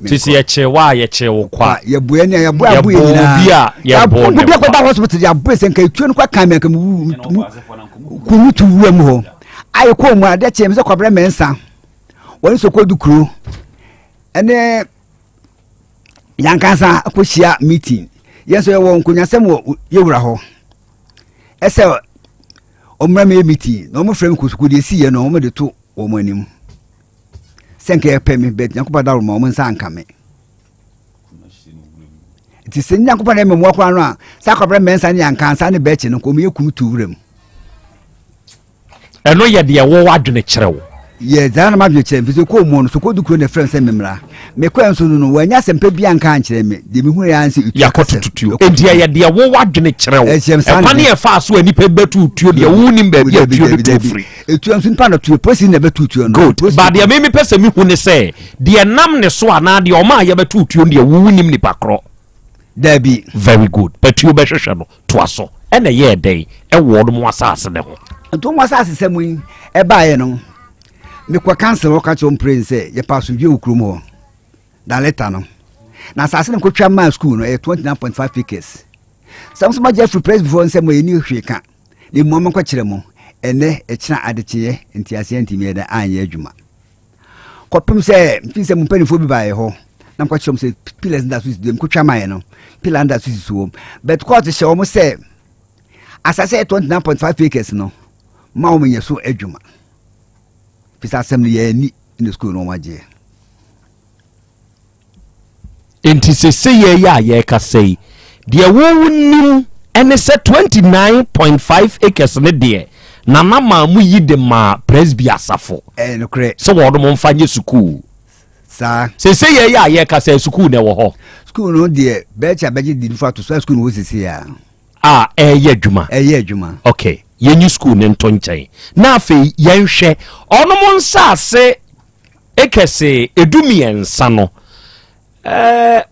tisi ya chewa ya chewo kwa ya buene ya bu abu ina ya bo ne kwa da hospital ya bu sen kai tuo kwa kan ka mu tu wem ho ai ko mu ade chem se kwabra mensa woni sokodu kro ene yankansa akohia meeting yeso ye won kunyasem wo yewura ho ese omra me meeting no mo frem kusukudi esi ye no mo de to wo manim senke pemi bet nyakopa da mo nsa anka me ti sen nyakopa na me mo kwa no a sa kwabra mensa ne anka nsa ne bechi no ko me yekunu tu wurem eno ye de wo wadwene kyerɛw ye zana ma dwe kyerɛ mfisi ko mo no so ko du kuro ne friend sɛ memra me kwan so no wanya sempa bi anka ankyerɛ me de me hu ya anse yakotutuo entia ye de wo wadwene kyerɛ wo ekwane ye fa so ani pe betu tuo de wo nim ba bi atuo de to free etu anso npa na tuo posi na betu tuo no ba de me pese me hu ne sɛ de nam ne so ana de o ma ye betu tuo de wo nim ni pakro dabi very good betu be hwehwɛ no to aso ene ye den e wo no mo asase ne ho to mo asase sɛ mu e ba ye no me kwa cancel waka chom pray say ye pass dwe okrum ho da letter no na asase ne kotwa ma school no 29.5 acres some so Jeffrey praise before say mo eni hwe ka ne mo ko kire mo ene e kira adekye enti ase enti me da anye adwuma kopim say mpise mo panifo bi ba ye ho na ko kire mo say pillars that is dem kotwa ma ye no pillar that is so but court she o mo say asase 29.5 acres no ma o menye so adwuma pisa asem ye ni in the school no maje enti se ye ya ye ka sei de wo nim ene se 29.5 acres ne de na mama mu yi de ma presby asafo no kre so wo do mo mfanye school sa se ye ya ye ka sei school ne wo ho school no de becha beje di fa to school no sisi ya ye adwuma okay yenyi school ne nto nkyɛn na afei yenhwɛ ɔno mo nsase ekese edumiensa no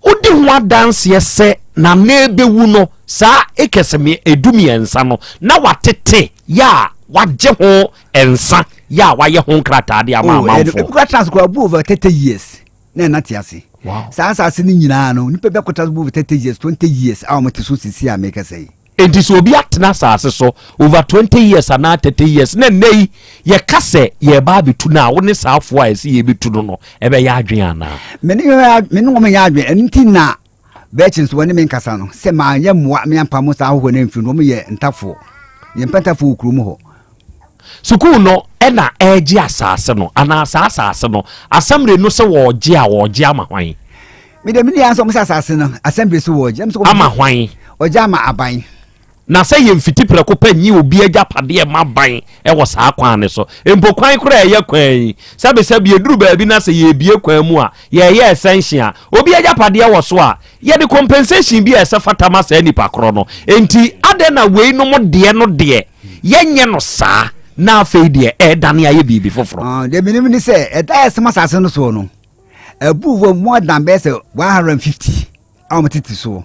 odi ho adanse yɛsɛ na nebewu no saa ekese me edumiensa no na watete ya wagye ho ensa ya waye ho nkrata de ama amanfo nkrata ko abu over 30 years na natiase wow saa asase ni nyina no nipa be kota over 30 years 20 years awon so sisi ameka sei enti so obi atena asase so over 20 years and 30 years na nei ye kase ye ba bitu na wo ne saafo a ese ye bitu no ebe ya adwen ana me no me ya adwen enti na bechi so woni me nkasa no se ma anya moa me ampa mo sa ho na mfi no me ye ntafo ye mpantafo okuru ho sukuu no ena eji asase no ana asase no asamre no se wo je ama hwan me de me ni anso mo asase no assembly so wo je ama hwan oje ama aban na say ye mfiti preko panyi obi agapade ma ban e wo saa kwan ne so empo kwan kura ye kwan sabe eduru ba bi na say ye bie kwan mu a ye essential obi agapade wo so a ye de compensation bi ese fatama sa nipa kro no enti ade na wei no mo de no de ye nye no saa na afei de e dane aye bibi foforo de minim ni say e da esema sase no so no abu more than best 150 awmotiti so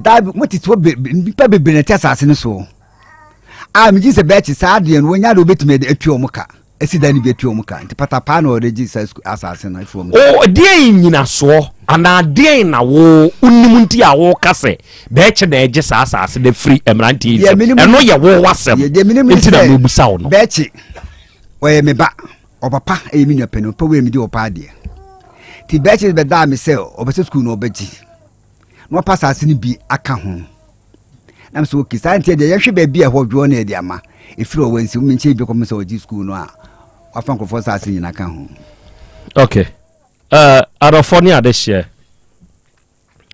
da motiti bipa bebenete asase no so mi ji se bechi sa de no nya do betime de atuo muka esida ni betuo muka nti patapa na oreji asase no afuo mu de nyina so ana de na wo unimu nti a wo kase bechi na eje sa asase de free emranti eno ye wo wasem nti na mebusa wo no bechi oye meba opapa emi nwa peno pa we mi di opa de ti bechi be da mi se obese school no obeji no pass asini bi aka ho na so ki santie de yehwe ba bi e hodwo na de ama efiri owansi mi nche bi ko so oji school no a afa nkofo sa asini na ka ho okay arofoni ade hye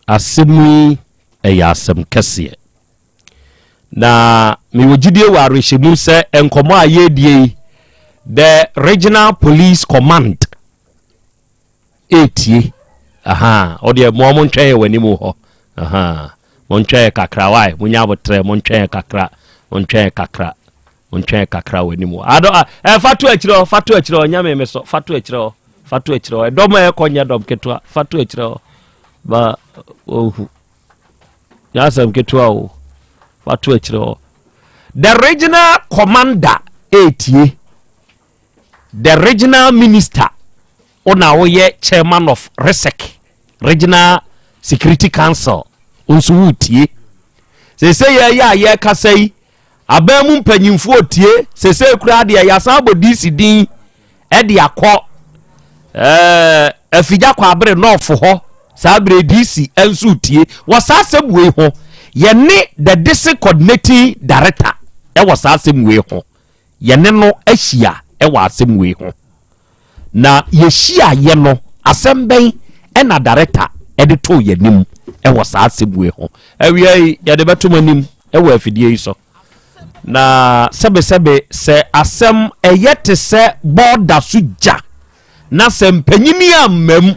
asemi asem kese na mi wogidie wa arehemu se enkomo ayedie the regional police command etie ode mo ntwe wani mu ho mo ntwe kakra wai munya botre mo ntwe kakra wani mu fatu achiro nyame meso fatu achiro dom e konya dom ketwa fatu achiro ba ohu yasam ketwa o fatu achiro the regional commander etie the regional minister ona woye chairman of RESEC Regional Security Council onso wutie sese ye kasai abamu mpanyimfo otie sese kura de ya sabo DC din e de akọ afija kwa abre north ho sabre DC enso utie wasasebwe ho ye ne the district coordinating director e wasasebwe ho ye ne no ahia e wasemwe ho na yehia ye no asembɛn ena director editor yanim e wo saa sebue ho awia ye de beto manim e wo afidie yi so na sebe se asem eyete se border suja na se mpanyini amam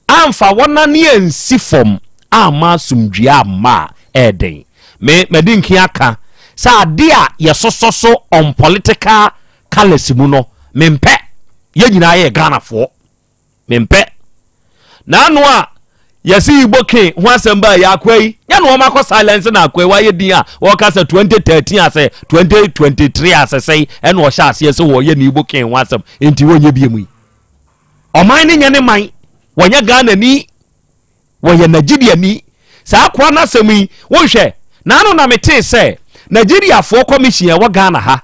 amfa wona ne ensi fom ama sumdua ma eden me medinki aka sa ade a yesososo on political colors mu no mempe ye nyina ye Ghana fo mempe na no a yesi iboke ho asamba ya akwai ya no ma silence na akwai wa ye din a wo ka sa 2013 ase 2023 ase sei e no sha ase se wo ye ni iboke ho asam enti wo nye biemu oman ni nyane man wo nya Ghana ni wo ye Nigeria ni sa akwa na sami wo hwe na no na mete se Nigeria for commission ya wo Ghana ha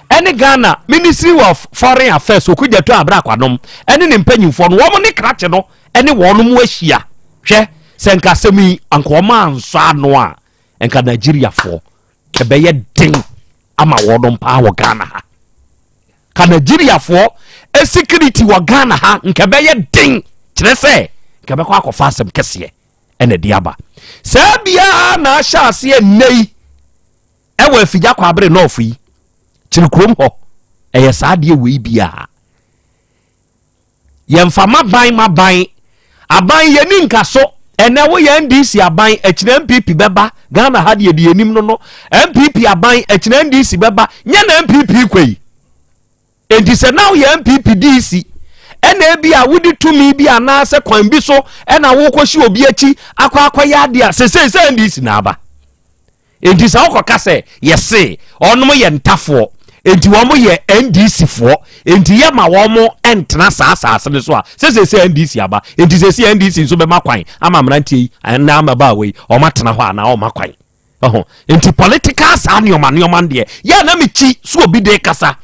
ene Ghana Ministry of Foreign Affairs okujato abra kwanom ene ne mpanyimfo no wo ne krache no ene wo no mu ahia hwe senka sami ankoma anso ano a enka Nigeria for kebeye din ama wo no mpa wo Ghana ha ka Nigeria for security wo Ghana ha nkebeye din kire se kebe kwa akofa asem kese ene diaba sabia na ahya ase nei ewe afija kwa abre no ofi chiri krom ho eye saade we bia yemfa maban aban ye ni nkaso ene wo ye NDC aban echire MPP beba Ghana ha de enim no MPP aban echire NDC beba nya na MPP kwei enti se now ye MPP DC ene bia wudi tumi bia na se kwan bi so ena wo koshi obi achi akwa ya de se NDC na aba enti sa okoka se yese onum ye ntafo enti wo mo ye NDC fo enti ye ma wo mo entena saasase ne so a se NDC aba enti se NDC nso be makwan ama mrantie na ama ba we o matena ho ana o makwan enti political sa nioma de ya na michi so obi de kasa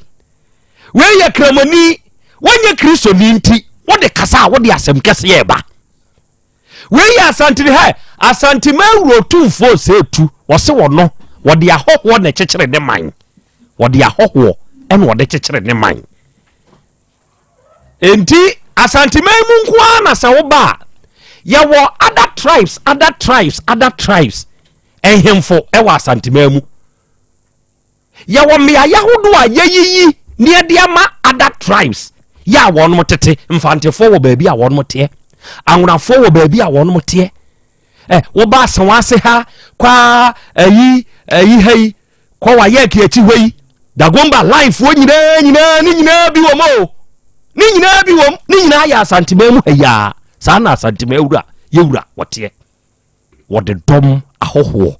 we ye kramani wonye Kristo ni nti wo de kasa wo de asem kese ye ba we ye Asante he Asante mawuro tumfo se tu wo se wo no wo de ahoho na chekere de man wo de ahoho en wo de chekere ne man enti Asante mamu nko na se wo ba ya wo other tribes ehemfo e wo Asante mamu ya wo me ayahodo a yeyiyi ne de ama other tribes ya won mo tete mfantefo wo baabi a won mo te anwonafo wo baabi a won mo te wo ba sanwase ha kwa ayi hei kwa wa ye ki achi hwei dagomba life wo nyina bi wo mo ni nyina ya Asante mamu ya sa na Asante mawura yewura wote wo de dom ahoho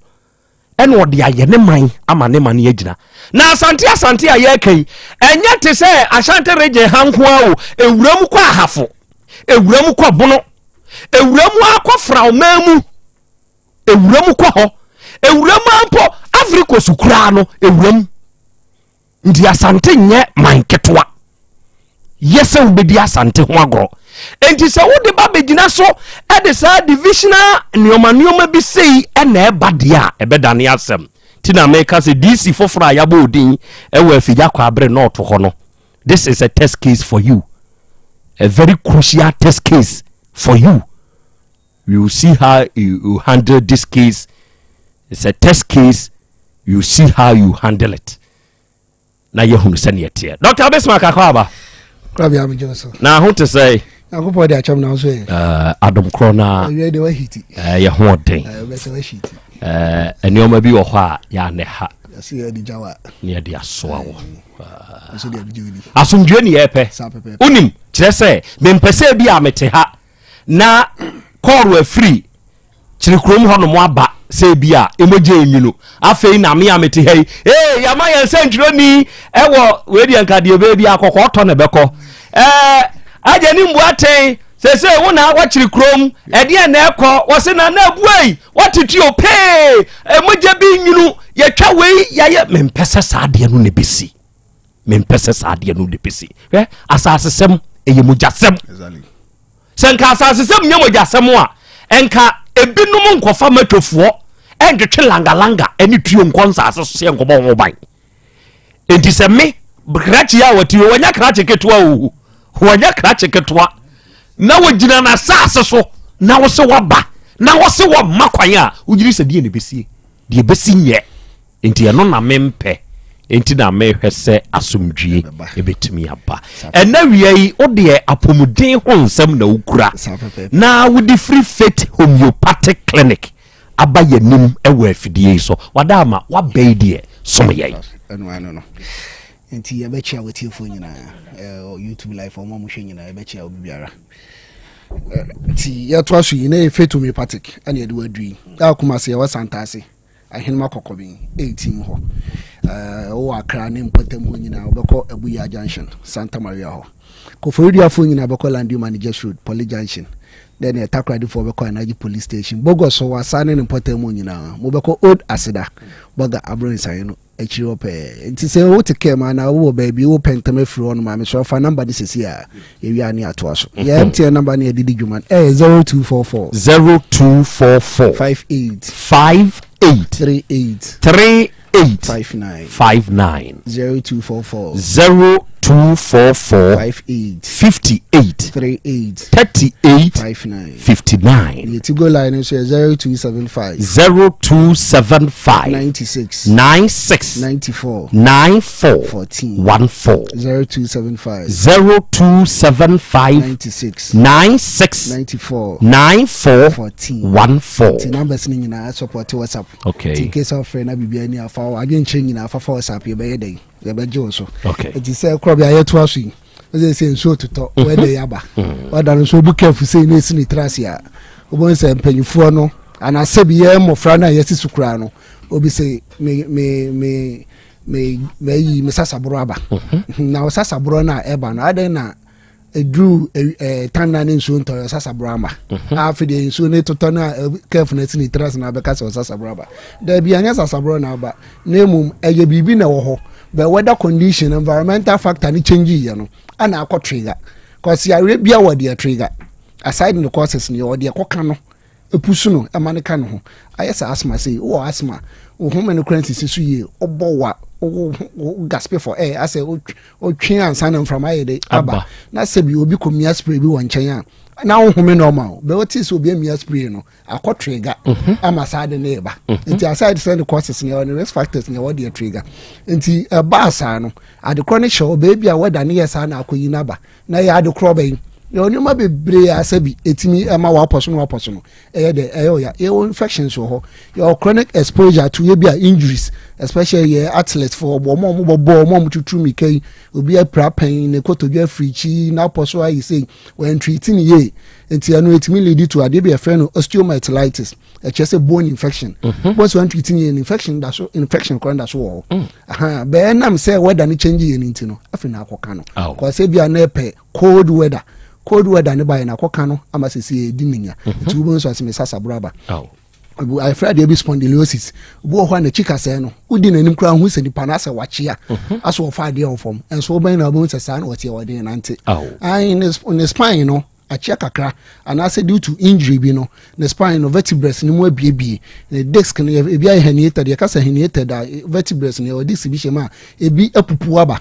ene wo de aye ne man ama ne man yagina na Asante a ye kan enye te se Asante reje hanko awo ewuram kwa ahafo ewuram kwa bono ewuram akofra mamu ewuram kwa ho ewuram ampo Africa sukura no ewuram ndi Asante nye man ketwa yese ubedi Asante ho agro enti se wo de ba begina so e de sa divisional nioma bi sei ena e bade a e bedane asem ti na make say DC fofra ya bo odin e wa afija kwa abre not ho no. This is a test case for you, a very crucial test case for you. You see how you handle this case. It's a test case. You see how you handle it. Na ye hunu sene yetie Dr. Abesma Kakwaba Krobea me Johnson na ho te say akopɔ de acham na so Adam Krona ye de wa hiti ye ho den be se wa hiti enioma bi wo ho a ya ne ha se ye di jawa ne de asoa wo so de bi juni asomdwe ne ye pe unim kire se me mpese bi a mete ha na call afri kire krom ho no mo aba se bi a emoje enyino afei na me amete hei ya ma yan sentro ni ewo we di anka de be bi akokọ to ne beko aje ni mbuaten se wo na wa kire krom e de na ekọ wo se na na buai watituo pe emoje bi nyinu ye twa wei ya ye mempese saade no ne besi mempese saade no de besi asase sem eye mujasem senka asase sem nyamujasem a enka ebinum nkofa matofo endwetwe langa eni tuo nkonsa asase so enkobo ho ban enti se me krachi ya wati wanya krachi ketwa o wanya krachi ketwa na wogina na asase so na wo se waba na wo se wo makwan a wogiri se die ne besie die besi nye enti eno na mempe enti na mehwɛ sɛ asomdwie ebetumi aba ɛna wie yi o de apomuden ho nsɛm na ukura na with free faith homeopathic clinic aba yanim ɛwɔ afidie so wadama wabɛi de som yɛi ɛno no enti yɛbɛkyia wɔtiefo nyinaa YouTube live ɔmo mo hwɛ nyinaa yɛbɛkyia obiara ti yɛtoa so yi na faith homeopathic ɛna yɛde wadui akoma sɛ yɛwɔ santase ahenema kɔkɔbi 18 hɔ o akra ne mpatam ho nyinaa wobɛkɔ abuya junction Santa Maria hɔ koforidiafo nyinaa bɛkɔ Landu Managers Road Poly Junction then takradi for bɛkɔ Anaji Police Station Bogos so wasane ne mpatam ho nyinaa mobɛkɔ Old Asida boga abron sai no akiro pɛ nti sɛ wo te kema na wo baabi wo pentama firi hɔ no ma me so fa number de sesi a yɛwia ne atoa so yɛ MTN number ne yɛdidi dwuma 0244 58 38 59 0244 58 38 59 the go line is 0275 96 94 14 0275 96 94 14 the numbers ni nyina support WhatsApp okay in case of friend na bibia ni afa adwen chen nyina afa WhatsApp ye be dey ye be jo so okay it is say Krobea ye to aso yi we say nso toto we dey yaba oda no so bu careful say na esi ni trase a obon say mpanyifo no ana sebi ye mofra na ye sisukura no obi say me sasabro aba na sasabro na eba no aden na edru tanna ne nso nto sasabro amba afide nso ne toto na careful na esi ni trase na be ka sasabro aba da bi anya sasabro na aba na emum eye bibi na wo ho but weather condition environmental factor ni change here no ana akọ trigger cause ya bia wo de trigger aside the causes ni wo de koka no epusu no amane ka no ho ayesa asthma say wo asthma wo home no current sisu ye obowa o gasp for air as o twen ansa na from ayede aba na se bi obi komia spray bi won chen a na wo home normal but what is obi amia spray no akọ trigger ama side na eba nti aside say the causes ni the risk factors ni wo de trigger nti ba asa no ade chronic show baby a weda ne yesa na akoyi na ba na ya ade Krobea yo ni ma bebre asabi etimi ma wa poso no de ya infections ho your chronic exposure to ye bia injuries especially ye athletes for mo tutu mi kai obi a prapen ne kotodwa frichi na poso ayi say when treating ye enti anu etimi lead to ade be a friend osteomyelitis a chest bone infection once when treating ye infection that so infection kon that so aha be nam say weather ni change ye nti no afina akoka no cause say bia na pe cold weather ne by na koka no amasisi edininya nti wo so asime sasabro aba I afraid there be spondylosis wo ho na chika say no udi nanim kra hu se nipa na ase wachia aso fa de on form enso ban na bo se sa na wote wode na nte in the spine no achia kakra and as due to injury bi no the spine no vertebrae ni mu abiebie the disc no ebi a herniated ya kasa herniated da vertebrae ni o disc bi shema ebi apupu aba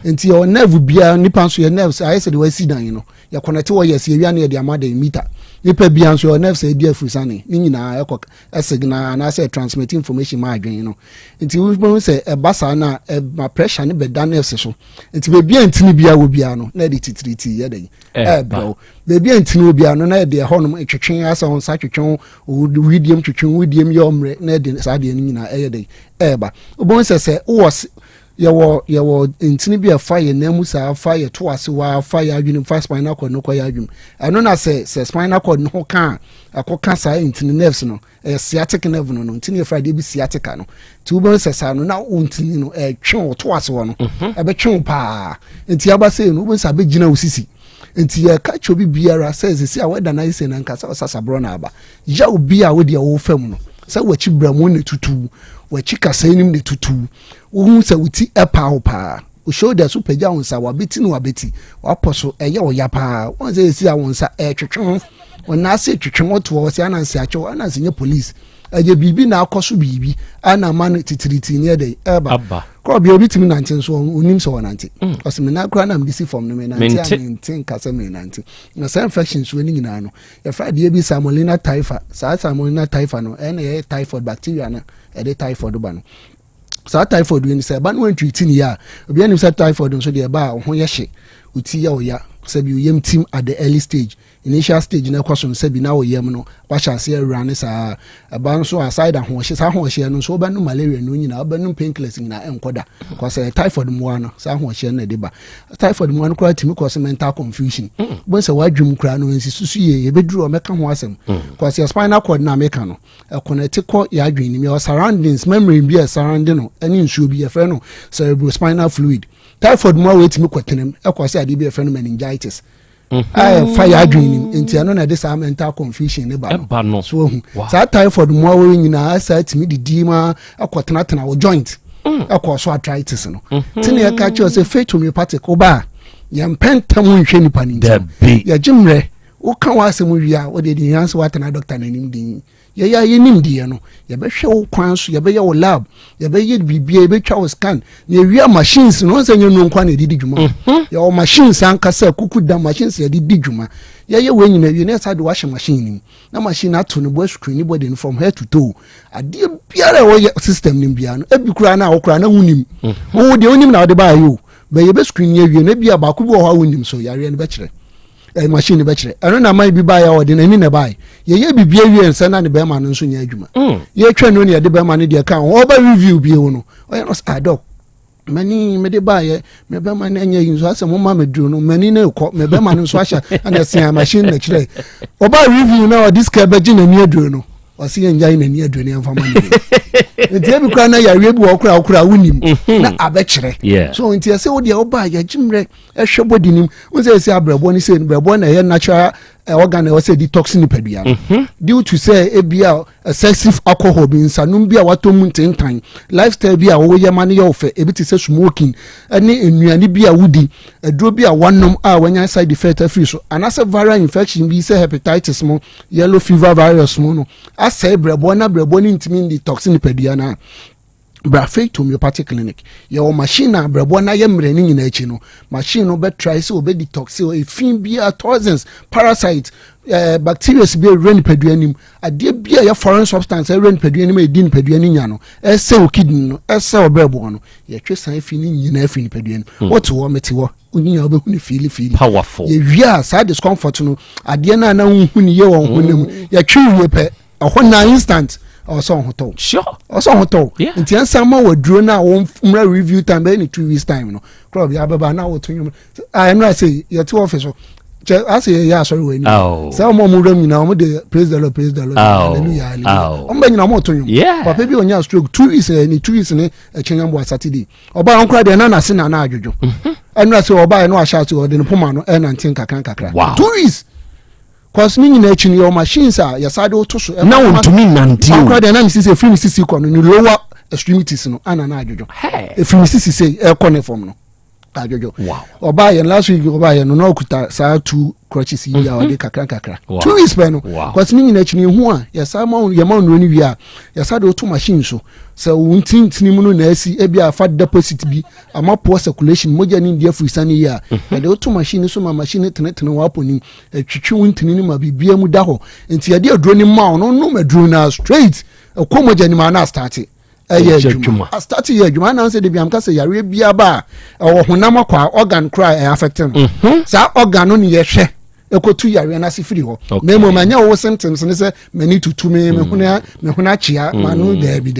enti your nerve bia nipa so your nerves I said we see dan no ya connect wo yes ewia na de amada meter nipa bia so your nerves e dia frusane ni nyina ekọ signal na say transmit information ma adwen no enti we bon say e basa na ma pressure ne be da nerves so enti be bia ntini bia wo bia no na de titriti ye den bro bebi antini obi ano na de honom etwetwen asa on sa twetwen widiam yomre na de sa de nyina eyede eba obon se was yewo ntini bi fire na mu sa fire to ase wa fire adwunim fast spinal cord no koya adwum ano na se spinal cord no kan akoka sa ntini nerves no sciatic nerve no ntini friday bi sciatica no ti obon se sa no na ntini no twen to ase wo no ebe twen pa nti abase no obon sa be gina osisi nti ya ka chobi biara says si a weda na ise na nkasa sasabro na aba ya obi a wodi a wo fam no sa wachi bramu ne tutu wachi kasanim ne tutu wo sa wuti epa o show da super ja wonsa wabeti no wabeti waposo eye o ya pa won say si a wonsa twetwe wona se twetwe oto wo se ananse acho ananse nye police aje bibi na akoso bibi ana man titiriti ne dey eba Krobea obi timi nantin so onim so nantin osime na kra na mbisi form no me nantin kasa me nantin na some infections so ni nyina no ya friday bi salmonella typhi salmonella typhi no ene typhoid bacteria na e dey typhoid ba no saa typhoid wi ni sɛ ba no wan treat ni ya obi anim sɛ typhoid nso de ba ho yɛ hye uti ya oya sɛ bi yam team at the early stage initial stage na kwaso no sɛ bi na oyam no wa chance run saa ba nso aside ho hye saa ho hye no nso ba no malaria no nyina ba no painkillers nyina enkoda because typhoid mo ano saa ho hye na de ba typhoid mo ano kra timi cause mental confusion bo sɛ wadwum kra no nsi susu ye beduru o meka ho asɛm because your spinal cord na meka no connect ko ya adwen ni your surroundings memory bi surrounding no ani nsuo bi ye no cerebrospinal fluid typhoid mo wetimi kwatenem cause ade bi ye no meningitis fire adrenaline enti ano na this mental confusion ne ba no so hu sa typhoid mo awo nyina sa timi didi ma akotena tena wo joint akoso arthritis no tini ya ka che say faith homeopathic oba ya mpentam nhwe nipa ni ya jimre wo kan wa asem wia wo de di yanso watena doctor na nim din ya nim di no ya be hwe wo kwan so ya be ya wo lab ya be ye bibia be twa wo scan na wia machines no nsa nyenu nkwa na didi dwuma ya wo machines ankasa kuku da machines ya didi dwuma ya ye we nyina wi na sa de wash machine nim na machine ato no bo screen ni body from head to toe ade biara wo system nim bia no ebi kura na wo kura na hunim wo de onim na wo de ba yo be ye be screen ye wi na bia ba ku bo ha wonim so ya re no be kire machine be kire eno na mai bi ba ya ode na ni na bai ye bibia wi ensa na ne be ma no nso nya adwuma ye twa no ne de be ma no de kan o ba review bi wo no o ye no doc mani me de ba ye me be ma na nya yin so asem ma me duro no mani na ko me be ma no nso ahya na sia machine na kire o ba review na o disk be gi na ni aduro no o si nya yin na ni aduro ne mfa ma ni enti ebi kwa na ya rebu okura wunim na abekire so enti ese wo de o ba ya jimre ehwe body nim wo se ese abrebo ni se brebo na ye natural organ na say detox ni padua due to say ebia excessive alcohol bi nsanum bia watom ntentan lifestyle bia wo ye mane ye ofe ebi ti say smoking ani enuane bia wudi aduro bia wanom a wanya side effect free so anase viral infection bi say hepatitis mo yellow fever virus mo no asay brebo na brebo ni ntimi detox ni padua na Faith homeopathic clinic your machine na brebo na ye mre ni nyina echi no machine no be try so be detox so e fin bia toxins parasites bacteria be run padua nim ade bia ye foreign substance run padua nim e din padua ni nya no e se o kidney no e se o brebo no ye twe san fi ni nyina fi ni padua nim what wo meti wo onyinya obehu ni feel powerful ye wia sa discomfort no ade na na hu ni ye won honam ye twe wie pe ho na instant also hoto sure also hoto nti ansa ma waduro na wo mra review time be ni 2 weeks time no Krobea baba na wo tunyu I know say your two office I say yeah sorry we ni say mo mu ram nyina mo de praise the Lord hallelujah hallelujah ba nyina mo tunyu papa bi onya stroke 2 weeks ni 2 weeks ni ekyenya mbo Saturday oba onkra de na se na adwojo enu say oba no ahya to de no poma no 19 kakra 2 weeks cause me nyina echi your machines are your side to so na wontumi nante o kwade na sisi free sisi ko no ni lower extremities no ana na adwojo free sisi say e connect from no adwojo oba ye last week oba ye no na okuta saa 2 crutches yi ya ode kakra 2 weeks pe no cause me nyina echi hu a ya sa ma ye ma no ni wi a ya side to machine so so wuntin mu no na asi e bia fat deposit bi ama poor circulation moja ni dia free sani ya de to machine so ma machine tenetene wa ponim twitwi wuntin ni ma bibia mu da ho enti ya de aduro ni ma no no maduro na straight ko moja ni ma na start adwuma start ye adwuma na say de biam ka say yare bia ba wo honam akwa organ cry affecting sa organ no ni ye hwe ekotu yare na sifiri ho na mo manya wo symptoms ne se mani tutu me huna chia manu debi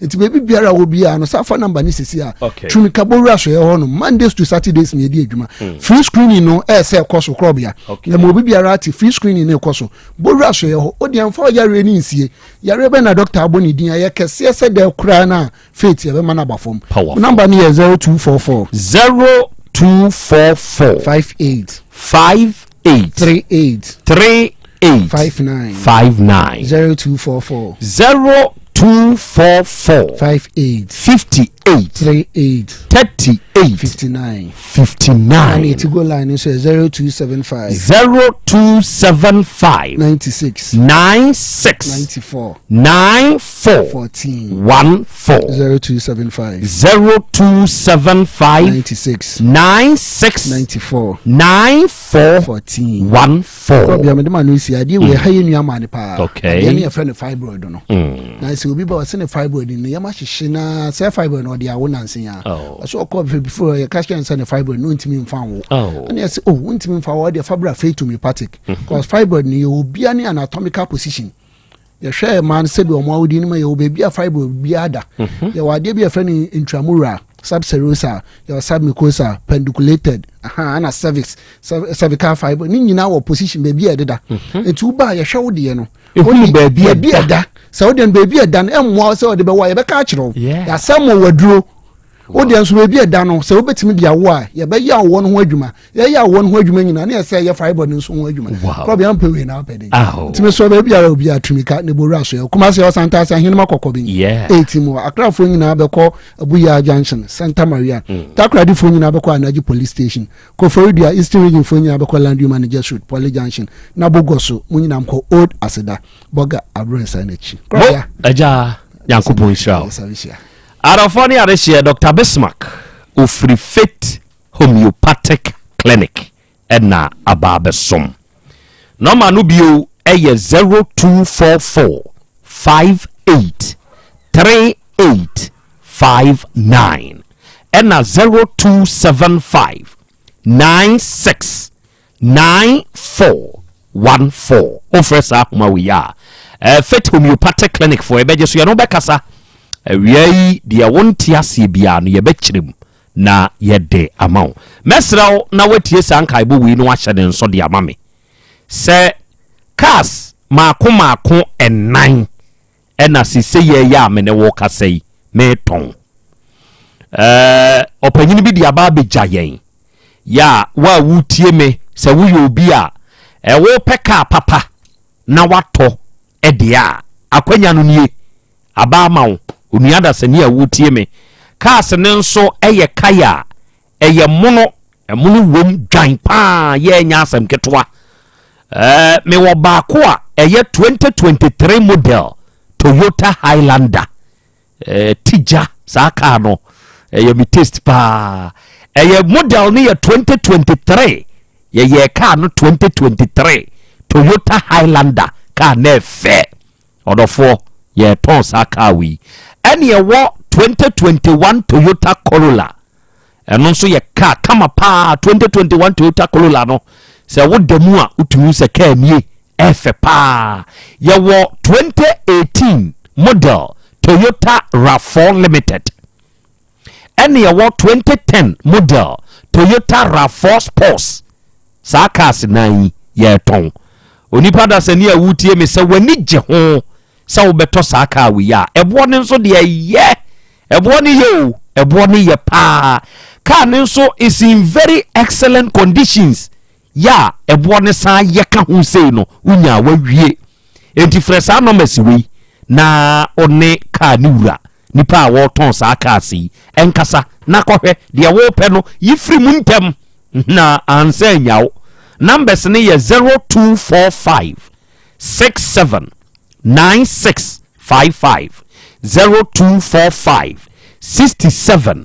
enti bebi biara wo bia no safa number ni sisi a tumi kabowura so ye ho no Mondays to Saturdays me di adwuma free screening no say koso Krobea na mo biara ati free screening ne koso bowura so ye ho odianfo yare ni nsie yare be na doctor aboni din aye kese se de kura na faith ye be mana bafom number ni 0244 58 38 59 0244 58 38 59 and it go line is 0275 96 94 14 0275 96 94 Krobea me dema no isi ade we ha yenu ama ne pa okay ade ne friend fibroid no na se obi ba o se ne fibroid ni ya ma hihye na se fibroid no de awo nansen ya so ko before ya cash can se ne fibroid no ntimi mfa wo and ya se ntimi mfa wo de fibroid fertility because fibroid ni obi ani anatomical position ya hwe man se bi omo awudi ni ma ya obi a fibroid bi ada ya wade bi a friend intramural subserosa your submucosa pendiculated ana cervical fiber ni nyina wo position baby ededa etu ba ye hwe wo de no baby eda so den baby eda no emmo so de be wa ye be ka kire ya samo waduro o de nso baby eda no so obetimi de awo a ye be ya wo no ho adwuma ye ya wo no ho adwuma nyina na ye say ye fiber no nso ho adwuma Krobea mpe we na pede timi so baby ara obi atumika ne boru aso ye kuma se Asante asa hinema kokobin 18 Accra fo nyina be ko Abuya Junction Santa Maria Takradi fo nyina be ko Anaji Police Station ko Florida Eastern Region fo nyina be ko Land Manager Street Police Junction na Bogoso munyina mko Old Aseda Boga Abron Sanechi Krobea aja Yankopon Israel Arafoni Areshia Dr. Bismarck ofri Fit Homeopathic Clinic na ababesom number no bio eye 0244 58 3859 na 0275 96 9414 ofresa mawiya Fit Homeopathic Clinic for ebeje so no bekasa awiai de wonti ase bia no ye bekirem na yede amaw mesraw na watie sankai bo wi no ahye den so de amame se cars maako enan ena sise ye ya me ne wo kasai me ton opanyini bi de aba beja yen ya wa wutie me se wo ye obi a wo peka papa na wato ede a akwanya no nie aba maw onuada sani a wutie me cars ne nso eye kaya eye mono wom dwan pa ye nya asem ketwa me wo baako a eye 2023 model Toyota Highlander tija saka no eye mi taste pa eye model ni 2023 ye car no 2023 Toyota Highlander car na fe odofo ye ton saka wi ene ye wo 2021 Toyota Corolla eno nso ye car kama pa 2021 Toyota Corolla no se wo demu a utumi se car nie efe pa ye wo 2018 model Toyota RAV4 Limited ene ye wo 2010 model Toyota RAV4 Sports sa cars nan ye ton onipa da se ne awutie me se wani je ho sa wo beto sa car wi ya ebo ne nso de ye ebo ne ye ebo ne ye pa car ne nso is in very excellent conditions ya ebo ne sa ye ka hu sei no unya wawie enti fresa no masiwi na one car ni wura nipa a wo ton sa car si enkasa na kohwe de wo pe no yifri mu ntem na ansa nyawo numbers ne ye 0245 67 9655 0245 67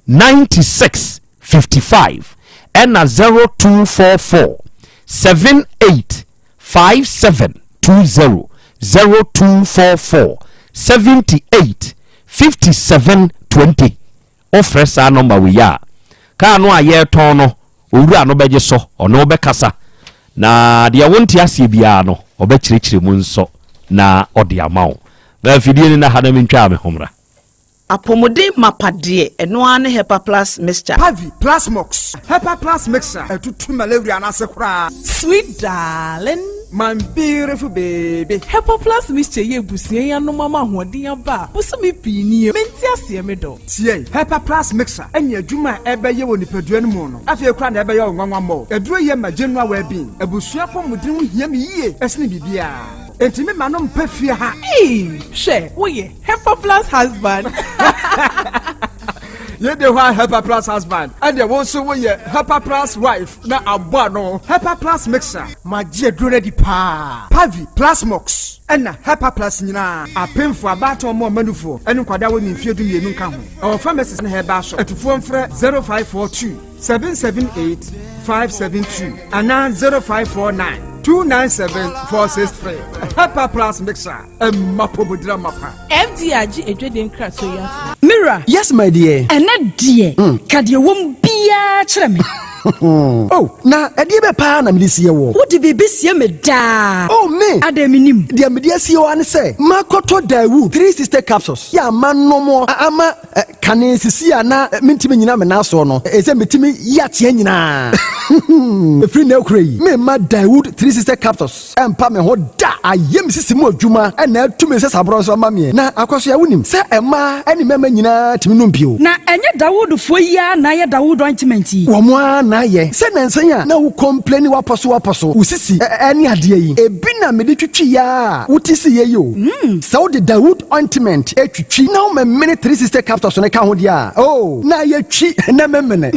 9655 and 0244 78 5720 0244 78 5720 ofresa number we ya ka no aye ton no owura no beje so ono bekasa na de wonti ase bia no obekirikire mu nso na odi amawo na fidie ni na hana mentwa me homra apomode mapade eno ane hepa plus mixture Pavi plus mox hepa plus mixture etutu malaria na sekura sweet darling my beautiful baby hepa plus mixture ye busie ya no mama hoden aba busumi pini menti ase me do tie hepa plus mixture enya adwuma ebeye wo nipadua no mu no afie kura na ebeye onwanwa mo eduro ye ma genua wa bin abusua pomodin hia me yie esne bibia Entime manom pefia ha. She, we Hepa Plus husband. Ye de wa Helper Plus husband. And the one so we Helper Plus wife. Na abano. Helper Plus mixer. Ma je drone di pa. Pavi Plus Mox. Ena Helper Plus nyina. Apem for about more manufo. Enu kwada wo ni fie du yenu ka ho. Our pharmacist na herbal shop. Etufo mfre 0542 778 572 and 0549 297-463. Helper Plus mixer. Mapobudra mapa. FDRG edweden krato ya. Mira. Yes, my dear. Ena dear. Kade wom bia kyerɛ me. Oh, na ɛdeɛ bɛ paa na mede sie wɔ. Wode biribi sie me daa. Oh, me. Adaminim. Deɛ mede sie wɔ ane sɛ, makɔtɔ Dawood 3 sister capsules. Ya ama nomo ama kane sisi a na mentimi nyina me naso no. Ɛsɛ metimi yateɛ nyinaa. Efiri na ekura yi. Me ma Dawood 3 sister capsules. Ɛmpa me ho da. Ayem sisi mu adwuma ɛna atumi sɛ sabro so ama me. Na akɔso ya wonim sɛ ɛma ɛne mɛma nyinaa timi no mpio. Na ɛnyɛ Dawood fo yi a na yɛ Dawood ointment yi. Wo mo na ye se nansan a na wo complain waposo usisi ani ade yi ebi na me de twitwi ya wotisi ye yo so the Dawood ointment etwitwi na wo memene 3 sister capsules ne ka ho dia oh na ye twi na memene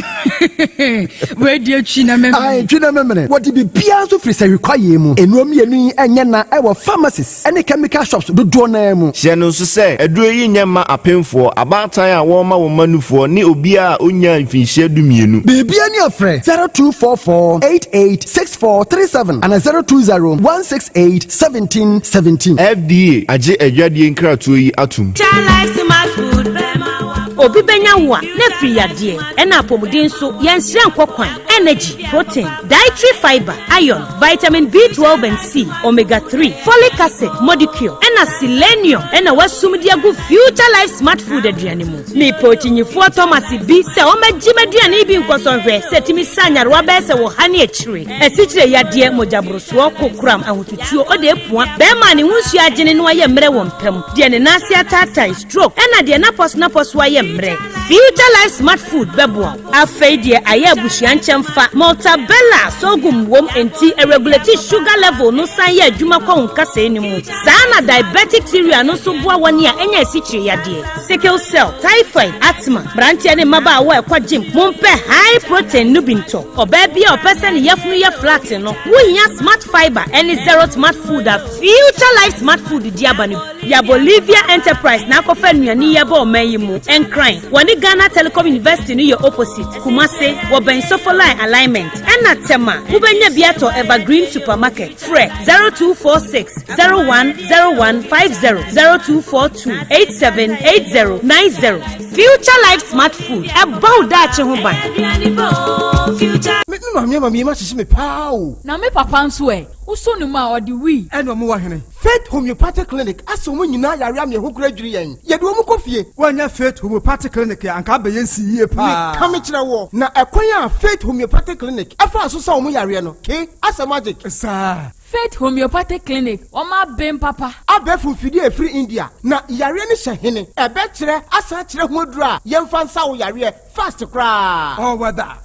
we de twi na memene ai twi na memene what be bia so free say require mu enuom yenu enye na e wo pharmacies ene chemical shops do na mu hye no so say aduro yi nyema apemfo abatan a wo ma wo manufo ne obi a onya mfinhye dumienu bibia ni afre 0244886437 and 02016871717 FDA aje adwadie nkratoyi atum obi benya wa na free yade ena apomuden so yenhire nkokwan energy protein dietary fiber iron vitamin B12 and C omega 3 folic acid molecule ena selenium ena wasumdi agu future life smart food aduane mu me potinyifo Thomas bi se o magime aduane bi nkosonhwe setimi sanyare wa be se wo hane akire esikyire yade mojabroso kokram ahotutuo ode epua be ma ne hunsu agene no aye mre wo mpam de ne nase atata stroke ena de na pos wa ye mre future life smart food bebo afei de aye abusuan chemfa multabella sogum wom enti regulate sugar level no san ye adwuma kwa nkasa enimu sana diabetic theory no so boa woni a enya esikyire yade sickle cell typhoid asthma branche ne maba wa kwa gym mompe high protein nubinto oba bia opese ne yefunu ye flat no wonya smart fiber any zero smart food a future life smart food diabani ya Bolivia enterprise na kofa nuani ye ba o mayimu encrine woni Ghana Telecom University ni your opposite Kumase wo ben sofolai alignment ena tema ubenya biato evergreen supermarket fre 0246 010150 0242 878090 future life smart food about that ho ban me ma sisi me pao na me papa nso uso no ma odi wi eno mo wa hene Faith Homeopathic Clinic aso mo nyina yare am ye ho kura dwiri yen ye de wo mu kofie wanya Faith Homeopathic Clinic anka be yen si yie pa ka me kire wo na ekwan a Faith Homeopathic Clinic afa aso sa wo mu yare no ke asa magic sa Faith Homeopathic Clinic o ma bem papa abefu fidi e free India na yare ne hye ebe kire asa kire ho adura yemfa nsa wo yare fast kra oh wada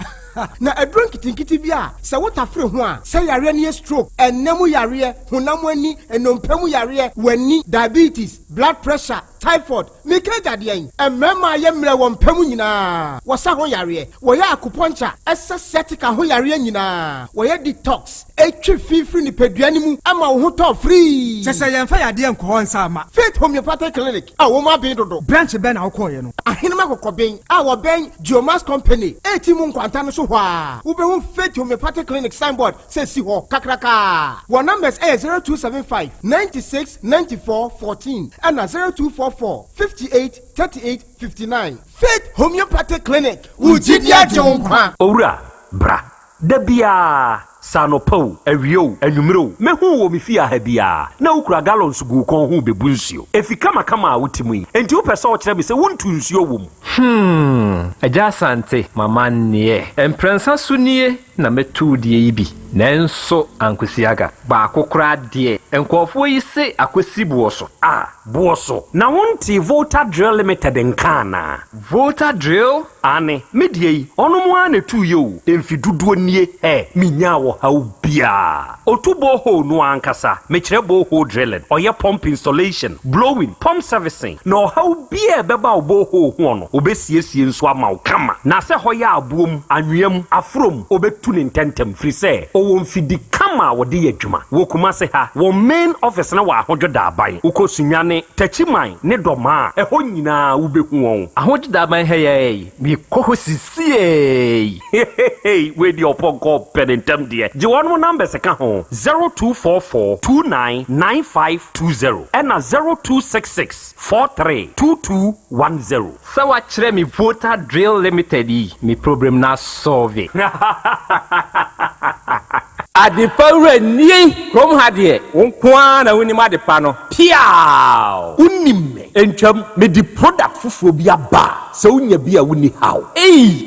na adron kitinkiti bia se wotafre ho a se yare ne stroke enemu yare honam ani enompemu yare wani diabetes blood pressure typhoid mikeja de yen emema ye mre wo mpemu nyina wo sa ho yare wo ya acupuncture sciatica ho yare nyina wo ya detox etwi fifiri ni peduani mu ama wo ho to free se yemfa yade enko nsa ama Faith Homeopathic Clinic a wo ma ben dodo branch ben na wo koye no ahenema kokoben a wo ben Geomas Company etimu nkwanta no so ho a wo be wo Faith Homeopathic Clinic signboard se si ho kakraka wo numbers 0275 96 94 14 and 0244 58 38 59 Faith Homeopathic Clinic Ujidia Jonkwa Owura bra dabia sanopo awio anwumro mehu wo mefia ha bia na ukura gallons gu kon ho bebu nsuo efika makama wotimi enti wo pese wo kire me se wontu nsuo wom Yaw Asante mama nie emprensa sunie na metu die yi bi nanso ankwasiaga ba akokora de enkofo yi se akwasi buoso buoso na wonti Volta Drill Limited nkana Volta Drill ane medie yi ono mo ane tu yo emfiduduo nie minya wo hawo bia otubo ho no ankasa mekire bo ho drilling oye pump installation blowing pump servicing no hawo bia beba obo ho ho no obesiesie nso ama kama na se hoya abuom anwem afrom obetu ne ntentem free se o mfidi kama wode yadwuma wo kuma se ha wo main office na wa ahojoda aban ukosunyane tachiman ne doma eho nyina wo behu won ahojoda aban heye mi kohosie we di oponko penentem de je wonu number se ka ho 0244299520 and 0266432210 so wa kire mi Volta Drill Limited mi problem na solve Adipawre ni krom hadie wonkwa na woni madepa no piao unime entwam me di product fufuo bi aba se unya bi a woni haw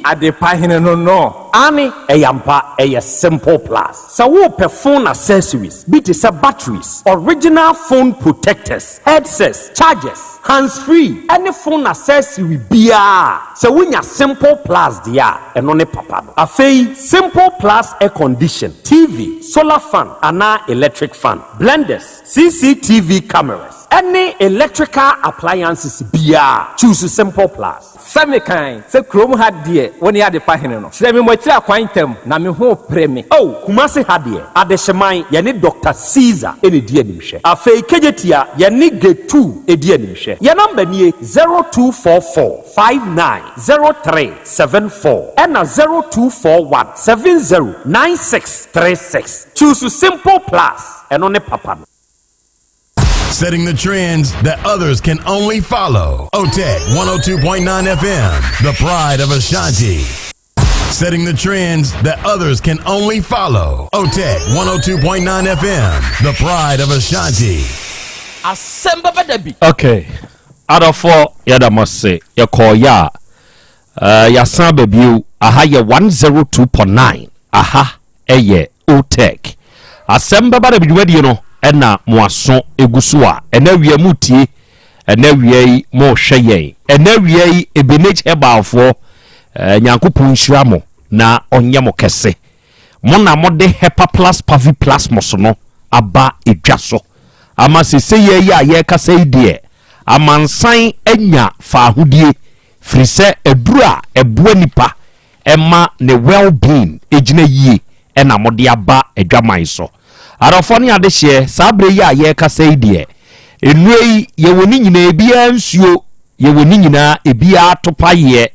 adepa hene no ani eyampa simple plus so wo pe phone accessories be to say batteries original phone protectors headsets chargers hands free any phone accessory bia so unya simple plus dia eno ne papa no afei simple plus air condition TV solar fan ana electric fan blenders CCTV cameras any electrical appliances bia choose simple plus semikan se krom hadie woni ade pa hene no se me mo tira kwantem na me ho preme kumase hadie ade hyeman ye ne Dr. Caesar ene die animhwe afei kejetia ye ne G2 edi animhwe ye number nie 0244590374 and 0241709636 choose simple plus and on papa. Setting the trends that others can only follow. OTEC 102.9 FM, the pride of Ashanti. Setting the trends that others can only follow. OTEC 102.9 FM, the pride of Ashanti. Asem Beba Dabi. Okay. Out of 4, yada must say, ya call ya. Yasan Bebu, aha ye 102.9. Aha, eye, OTEC. Asem Beba Dabi, where you know. Ena moaso egusua ena wie mutie ena wie mo hweye ena wie ebenech hebalfo nyankopon hyiamo na onye mo kese mo na mo de hepa plus pavi plus moso no aba edwaso ama seseye ye aye kasa idie amansan enya fa ahodie frise edura eboa nipa ema ne well being ejina yie ena mo de aba edwaman so arofoni adehye sabre ya ye kasa idie enwei ye woni nyina ebia nsuo ye woni nyina ebia topaye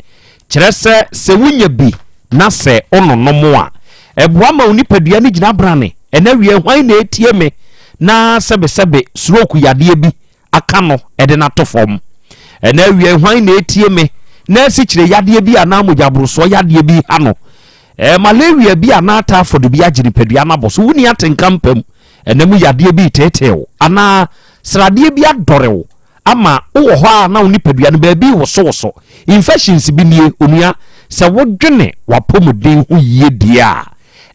kyerese se wunya bi na se ononomo a eboa ma onipadua ne gina brane ena wie hwan na etie me na sebe stroke yade bi aka no ede na tofom ena wie hwan na etie me na si kyire yade bi ana mojabroso yade bi ano malaria bi anata fodo bi agiri padua na boso wuni atenkampam enemu yade bi tetew ana srade bi adorew ama wo ho na woni padua no ba bi woso infections bi nie onua se wodwene wapomuden hu yie dia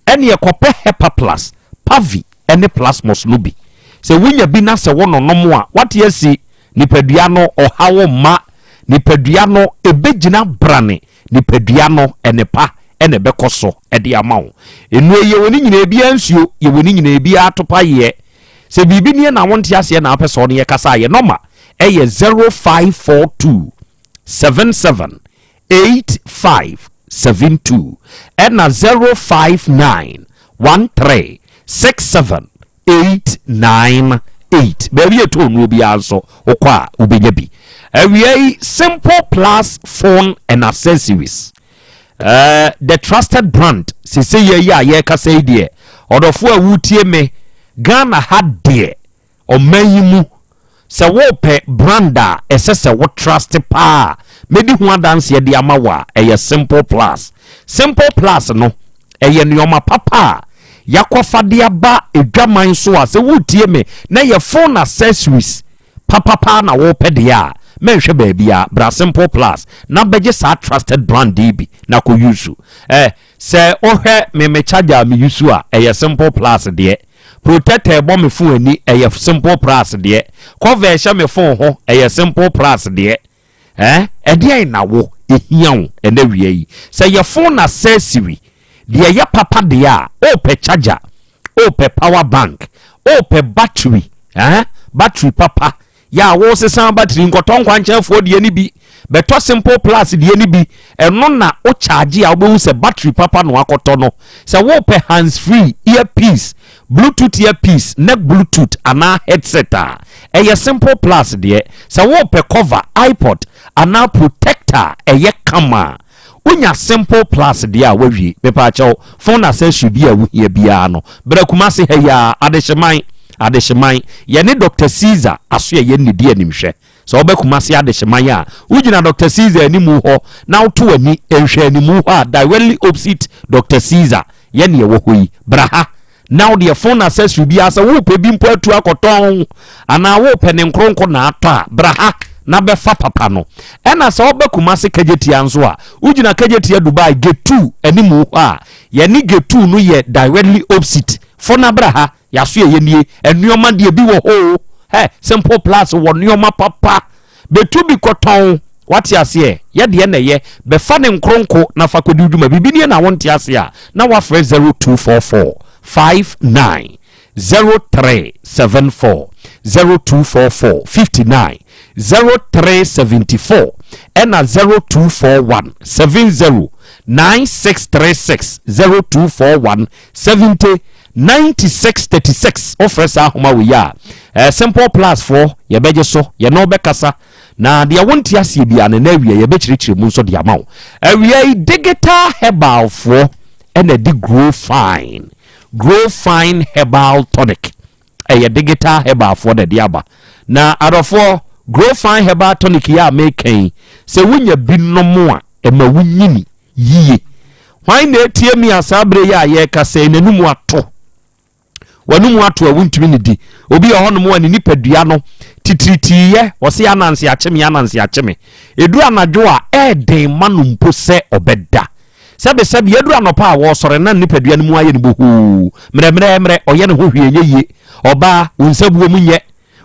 ene ekope hepa plus pavi ene plasmos no bi se wunya bi na se wononom a wate asi ni padua no ohawo ma ni padua no ebegina brane ni padua no ene pa ene bekoso ede amawo enu ye woni nyina ebia nsuo ye woni nyina ebia atopa ye se bibi ne na wonte ase na apeso ne ye kasa ye noma eye 0542 778572 ena 0591367898 baby eto nu bia so okwa ubenya bi awie simple plus phone and accessories. The trusted brand sise ye kasa idie odofo awutie me Ghana had de omayimu se wo pe branda esese wo trust pa medi hu dance ye de amawa eye simple plus no eye nyoma papa yakofa de aba edwaman so a se wutie me na ye phone accessories papa na wo pe de ya menhwe baby a bra simple plus na beje sa trusted brand DB na ko use sɛ ohwɛ me charger me use a ɛyɛ simple plus deɛ protector ɛbɔ me phone ani ɛyɛ simple plus deɛ cover ɛhyɛ me phone ho ɛyɛ simple plus deɛ ɛdeɛn na wo ehia wo ɛna wie yi sɛ yɛ phone accessory deɛ yɛ papa deɛ a opɛ charger opɛ power bank opɛ battery battery papa ya wo sesan battery nkɔtɔ nkwankyɛfoɔ deɛ ni bi bɛtɔ simple plus deɛ ni bi ɛno na o charge a wo sɛ battery papa no akɔtɔ no sɛ wo pɛ hands free earpiece bluetooth earpiece neck bluetooth ana headset a ɛyɛ simple plus deɛ sɛ wo pɛ cover iPod ana protector ɛyɛ kama unya simple plus deɛ a wawie mepa kyɛw phone accessory bi a wo hia bia no bra kuma se ha ya adehyeman yɛne Dr. Caesar aso yɛ ne di animhwɛ so obekuma se adehyeman a ugina Dr. Caesar animu hɔ na woto ani enhwɛ animu hɔ a directly opposite Dr. Caesar yɛne yɛ wɔ hɔ yi braha now the phone accessory bi asa wo pɛ bi mpo atu akɔtɔn ana wo pɛ ne nkronko na atɔ a braha na bɛfa papa no ɛna sɛ obekuma se kagetia nso a ugina kagetia Dubai gate 2 animu hɔ a yɛne gate 2 no yɛ directly opposite phone braha yaso ye nie enuoma de bi wo ho simple plus wo nuoma papa betu bi koton wati ase ye de na ye be fa ne nkronko na fa kodi duma bibi ne na wonte ase a na wa frɛ 0244 59 0374 0244 59 0374 ena 0241 70 9636 0241 70 9636 offers ahoma we ya simple plus for ye beje so ye no bekasa na de wonti ase bia na awie ye bechirichiri mu so de amawo awie digital herbal for and the grow fine herbal tonic ye digital herbal for the diaba na adofo grow fine herbal tonic ya make se wunya binom a e ma wunyini yiye why na tie mi asabre ya ye kasa enanum ato wanumu ato awuntumi ne di obi ahonom wani nipadua no titiritiye wose ananse acheme edu anadwo a eden manumpo se obeda sebe edu anopa a wo sore na nipadua no mu aye ne bohu mre oye ne ho hwieye oba unsabuo mu nye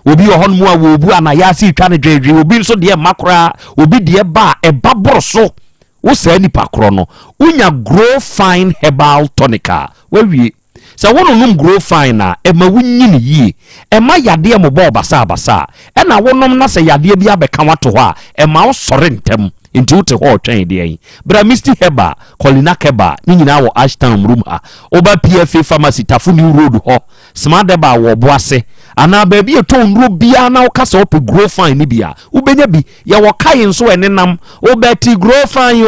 obi ahonom a wo obu anayase twa ne dwedwe obi nso de makora obi de ba eba boroso wo sa nipa kro no unya grow fine herbal tonica wawie sa wonum grow fine na e ma wunyini yie e ma yade mo bo basa e na wonom na se yade bi abeka wato ho a e ma wo sore ntem nti wote ho twen de yin bra Misty Heba Colina Keba ni nyina wo Ashtown room ha oba PFA pharmacy Tafuni road ho smart deba wo boase ana ba bi eton ro bia na wo kasa op grow fine ni bia ubenya bi ye wo kai nso enenam obeti grow fine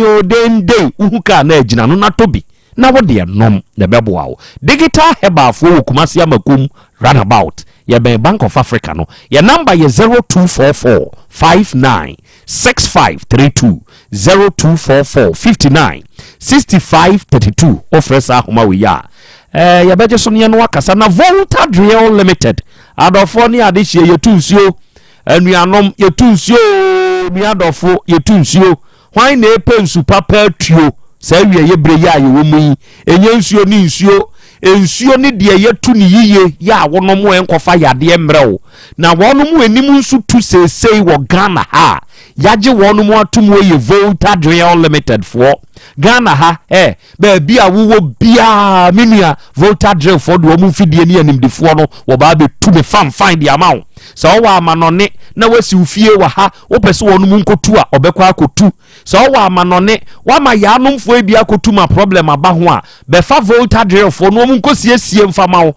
yo dende uhuka na agina no na tobi na wo de nom na beboa wo digital herbal for kumasi amakum runabout ye ben Bank of Africa no ye number ye 0244 59 6532 0244 59 6532 offers ahoma we ya ye beje so ne no akasa na Volta Drill Limited adofo ne ade hie ye tunsuo anuanom ye tunsuo mi adofo ye tunsuo hwan na epensu papa tuo sa wie ye bre ya ye wo mu enye nsuo ni nsuo ni de ye tu ni yiye ya wonom enkofa yade mrewo na wonom enim nsu tu sesei wo Ghana ha yaje wonom atum ye Volta Drill Limited for Ghana ha be bia wo bia menua Volta Drill for do mu fidie ni animdifo no wo ba be tu me fine the amount so wa amanone na wasi ufie wa ha wo pese wonom nkotu a obekwa akotu so wa amanone wa ma ya anomfo e bia akotu ma problem aba ho a be fa Volta Drill for no nkosiesie mfama wo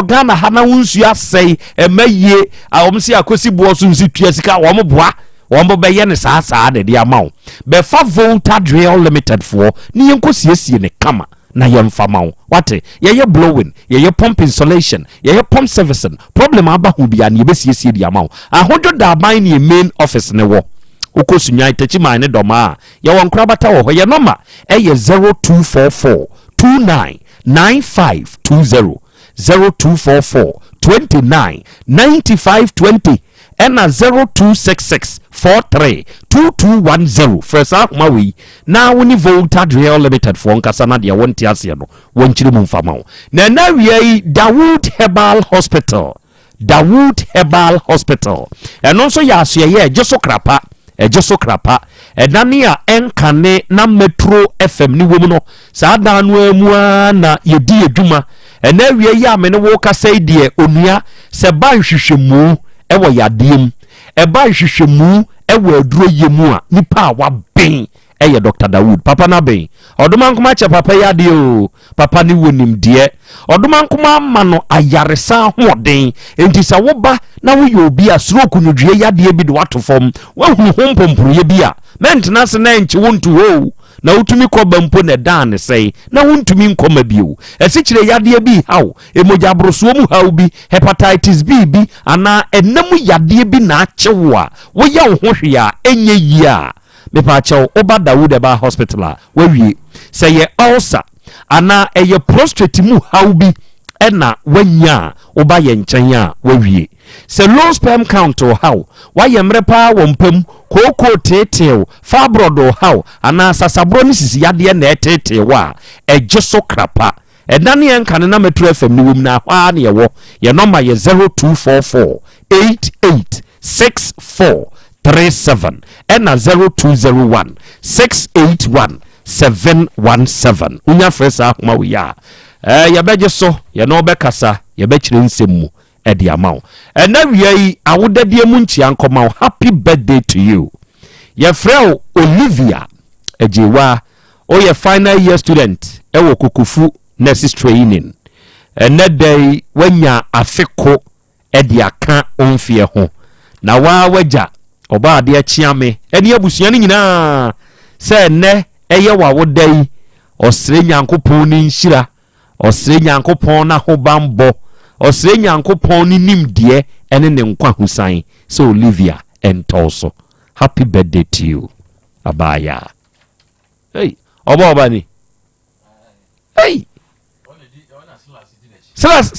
Ghana ha na wonsu asei emaye a omsi akosi bo so nsi tua sika wo mo boa wombo be ye ne saa de amount be fa Volta Drill Limited for ni yenkosiesie ne kama na yemfama wo wate ye blowing ye pump installation ye pump servicing problem aba hu bia ne besiesie de amount ahodo da ban ne main office ne wo okosunya itachi man ne doma ye won krabata wo ye number ye 0244 29 9520 0244 29 9520 ɛna 0266432210 first ahoma wei na woni Volta Real Limited for nkasa na de wonte ase no wonkyire mu mfama wo na na wiai Dawood Herbal Hospital ɛno nso yɛ asoɛyɛ ɛgye so krapa ɛdane a ɛnkane na Metro FM ni wom no saa dan no amu na yɛdi adwuma ɛna wiai a me ne wo kasa deɛ onua sɛ ba nhwehwɛmu ɛwɔ yadeem ɛba nhwehwɛmu ɛwɔ aduro yemu a nipa a waben ɛyɛ Dr. Dawood papa na ben ɔdoma nkoma kyɛ papa yade o papa ne wonim deɛ ɔdoma nkoma ama no ayaresa hoɔden enti sɛ woba na woyɛ obi a stroke nwudwie yadeɛ bi de wato fam wahunu ho mpomporeɛ bi a mentena se na nkye wontu ho na wotumi kɔba mpo na dan ne sɛe na wontumi nkɔma bio ɛsikyire yadeɛ bi haw emogya aborosoɔ mu haw bi hepatitis B bi ana ɛnam yadeɛ bi na akyewo a woyɛ wo ho hwe a ɛnyɛ yie a mepa kyɛw oba Dawood Herbal Hospital a wawie sɛ yɛ ulcer ana ɛyɛ prostate mu haw bi ɛna wanya oba yɛ nkyɛn a wawie sɛ low sperm count o haw wayɛ mmerɛ paa wɔ mpam kooko teeteew fibroid o haw ana sasaboro ne sisi yadeɛ na ɛteeteew a ɛgye so krapa ɛdane yɛn kane na Metro FM ne wom na hwaa ne yɛwɔ yɛ nɔma yɛ 0244886437 ɛna 0201681717 unya frɛ saa ahoma wo yɛ a yɛbɛgye so yɛna ɔbɛkasa yɛbɛkyerɛ nsɛm mu ɛde ama wo ɛna wiai awodadie mu nkyia nkɔma wo happy birthday to you yɛfrɛ wo Olivia Ajewa oyɛ final year student ɛwɔ Kokofu nurses training ɛnɛ dai wanya afeko ɛde aka omfie ho na wagya ɔba ade kyia me ɛne abusua no nyinaa sɛ ɛnɛ ɛyɛ wawodai ɔsrɛ Nyankopɔn ne nhyira ɔsrɛ Nyankopɔn na ho bambɔ ɔsrɛ Nyankopɔn ne nimdeɛ ɛne ne nkwa husan sɛ Olivia ɛntɔso happy birthday to you abaya hey oba ni hey sras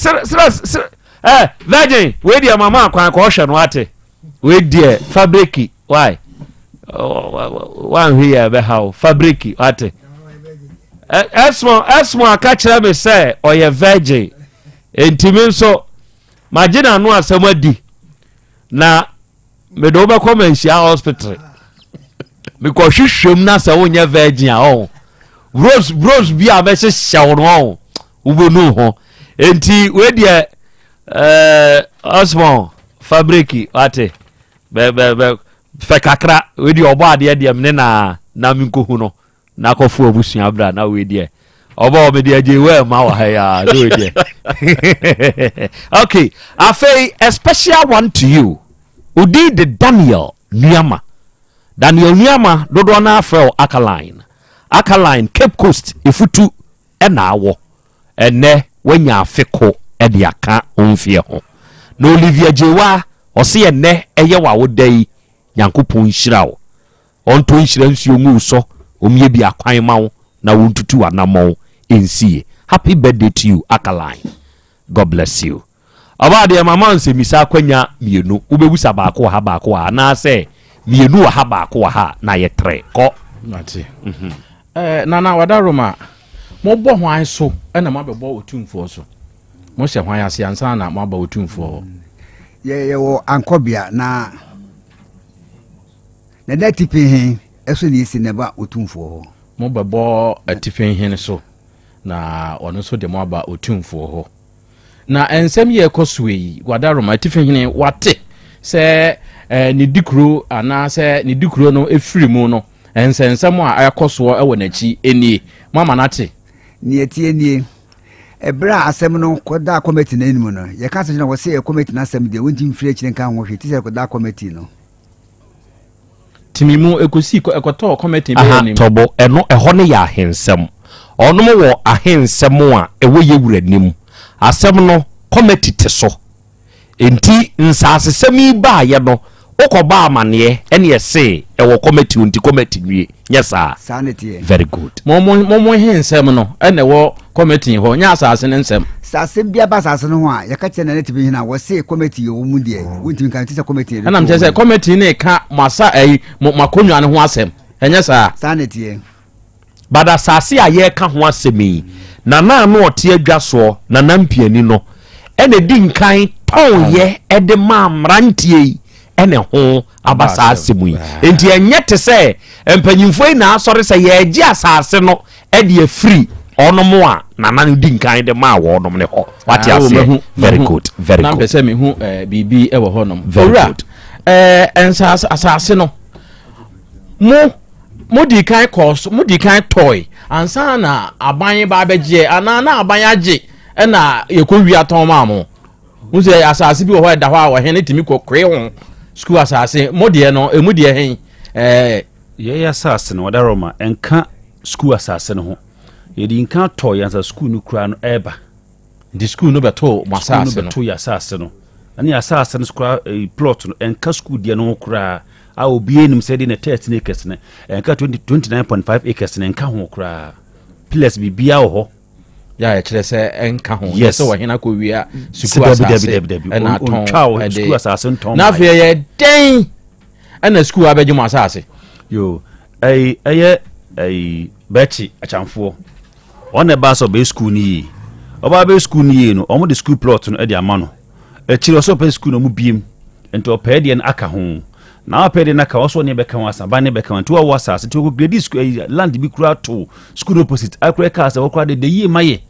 virgin we dia mama akwan ko hwe no ate we dia fabric why one here be how fabric ate esmo aka kire me say oye virgin entimi nso magina no asem adi na me do be come nsia hospital because hwehwem na say wonya virgin a oh bros bi a be hyehyɛ no ubonu ho enti we dia osmo fabric ate be fe kakra we dia obo ade dia me na minkohu no na kofu abusua bra na we dia obo me dia je we ma wa ha ya do we dia okay afei a special one to you udi the Daniel Nuama dodo na afrɛ Alkaline Cape Coast ifutu ɛna awo ɛnɛ wanya afeko ɛde aka omfie ho na Olivia Jewa ɔse ɛnɛ ɛyɛ wawodai Nyankopɔn nhyira wo ɔnto nhyira nsuo ngu so omie bi akwan ma wo na wontutu anamɔ ensie happy birthday to you Alkaline, God bless you. About the mama nsemisa kwanya mienu ubebusa baako ha na se mienu ha baako ha na ye tre ko nati nana wadaroma mo bo hwan so na ma bebo otumfo so mo hye hwan ase ansa na mo ba otumfo ye wo ankobia na tipi hin eso ni isi ne ba otumfo mo bebo atifi hin so na ono so de mo ba otumfo ho na ensem ye kosui wadaroma atifi hin wate se ni dikro ana se ni dikro no efiri mu no ensensem a akoso ewo nachi enie mama nate ni etie nie ebra asem no koda committee na enimu no ye ka se na wo se committee na asem de wonti mfiri akire nka ho hwe ti se koda committee no timimu ekosi ekoto committee be enimu tobo eno eho ne ya ahensem onom wo ahensem a ewo ye wuranim asem no committee te so enti nsasesemi ba ye no okoba amane ene yese ewo committee unti committee nwie yes sir very good mo hensem no ene wo committee ho nya asase ne nsem sase bia ba sase no ho a yaka na net bi na wo se committee yo mu de wonti kan tisa committee ana mtese committee ne ka masa makonwa ne ho asem enye sa sanity bada sase aye ka ho asemi na na ote adwaso na nampiani no ene di nkan tonye ede ma mrantie ene ho abasa asemu yi enti enye te se empanyimfo na asori se ye agi asase no ede free onomo a na na di nkan de ma wo onom ne ho wati ase very good na pese me hu bibi e wo honom owura ensas asase no mo di kan course mo di kan toy ansa na aban ba beje ana na aban age na yekowi aton ma mo muze asase bi wo ho da ho a wo hen timi kokwe ho school asase mo de no emu de hen ye asase no da roma enka school asase no ho ye di nka toy ansa school no kura no eba the school no beto masase no to ya asase no ani asase no school plot no enka school de no kura a obi enim se de na 13 acres ne enka 29.5 acres ne enka ho kura plus bibia ho ya e kire se enka ho yes so wahena ko wia school asase na ton school asase ton na fe ye den ana school abeju masase yo bechi achamfo on e ba so be school ni oba be school ni no omo de school plot no e de ama no e kire so pe school no mu biem ento pe de na aka ho na pe de na ka so ne be ka wasa ba ne be ka to wa asase to go grade school land bi kura to school opposite akure ka se wo kura de yi maye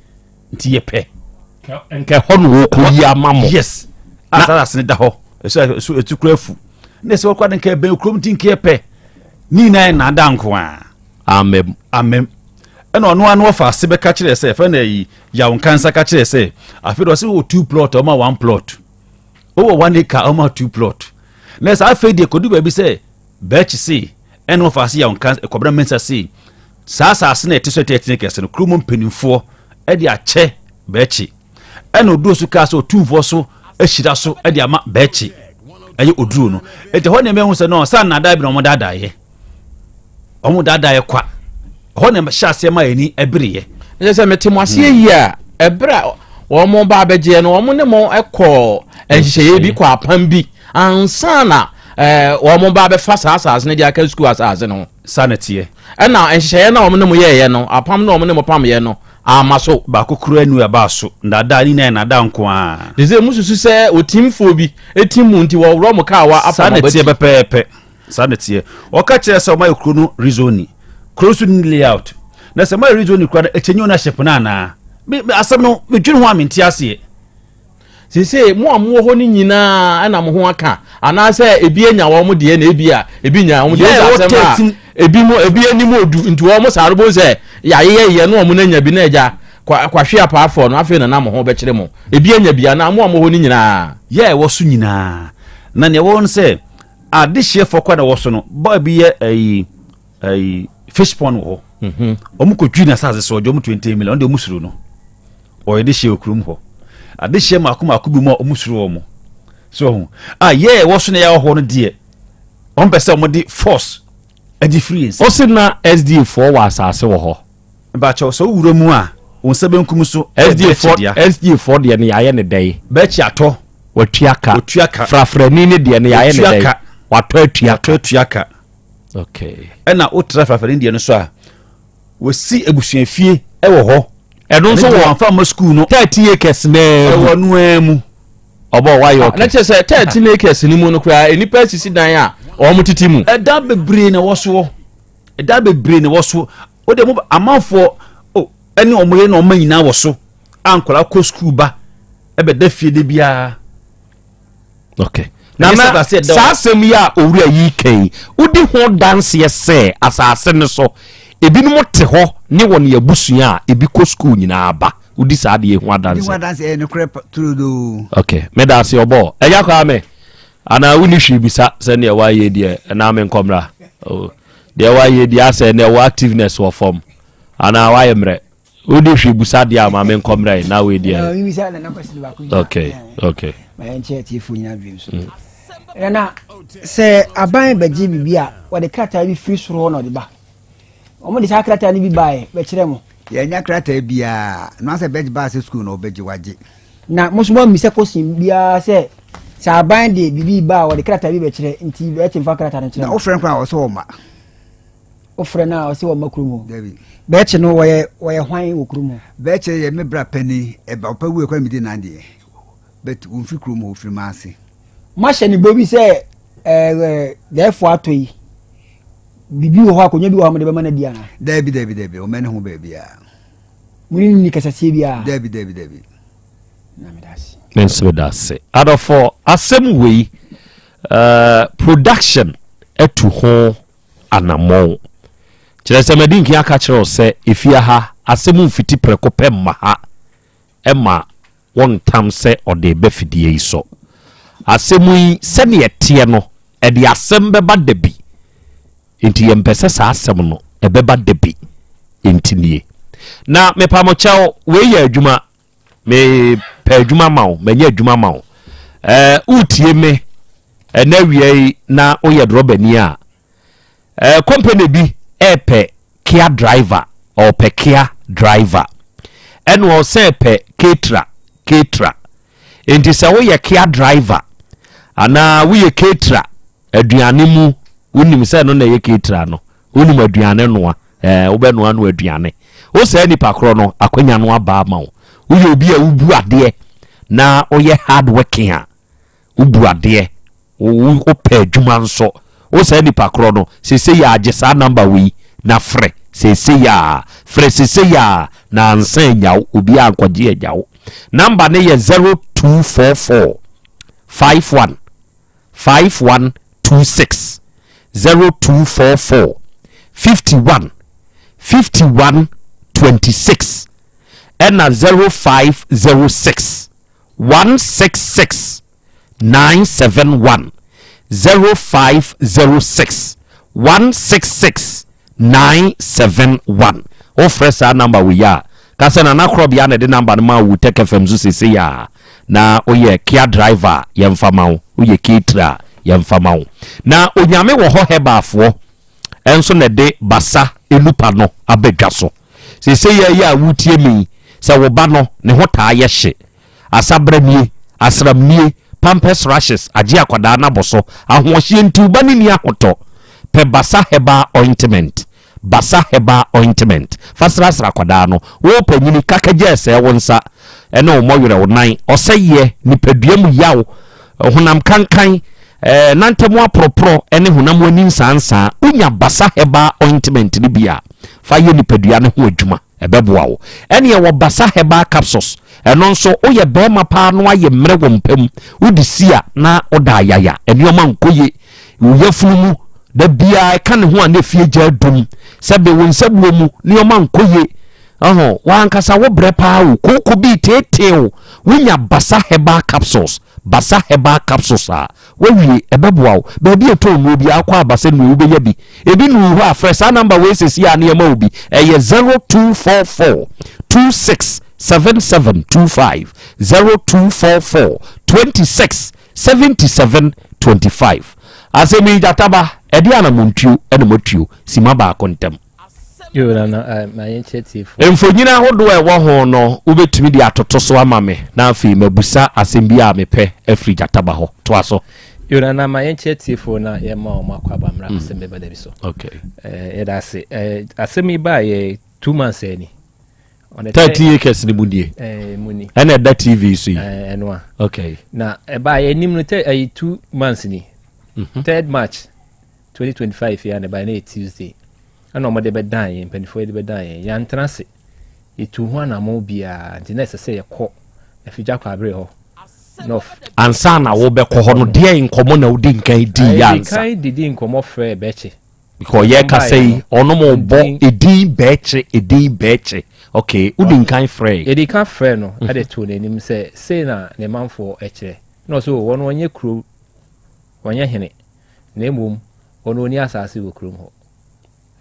nti ye pe enke hono ko yi amamo yes asase ne da ho so etukura fu ne se wo kura de nka be krom tin ke pe ni na da nko a amem eno ono ofa se be ka kire se fa na yi yaw kansa ka kire se afido se wo 2 plot o ma 1 plot o 1 acre o ma 2 plot na sa afi de kodu ba bi se batch se eno ofa se yaw kansa ekobra mensa se sa se na etiso tetine kese no krumo mpanimfo e de ache batch eno do su ka so 2 voso ehira so e de ama batch ayi oduru no e de ho ne mehu se no sa na da bi no mo dada ye omo dada ye kwa ho ne hyase ma ani ebreye je se metimo ase yi a ebra wo mo ba beje no wo ne mo ekọ enhyeye bi kwa apam bi ansa na wo mo ba be fa asase ne dia aka school asase no sanity na enhyeye na wo ne mo ye no apam na wo ne mo pam ye no amaso ba kokuru anu aba so ndada ni na da nko a deze mususu se otimfo bi etimu nti wo wro mo ka wa apam sanity pepepe sanity o ka kire se o mai kru no rezoni close to layout na se mai rezoni kru na echenyo na ship na na asem no medwin ho amenti ase sese mo amwo ho ni nyina ana mo ho aka ana se ebi enya wo mo de na ebi nya wo de asem ebi anim odu nti wo mo sarebo se ya ye no mo na nya bi na eja kwahwe apafo no afi na mo ho be kire mo ebi enya bi ana mo ho ni nyina ye wo su nyina na ne wo nse adihye fokwa na wo so no boy bi ye fish pond wo omu ko dwina saze so ojo mu 20 million de musuru no o ye dihye okrum ho adihye makoma bi mu omusuru omo so ye wo so na ya ho no de on pese omo di force adi free o se na SD4 wa asase wo ho ba cho so wuro mu a on se benkum so SD4 de ne yaye ne dai ba chi ato watuaka frafrani ne de ne yaye ne dai wato atuaka okay na utra frafrani de no so a wosi ebusuafie e wo ho eno so wo anfa ma school no 30 acres na e wo no emu obo wa yo na che se 30 acres ni mu no kra enipa sisi dan a o mu titimu da bebre na wo so o de mu amanfo eni omoye na oma nyina wo so ankola ko school ba e be da fie de bia okay na sasem ya owura yi kai udi ho dance yese asase ne so ebi no te ho ne won ya busua ebi ko school nyina aba udi sa de ho dance no crep through do okay me da se obo eja kwa me ana wuni hwi bisa se ne wa ye de na me nkomra oh de wa ye de ase ne wa activeness wo form ana wa ye mre udi hwi bisa de ama me nkomra na we de mi bisa na question ba ko okay my chat if we dreams na sɛ aban bɛgye bibi a wɔde krataa bi firi soro na ɔde ba ɔmo de saa krataa no bi baeɛ bɛkyerɛ mo yɛnya krataa biaa na sɛ bɛgye baa sɛ school na ɔbɛgye wagye na mo so mo mmisa kosin biara sɛ aban de bibi ba a wɔde krataa bi bɛkyerɛ nti bɛkyɛ mfa krataa no kyerɛ na wofrɛ nkora a ɔsɛ wɔma wofrɛ no a ɔsɛ wɔma kurom bɛkyɛ no wɔyɛ hwan wɔ kurom bɛkyɛ yɛ me bra pani ɛba ɔpɛ wu ɛkɔ mede nandeɛ but womfiri kurom hɔ ofiri ma ase mahyɛ ne bobi sɛ dɛɛfo ato yi bibi wɔ hɔ akonnwa bi wɔ hɔ mode bɛma no di ana dabi ɔmɛ ne ho baabiaa mone ni kasaseɛ biaa dabi mensebedase adɔfo asɛm wei production atu ho anammɔn kyerɛ sɛ madi nki aka kyerɛ sɛ ɛfia ha asɛm mfiti prɛko pɛ mma ha ɛma wɔntam sɛ ɔde bɛfidie yi so asɛm yi sɛneɛ teɛ no ɛde asɛm bɛba dabi enti yɛmpɛ sɛ saa asɛm no ɛbɛba dabi enti nie na mepamɔkyɛw wei yɛ adwuma mepɛ adwuma ma wo manyɛ adwuma ma wo wotie me ɛna wiei na woyɛ drɔbani a company bi ɛpɛ kia driver ɔpɛ kia driver ɛna ɔsɛ pɛ ketra enti sɛ woyɛ kia driver ana woyɛ ketra aduane mu wonim sɛ no na yɛ ketra no wonim aduane noa wobɛnoa no aduane wo sɛ nipa korɔ no akwanya no aba ma wo woyɛ obi a wobu adeɛ na woyɛ hard working a wobu adeɛ wopɛ adwuma nso wo sɛ nipa korɔ no sese yɛ agye saa number wei na frɛ sese yɛ na ansa nyawo obi a nkɔgye nyawo number ne yɛ 0244 5126 0244 5126 ɛna 0506 166 971 0506 166 971 ofrɛ saa number wo ya kasa na Krobea na de number no ma wo Tech FM so sese ya na oyɛ kia driver yɛmfa ma wo oyɛ ketra yɛmfa ma wo na onyame wɔ hɔ hebafoɔ ɛnso na de basa enupa no abadwa so sese ya wotie mi sɛ wo ba no ne ho taa yɛ hye asabramie asramnie pampers rashes agye akwadaa na boso ahohye nti uba ni ahotɔ pe basa heba ointment fasrasra akwadaa no wo panyini kakagye sɛ wo nsa ɛne wo mɔwerɛ wo nan ɔsɛyɛ nipadua mu yaw honam kankan nantemu apropro ɛne honam wani nsansa unya basa heba ointment ni bia fa yɛ nipadua ne ho adwuma ɛbɛboa wo ɛne ɛwɔ basa heba capsules ɛno nso woyɛ bɛrima paa no ayɛ mmerɛ wɔ mpam wodi sia na oda yaya ɛnneɔma nkoye woyɛ funu mu da bia ɛka ne ho a ne fie gya dum sɛbe wo nsabuo mu nneɔma nkoye wankasa wo brɛ paa wo koko bi teteo wonya basa heba capsules a wawie ɛbɛboa wo baabi ɛtɔ mu bi akɔ abasa no wo bɛnya bi ebi no ho a frɛ saa number we sesi a ne ɛma wo bi ɛyɛ 0244 26 7725 0244 26 7725 asemi jataba edi ana montuo ene motuo sima ba kontem yo na my initiative emfonyina hodo e wo ho no ubetumi di atoto so ama me na afi mabusa asembi a mepe afri jataba ho to aso yo na my initiative na ye ma o makwa ba mra Asem Beba Dabi so okay edase asemi ba ye 2 months ani 30 acres ni mudie muni ene da TV so enwa okay na ba ye nim no 2 months ni 3rd March 2025 ya na by na Tuesday ana mo de be dan ye mpanifo de be dan ye ya ntrase etu ho na mo bia nti na sese ye kɔ afija kwa abre ho no ansa na wo be kɔ ho no de nkomo na wodi nkan di ya ansa kai di nkomo frɛ beche because ye ka say ono mo bo edin beche okay wodi nkan frɛ edi ka frɛ no ade to n'anim sɛ say na ne manfo ɛkyerɛ no so wɔn wɔnyɛ kuro wɔnyɛ hene na emom ono ni asase wɔ kurom ho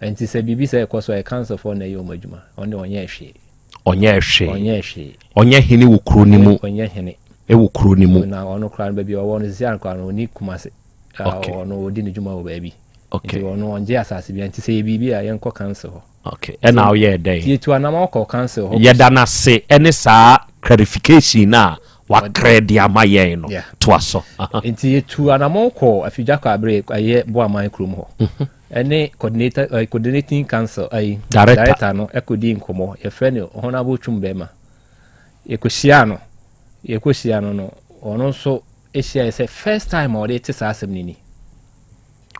enti sɛ bibi sɛ ɛkɔso ɛ cancer for na yɛ omadwuma ɔne ɔnyɛ hwe ɔnyɛ hene wɔ kuro ni mu e wɔ kuro ni mu na ɔno kra no baabi ɔwɔ no zia kra no oni kumase ɔno ɔdi ne dwuma wɔ baabi nti ɔno ɔngye asase bi nti sɛ yɛbiribi a yɛnkɔ council hɔ okay ɛna ɔyɛ dɛn yɛtu anam ɔkɔ council hɔ yɛda no ase ɛne saa clarification na wakrɛ de ama yɛn no toa so nti yɛtu anam ɔkɔ afidwa kɔ abere ɛyɛ boaman kurom hɔ ɛne coordinating council director no ɛkɔdi nkɔmmɔ yɛfrɛ no honorable twum bɛma yɛkɔhyia no no ɔno nso ɛhyia yɛ sɛ first time ɔde te saa asɛm no ni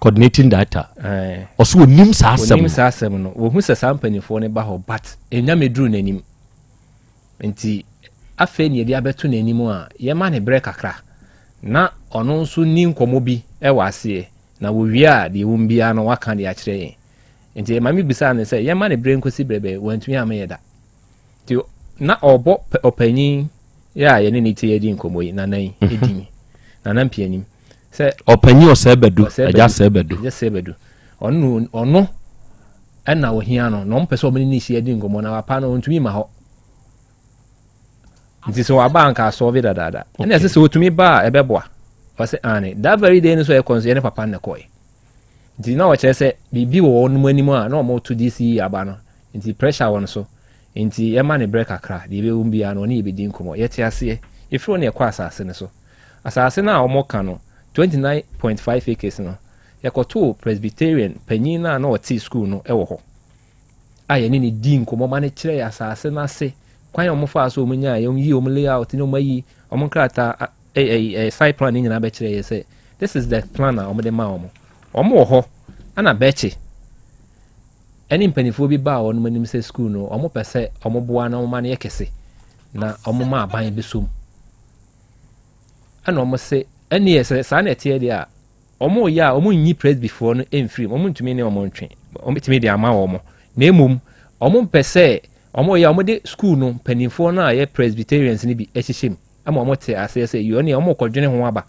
coordinating data ɔso onim saa asɛm no wɔhu sɛ saa mpanimfoɔ no ba hɔ but ɛnya meduru n'anim nti afei ne yɛde abɛto n'anim a yɛma ne berɛ kakra na ɔno nso ni nkɔmmɔ bi ɛwɔ aseɛ na wɔwie a deɛ wɔm biara no waka de akyerɛ yɛn nti ɛma me bisaa ne sɛ yɛma ne berɛ nkɔsi berɛbɛ wantumi ama yɛ da nti na ɔbɔ ɔpanyin yɛ a yɛne ne ti yɛdi nkɔmmɔ yi nanan ɛdin nanan mpianim sɛ ɔpanyin ɔsɛ bɛdu agya sɛ bɛdu ɔno ɛna ohia no na ɔmpɛ sɛ ɔmene ne hyia di nkɔmmɔ na wapa no ɔntumi ma hɔ nti sɛ waba anka asɔve dadaada ɛne ɛsɛ sɛ ɔtumi ba a ɛbɛboa ɔsɛ ane that very day no so ɛkɔ nso yɛne papa no kɔɛ nti na ɔkyerɛ sɛ biribi wɔ ɔnom anim a na ɔmɔto dc aba no nti pressure wɔ no so nti yɛma ne berɛ kakra deɛ ɛbɛwom biara no ɔne yɛbɛdi nkɔmmɔ yɛte aseɛ ɛfiri ne yɛkɔ asase no so asase no a ɔmɔka no 29.5 acres no yɛkɔtoo presbyterian panyin no a na ɔte school no ɛwɔ hɔ a yɛne ne di nkɔmmɔ ma no kyerɛ yɛ asase no ase kwan yɛ ɔmofaa so ɔmnya yɛyi ɔm layout ne ɔmayi ɔmo nkrataa side plan ne nyinaa bɛkyerɛ yɛ sɛ this is the plan a ɔmode ma ɔmo wɔ hɔ ana bɛkye ɛne mpanimfoɔ bi baa ɔnom anim sɛ school no ɔmo pɛ sɛ ɔmo boa na ɔmo ma no yɛ kɛse na ɔmo ma aban bɛsom ɛna ɔmo sɛ ɛne yɛ sɛ saa na ɛteɛ deɛ a ɔmo yɛ a ɔmo nyi presbyfoɔ no ɛmfiri ɔmo ntumi ne ɔmo ntwe ɔmo tumi de ama wɔn na emom ɔmo mpɛ sɛ ɔmo yɛ ɔmo de school no mpanimfoɔ no a yɛ presbyterians no bi ɛhyehyɛ mu ama ɔmo te aseɛ sɛ yɛ ɔne ɔmo kɔdwene ho aba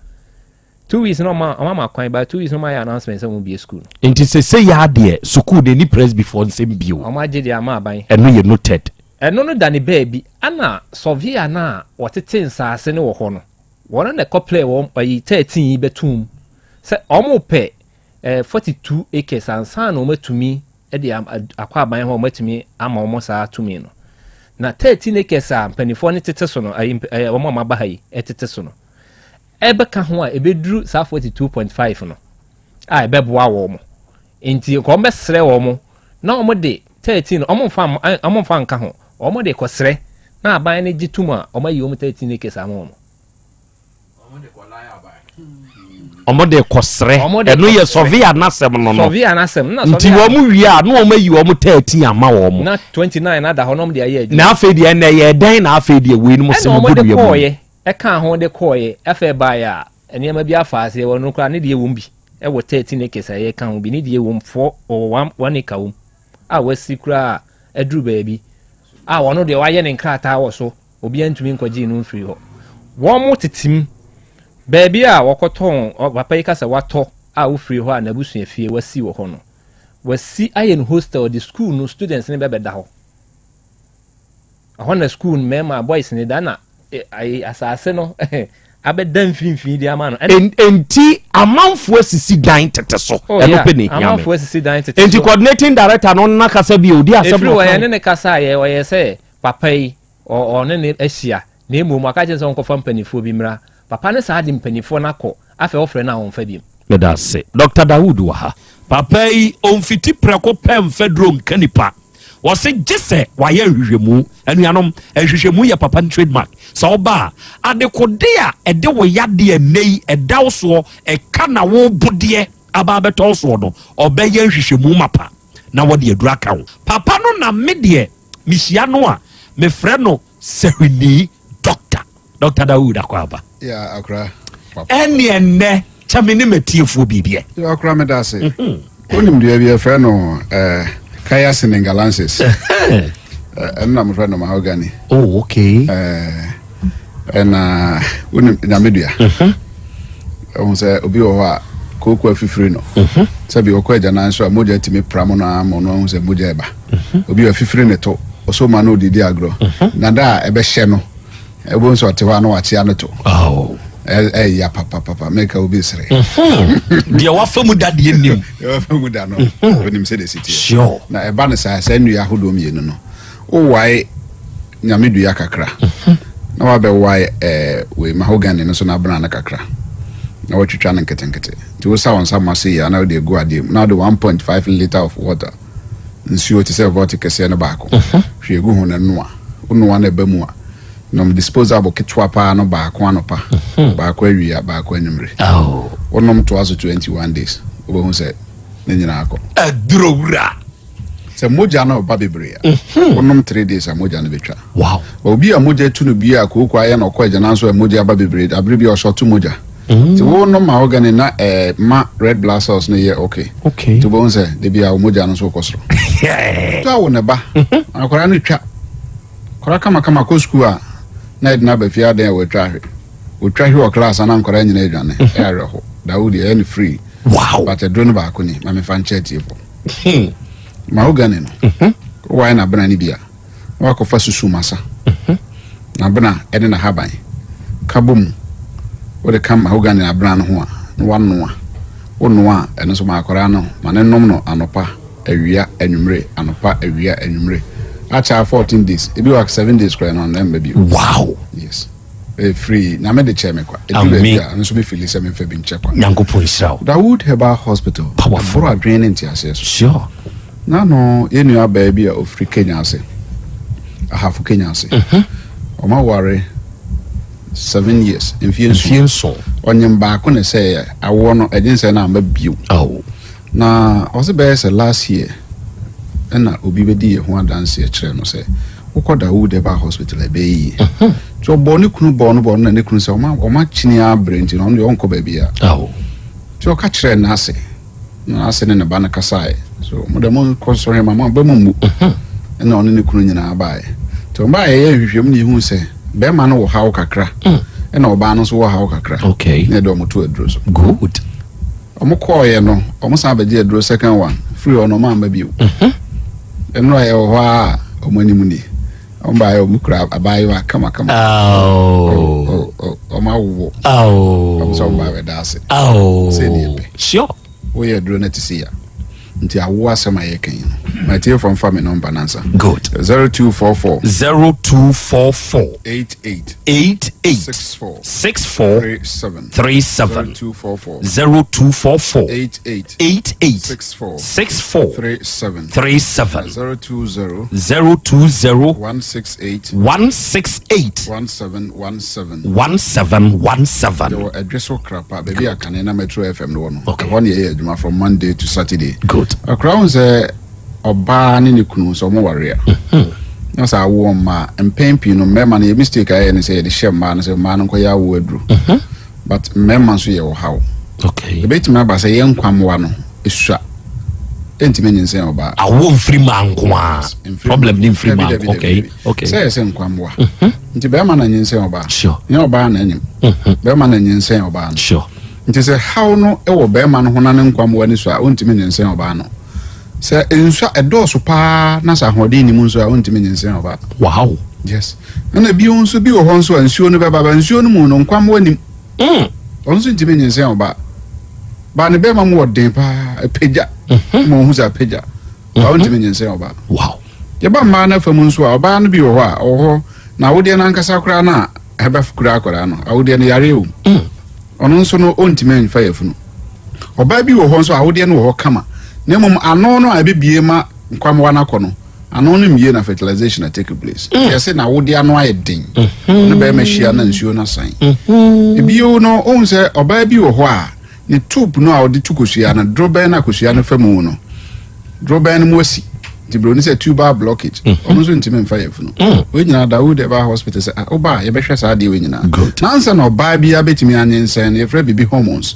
2 weeks na ɔmo ama kwan ba 2 weeks na ɔmo ayɛ announcement sɛ ɔmo bie school no nti sɛ yɛ adeɛ school de ni presbyfoɔ nsɛm bio ɔmo agye de ama aban ɛno yɛ noted ɛno no da ne baabi ana surveyor na wɔtete nsaase no wɔ hɔ no wɔn na kɔplɛ wɔn ayi 13 yi bɛtum sɛ ɔmo pɛ 42 acres ansa na ɔmo atumi de akɔ aban hɔ ɔmo atumi ama ɔmo saa atumi no na 13 acres a mpanimfoɔ no tete so no ayi ɔmo a maba ha yi tete so no ɛbɛka ho a ɛbɛduru saa 42.5 no a ɛbɛboa wɔn nti nkɔm bɛsrɛ wɔn na ɔmo de 13 no ɔmo mfa nka ho ɔmo de kɔsrɛ na aban no gye tum a ɔmo ayi ɔmo 13 acres ama wɔn ɔmo de kɔsrɛ ɛno yɛ surveyor n'asɛm no nti wɔn wie a na wɔn ayi wɔn 13 ama wɔn na 29 na da hɔ na wɔn de ayɛ adwuma na afei deɛ ɛnɛ yɛ dɛn na afei deɛ wei no mo sɛm gu deɛ mu ɛka ho de kɔɔyɛ afei baeɛ a nneɛma bi afa aseɛ wɔ no koraa ne deɛ wɔm bi ɛwɔ 13 acres a yɛka ho bi ne deɛ wɔm fɔ ɔwɔ 1 acre wɔm a wasi koraa aduru baabi a wɔno deɛ wayɛ ne nkrataa wɔ so obiara ntumi nkɔgye no mfiri hɔ wɔn mo tetem baabi a wɔkɔtɔn papa yi kasa watɔ a wofiri hɔ a n'abusua fie wasi wɔ hɔ no wasi ayɛ no hostel de school no students ne bɛbɛda hɔ ɛhɔ na school no mɛma boys ne da na asase no abɛda mfimfini de ama no enti amanfoɔ asisi dan tete so ɛno pɛ ne hia amanfoɔ asisi dan tete so enti coordinating director no na kasa bi odi asɛm no ɛfiri wɔyɛ ne kasa yɛ wɔyɛ sɛ papa yi ɔne ne ahyia na emom aka kyerɛ sɛ ɔnkɔfa mpanimfoɔ bi mmra papa ne saa de mpanimfoɔ no akɔ afei ɔfrɛ no a ɔmfa bi meda se Dr. Dawood wɔ ha papa yi ɔmfiti prɛko pɛ mfa duro nka nipa wɔse gye sɛ wayɛ nhwehwɛmu anuanom nhwehwɛmu yɛ papa no trademark sɛ ɔba a adekode a ɛde wo yadeɛ nnɛyi ɛda wo soɔ ɛka na wo bodeɛ aba bɛtɔ wo soɔ no ɔbɛyɛ nhwehwɛmu mapa na wɔde adura ka wo papa no na me deɛ mehyia no a mefrɛ no sɛhwini Dr. Dawood akwaba ya akra ɛne ɛnnɛ kyɛme ne matiefoɔ biribiɛ ya akra me da se onim deɛ bi ɛfrɛ no kaya senegalensis ɛno na mefrɛ no mahogany okay ɛna onim nyamedua ɛhu sɛ obi wɔ hɔ a kooko afifiri no sɛ bi wɔkɔ agyanan nso a mogya tumi pram no ama no ahu sɛ mogya ɛba obi afifiri ne to ɔsɔ ma no odidi agorɔ na da a ɛbɛhyɛ no ɛbɔ nso ɔte hɔ a na wakyea no to ya papa make obi sere dia wa famu da de nim ya famu da no onim se de city sure na eba ne sa nu ya hodo mienu no o wai nyamedu ya kakra na wa be wai we mahogany no so na bra na kakra na wa twitwa na nketenkete ti wo sa won sa mase ya na de go ade na de 1.5 liter of water nsuo ti se vortic se na baako hwegu ho na noa ono na ba mu a no disposable kitwa pa no baako anopa baako awia baako anwumre onom to aso 21 days obo hu se ne nyina akọ adrowura se moja na oba bebre onom 3 days a moja na betwa wow obi a moja tu no bi a kokọ aye na okọ agya so moja aba bebre abere bi o short moja ti wo no ma organic na ma red blood cells no ye okay to bo hu se de bi a moja no so kosoro to awo ne ba akora no twa kora kama ko school a na edna ba fia den we twa hwe class ana nkora nyina edwane area ho Daudi any free wow but edro ba ko ni ma me fan chat ifo ma ogane no why na bana ni bia wa ko fa susu masa na bana ede na haban kabum wo de kam ma ogane na bana no ho a no wanoa wonoa eno so ma akora no ma ne nom no anopa awia anwumre anopa awia anwumre acha 14 days ebi work 7 days kwa no na mbabi wow yes free na me de cheme kwa edubia nso be feel say me fa bi nche kwa nyankopon israel Dawood Herbal Hospital powerful adrenaline into ase sure na no yenu aba bi a ofri Kenya ase ahafu Kenya ase oma ware 7 years infienso onyem ba ko ne say awo no edin say na amba biu na ose be say last year na obi be di ho adanse kire no say ukọ Dawood Herbal Hospital be yi so boni kunu bono na ne kunu say oma chini a brent no no onko ba bia so ka kire na ase ne ba na kasai so mo de mo konsore mama ba mu na ono ne kunu nyina abae to ba ye hwehwem ne hu say be ma no wo hawo kakra na oba no so wo hawo kakra okay ne do mo to adro so good omo call ye no omo sa ba je adro second one free ono ma ba biu eno ye ho a omo ni mu ni omba yo mukra abaye wa kama oma wo omo so ba we dase se ni ebe sure wo ye adro na tisi ya nti awo asema ye kan my dear from family number nansa good 0244 88 64 37 0244 88 64 37 020 168 1717 the address of Krapa baby akane na Metro FM no no one year adwuma from Monday to Saturday good akra say oba ne ne kunu so mo ware na sa wo ma empempi no mema na mistake aye ne say de shema na say ma no ya wo adru but mema so ye wo hawo okay ebeti ma ba say ye nkwamwa no esua entime nyinsen oba awo mfiri mankwa problem ni mfiri mankwa okay say nkwamwa nti be ma na nyinsen oba sure ne oba na anyim be ma na nyinsen oba sure nti say how no e wo be ma no ho na ne nkwamwa ni so a ontime nyinsen oba no say enso edoso pa na sa hode ni mu nso a ontime nyinsen oba wow yes na bi onso bi wo honso ansuo no be baba nsuo no mu no nkwamwa nim onso ntime nyinsen oba ba ne be ma mu woden pa peja mo hu za peja ba ontime nyinsen oba wow ye ba ma na famu nso a oba no bi wo ho a oho na wode na nkasa kura na heba fukura akora no awode no yare o ono nso no ontime nfa yafunu oba bi wo ho nso awode no wo ho kama na mum ano no abibie ma nkwamwa na kono ano no mie na fertilization take place yesi na wode ano ayedin no be ma hia na nsuo na san ebio no on se oba bi wo ho a ne tube no a wode tukosua na drobe na kosua no famu no drobe no mosi dibro ni se tuber blockage ono so ntime mfa yafunu we nyina Dawood Herbal Hospital se oba ye behwe sa de we nyina nansa na oba bi abetimi anyensen ye fra bibi hormones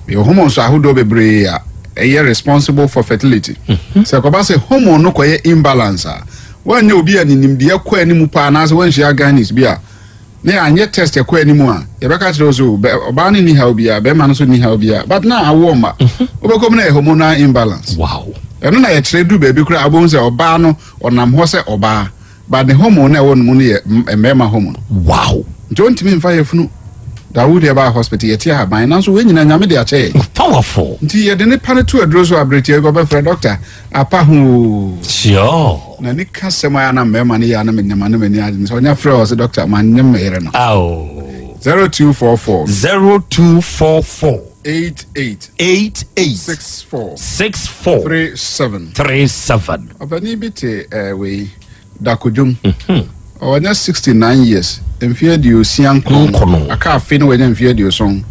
be hormones ahodo bebre a eye responsible for fertility se ko ba se hormone no koye imbalance a wanye obi aninim de akwa animu pa na se wanhia organics bi a ne anye test akwa animu a ye beka kire so oba ni ha obi a be ma no so ni ha obi a but na awo ma obekom na hormonal imbalance wow eno na ye kire du baby kura abon se oba no onam ho se oba but the hormone na won mu ne ye mema hormone wow don't mean fire funu Dawood Eba Hospital yeti ha ban nanso we nyina nyame de ache powerful nti ye de ne pa ne to aduro so abreti go be friend doctor apa hu sure na ni kasema ya na mema ne ya na menyama ne mani ade so nya frɛ o se doctor man nyem mere no 0244 88 64 37 Obani bi te we dakojum nya 69 years mfie di osian kono aka afi no wenya mfie di oson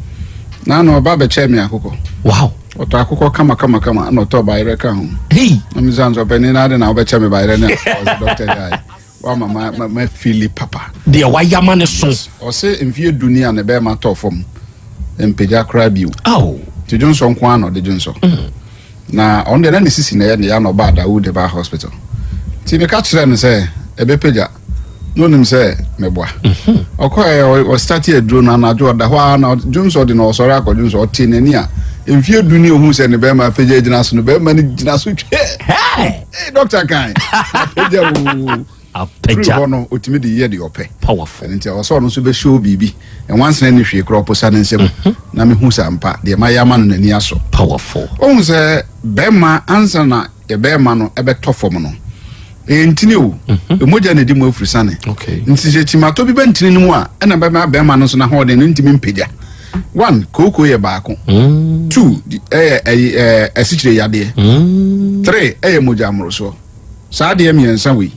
na no ba be che me akoko wow oto akoko kama na oto ba ire ka ho hey amizanzo beni na de na obe che me ba ire na doctor guy wa mama fili papa de wa yama ne so o se mfie dunia ne be ma to fom empeja kra biu ti Johnson kwa no de Johnson na on de na ne sisi na ya no ba Dawood Eba Hospital ti me ka kire ne se ebe peja no nim se meboa okoye o start here drone na jo da hwa na Johnson de no sori akọ Johnson oti nani a emfie duni ohun se ne be ma peja gina so no be ma ni gina so twe hey doctor kan peja o peja no otimi de ye de ope powerful nti o so no so be show bibi and once na ni hwe kro posa ne nsem na me hu sampa de ma yama no nani aso powerful ohun se be ma answer na e be ma no e be tofom no ntini o emoja na di mu afrisane okay nti je timato bi bantini no mu a na be ma no so na ho de no ntimi mpedja 1 koko ye baako 2 asichire yade 3 moja amroso saa de miensa we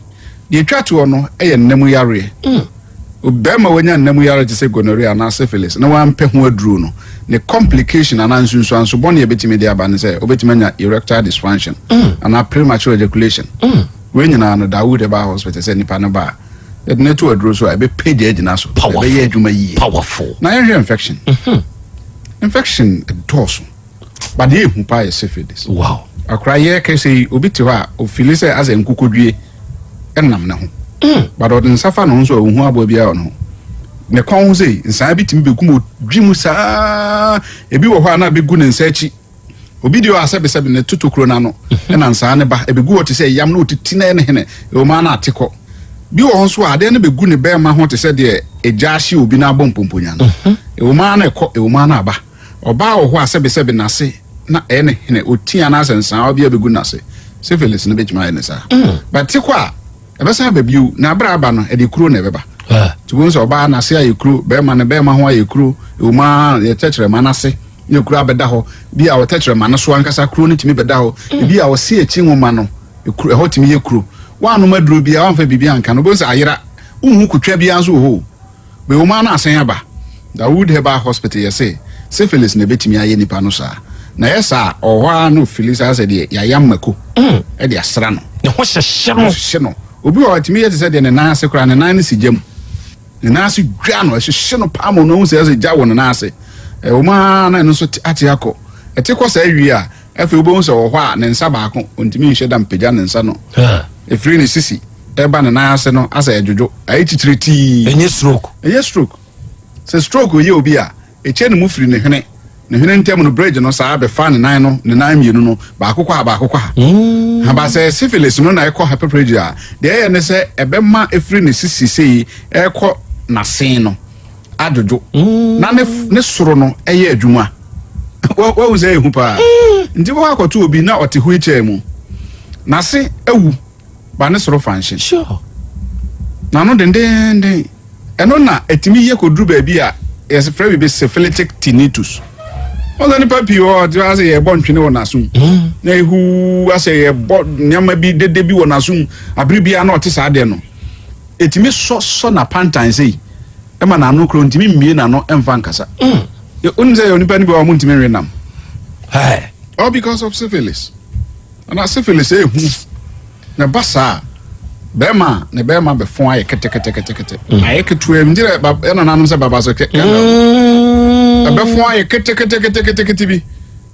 de twato no nnemu yare obema wanya nnemu yare te se gonorrhea na syphilis na wan pe ho aduro no ne complication anansunsu anso bone ye betimi de aba ne se obetimi nya erectile dysfunction and premature ejaculation we nyina no Dawood Eba Hospital se nipa no ba e de to aduro so e be page agina so e be ye adwuma yi powerful na ye infection infection doso but ye hu pa ye syphilis wow akra ye ke se obi ti ho a o feel say as en kukodwie enam na ho but odin safa no nso hu abo bia no ne kon hu sei nsa bi timi begum odwimu saa ebi wo ho na begu ne nsa achi obi dio asebe ne tutokro na no na nsa ne ba ebegu wo te se yam no otiti na ne hene o ma na ateko bi wo nso ade ne begu ne be ma ho te se de eja hye obi na abompomponya no o ma na ekọ o ma na aba oba wo ho asebe na se na ene hene otia na asensa obi abegu na se syphilis ne betuma ene sa but tiko a ebesa babiu na abra aba no e de kuro na ebeba tugo nso oba na se ayekuro be ma ne be ma ho ayekuro o ma ye techere ma na se ne kuro abeda ho bi a wo techere ma na so ankasa kuro ne timi beda ho bi a wo se echi nwoma no ekuro e ho timi ye kuro wanu maduro bi a wanfa bibi anka no bo nsa ayera unhu kutwa bi anso ho be o ma na asen aba Dawood Eba Hospital yese syphilis ne betimi aye nipa no sa na yesa ohwa no Phyllis ase de ya yamako e de asra no ne ho hyehye no obi o timi yete se de ne nan ase kura ne nan ne sigem ne nan ase dwa no hyehye no pa mo no se ase gya wo ne nan ase e o ma na no so ate akọ ete ko sa wi a efe obo nso ohwa ne nsa baako ontimi nhye da mpagya ne nsa no efiri ne sisi eba ne nan ase no asa edwojo ayi titiriti enye stroke se stroke ye obi a eche ne mu firi ne hene ntem no bridge no saa be fa ne nan no ne nan mienu no ba akokwa ha ba se syphilis no na ekọ hepatitis a de ye ne se ebema efiri ne sisi sei ekọ na sen no adwojo na ne soro no eye adwuma wo wo ze ehu pa ndi wo akoto obi na ote hu iche mu na se ewu ba ne soro function sure na no den eno na etimi ye kodru ba bi a yes free be syphilitic tinnitus oza ni papi o ti ase ye bon twene wona sum na ehu ase ye bo nyama bi dede bi wona sum abribia na ote sa de no etimi so na pantan sei e ma na anu kro ntimi mmie na no emfa nkasa unze yo nipa ni ba mu ntimi renam all because of syphilis and syphilis ehu na basa bema ne bema be fon aye kete aye ketu njire na nanu se baba so keke be fon aye kete bi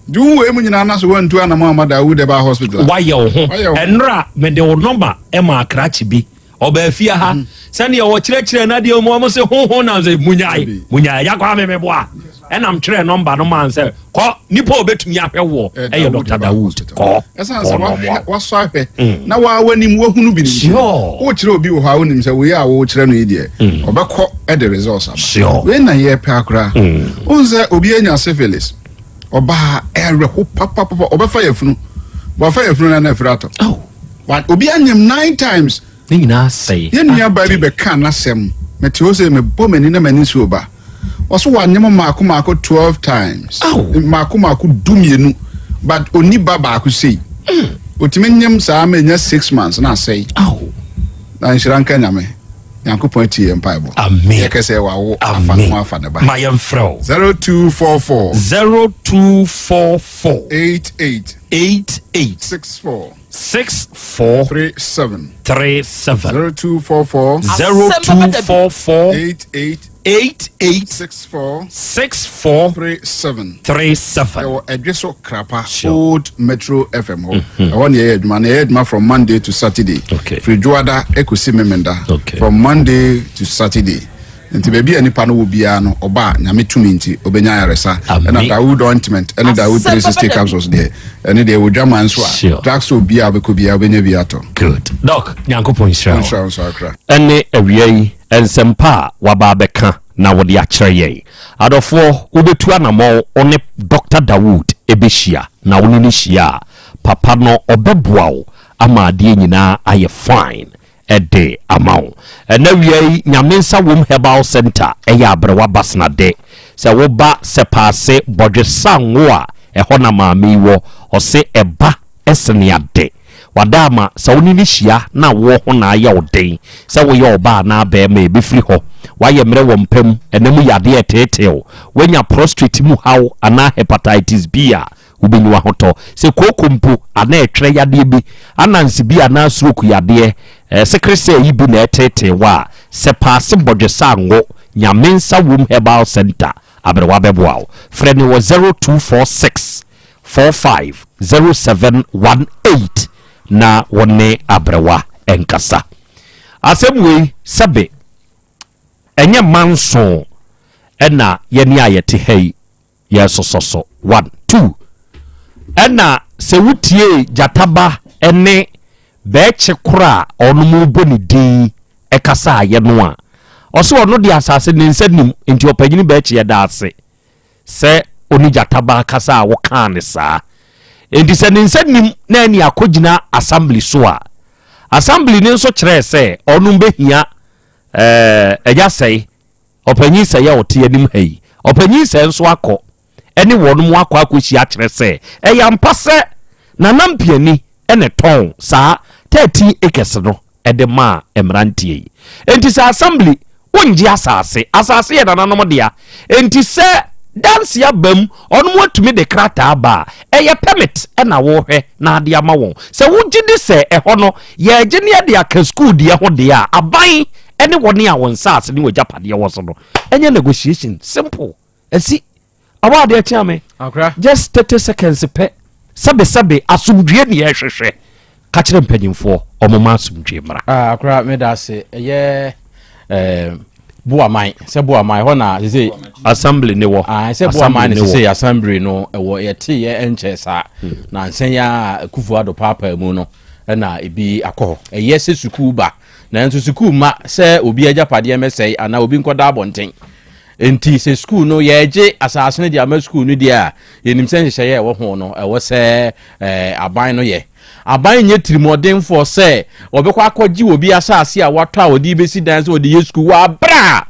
du we mu nyina na so wantu ana ma Dawood Eba Hospital why ho enra me de number e ma akrachi bi oba afia ha sane ye wo kire na de mo se ho na se munyai yakwa me boa ɛnam twerɛ number no man sɛ kɔ nipa obetumi ahwɛ wɔ ɛyɛ Dr. Dawood kɔ ɛsan sɛ wasɔ ahwɛ na wanim wahunu bi nim wo kyerɛ obi wɔ hɔ a wonim sɛ woyɛ a wo kyerɛ no yi deɛ ɔbɛkɔ ɛde results aba we na yɛ pɛ akora wo sɛ obi anya syphilis ɔba ɛrɛ ho papa ɔbɛfa yɛfunu bɔfa yɛfunu na afira atɔ obi anyam 9 times ne nyinaa sɛe yɛnnua ba bi bɛka n'asɛm mete hɔ sɛ mebɔ m'ani na m'ani so ba ɔso wanyam maako 12 times maako dumienu but oni ba baako sei otimi nyam saa ma nya 6 months na asɛe na nhyira nka nyame Yankopɔn tie mpaebɔ amen yɛkɛsɛ wawo afa no afa ne ba ma yɛmfrɛ 0244 88 64 37 0244 88 64 37 ɛwɔ ɛdweso krapa old metro fm hɔ ɛwɔ ne yɛ adwuma from Monday to Saturday fridwoada ekosi memenda from Monday to Saturday nti baby anipa no wo bia no oba nyame tumi nti obenya yaresa na Dawood ointment ene Dawood 360 capsules there ene de wo dwama nso a drugs obia be ko bia obenya bia to good doc Nyankopɔn Israel ene awiai ensempa waba beka na wo de akyerɛ yɛn adɔfo wobetu anamɔ one Dr. Dawood ebehia na wo ni hia papa no obɛboa wo ama ade nyinaa ayɛ fine ɛde amao ɛna wiai nyamensa wom herbal center ɛyɛ abrewa basna de sɛ wo ba sɛ paase bodwesa ngo a ɛhɔ na maame wo ɔse ɛba ɛsene ade wadama sɛ woni ni hia na wo ho na ayɛ odin sɛ wo yɛ oba na ba ma ebefiri hɔ wayɛ mmerɛ wɔ mpam ɛnam yade ɛtetew wanya prostate mu haw ana hepatitis B a ubinyu ahoto se kokompo ana etwere yade bi anansi bi ana stroke yade sekrese yi bi na etete wa se paase bodwesa ngo nyamensa wom herbal center abrewa beboaw frene wo 0246 450718 na wone abrewa enkasa asemwe sebe enye manso ena yeni ayete hei yesososo 1 2 ena se wutie jataba ene beche kura onumu boni din ekasa aye no a oso ono de asase ne nsanim enti opanyini beche ye da ase se oni jataba kasa wo kan ne saa enti se ne nsanim na ani akogina assembly so a assembly ne nso kire se onum behia eja sei opanyin se ya ote anim hai opanyin se nso akọ ene wonum akọ akohia kire se eyampa se na nampiani ene ton saa 13 acres no ede ma emrantie enti se assembly wonji asase ye nananom dia enti se dance ya bam onum atumi de krata ba eye permit ena wo hwe na ade ama won se wuji de se eho no ye gye ne de aka school de ho de a aban ene woni a won sase ne wajapade wo so no enye negotiation simple esi awade a chiame just 30 seconds pe sabe asumdue ne ye hwehwe ka kire mpanyimfo omoma asumdue mra akra me da se eye Buamai, se Buamai, hona, say assembly ne wo. Se Buamai, say assembly no, wo yeti ye enchesa, na nsenya Kufuado papa mu no, na ebi akọ. Yes suku ba, na nso suku ma se obi ajapade mesai ana obi nkoda abonten. Enti se school no ye je asase ne dia ma school no dia, yenim senhye ye wo ho no, wo se aban no ye. Aban nye tirimodin for say obekwa akọji obi asase a wato a odi besi dan se odi yesku wa bra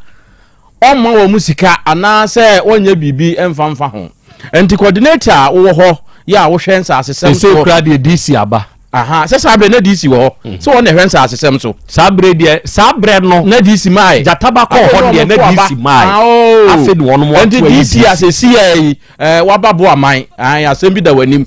ọma wo musika ana se onye bibi emfamfa ho enti coordinator wo ho ya wo hwen sa asesem so se kra de DC aba aha se sabre na DC wo so won hwen sa asesem so sabre de sabre no na DC mai jataba ko ho de na DC mai afi de won mo enti DC asesi wababo aman asem bi da wanim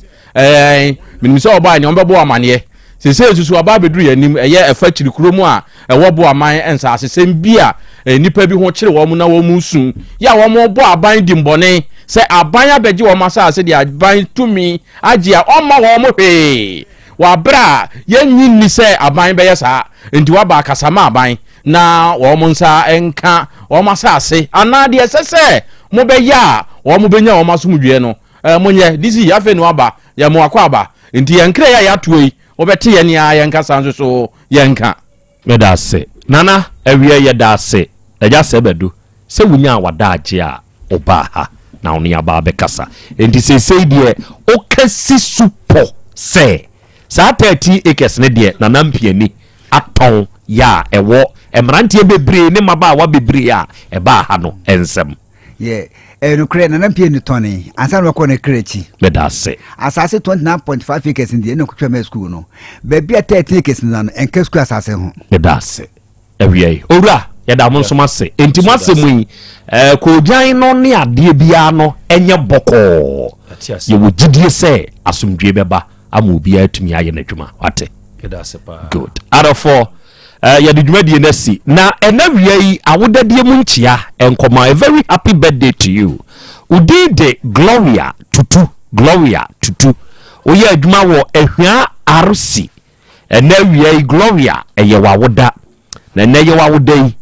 minimisa oba ni onbebo amane se susu aba bedru yanim eye efa chiri kuromu a ewobo aman ensa asesem bia nipa bi ho kire wo mu na wo mu sun ya wo mo bo aban di mbone se aban abeji wo masa ase di aban tumi agi a oma wo mo hwe wa bra yenyi ni se aban be yesa enti wa ba kasama aban na wo mo nsa enka wo masa ase ana de sese mo be ya wɔn mo benya wɔn asomdwe no monye disi afa no aba ya mo akwa aba nti yankra ya atoyi obete ye ne yanka sanso so yanka meda se nana awie ye da se eja se bedu se wunya wadaje a oba ha na oni aba be kasa enti se de o kasi supo se sa 30 acres ne de nana mpiani aton ya ewo emrantie bebre ne maba wa bebre a eba ha no ensem yeah no kre na mpie ni toni ansa no ko ne krechi medase asase 29.5 acres ndi no kutwa me school no baby 30 acres na no enka school asase ho medase awie owura ya da mo nsoma se enti mo asemu ko gyan no ne ade bia no enye boko ye wo gidie se asomdwe beba ama obi atumi aye na dwuma wate medase pa good arafo ya de dwuma die na si na enawie yi awodadie mu nchia enkoma a very happy birthday to you udide Gloria tutu oye adwuma wo ehwa RC enawie yi Gloria eye wawoda na neye wawoda yi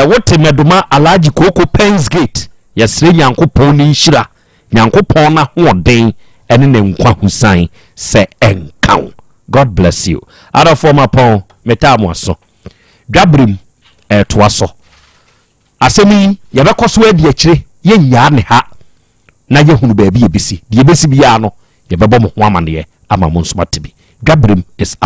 wote meduma Alhaji Koko Pens Gate yesre nyankopon ni nhira nyankopon na hoden ene ne nkwa husan se enkaw. God bless you. Out of former pon metamu aso. Dwabrim toaso. Asemi yabekoso adi akire ye nya ne ha. Na ye hunu baabi yebisi. De yebisi bia no yebebo mo ho amane ama mo nsoma tibi. Dwabrim is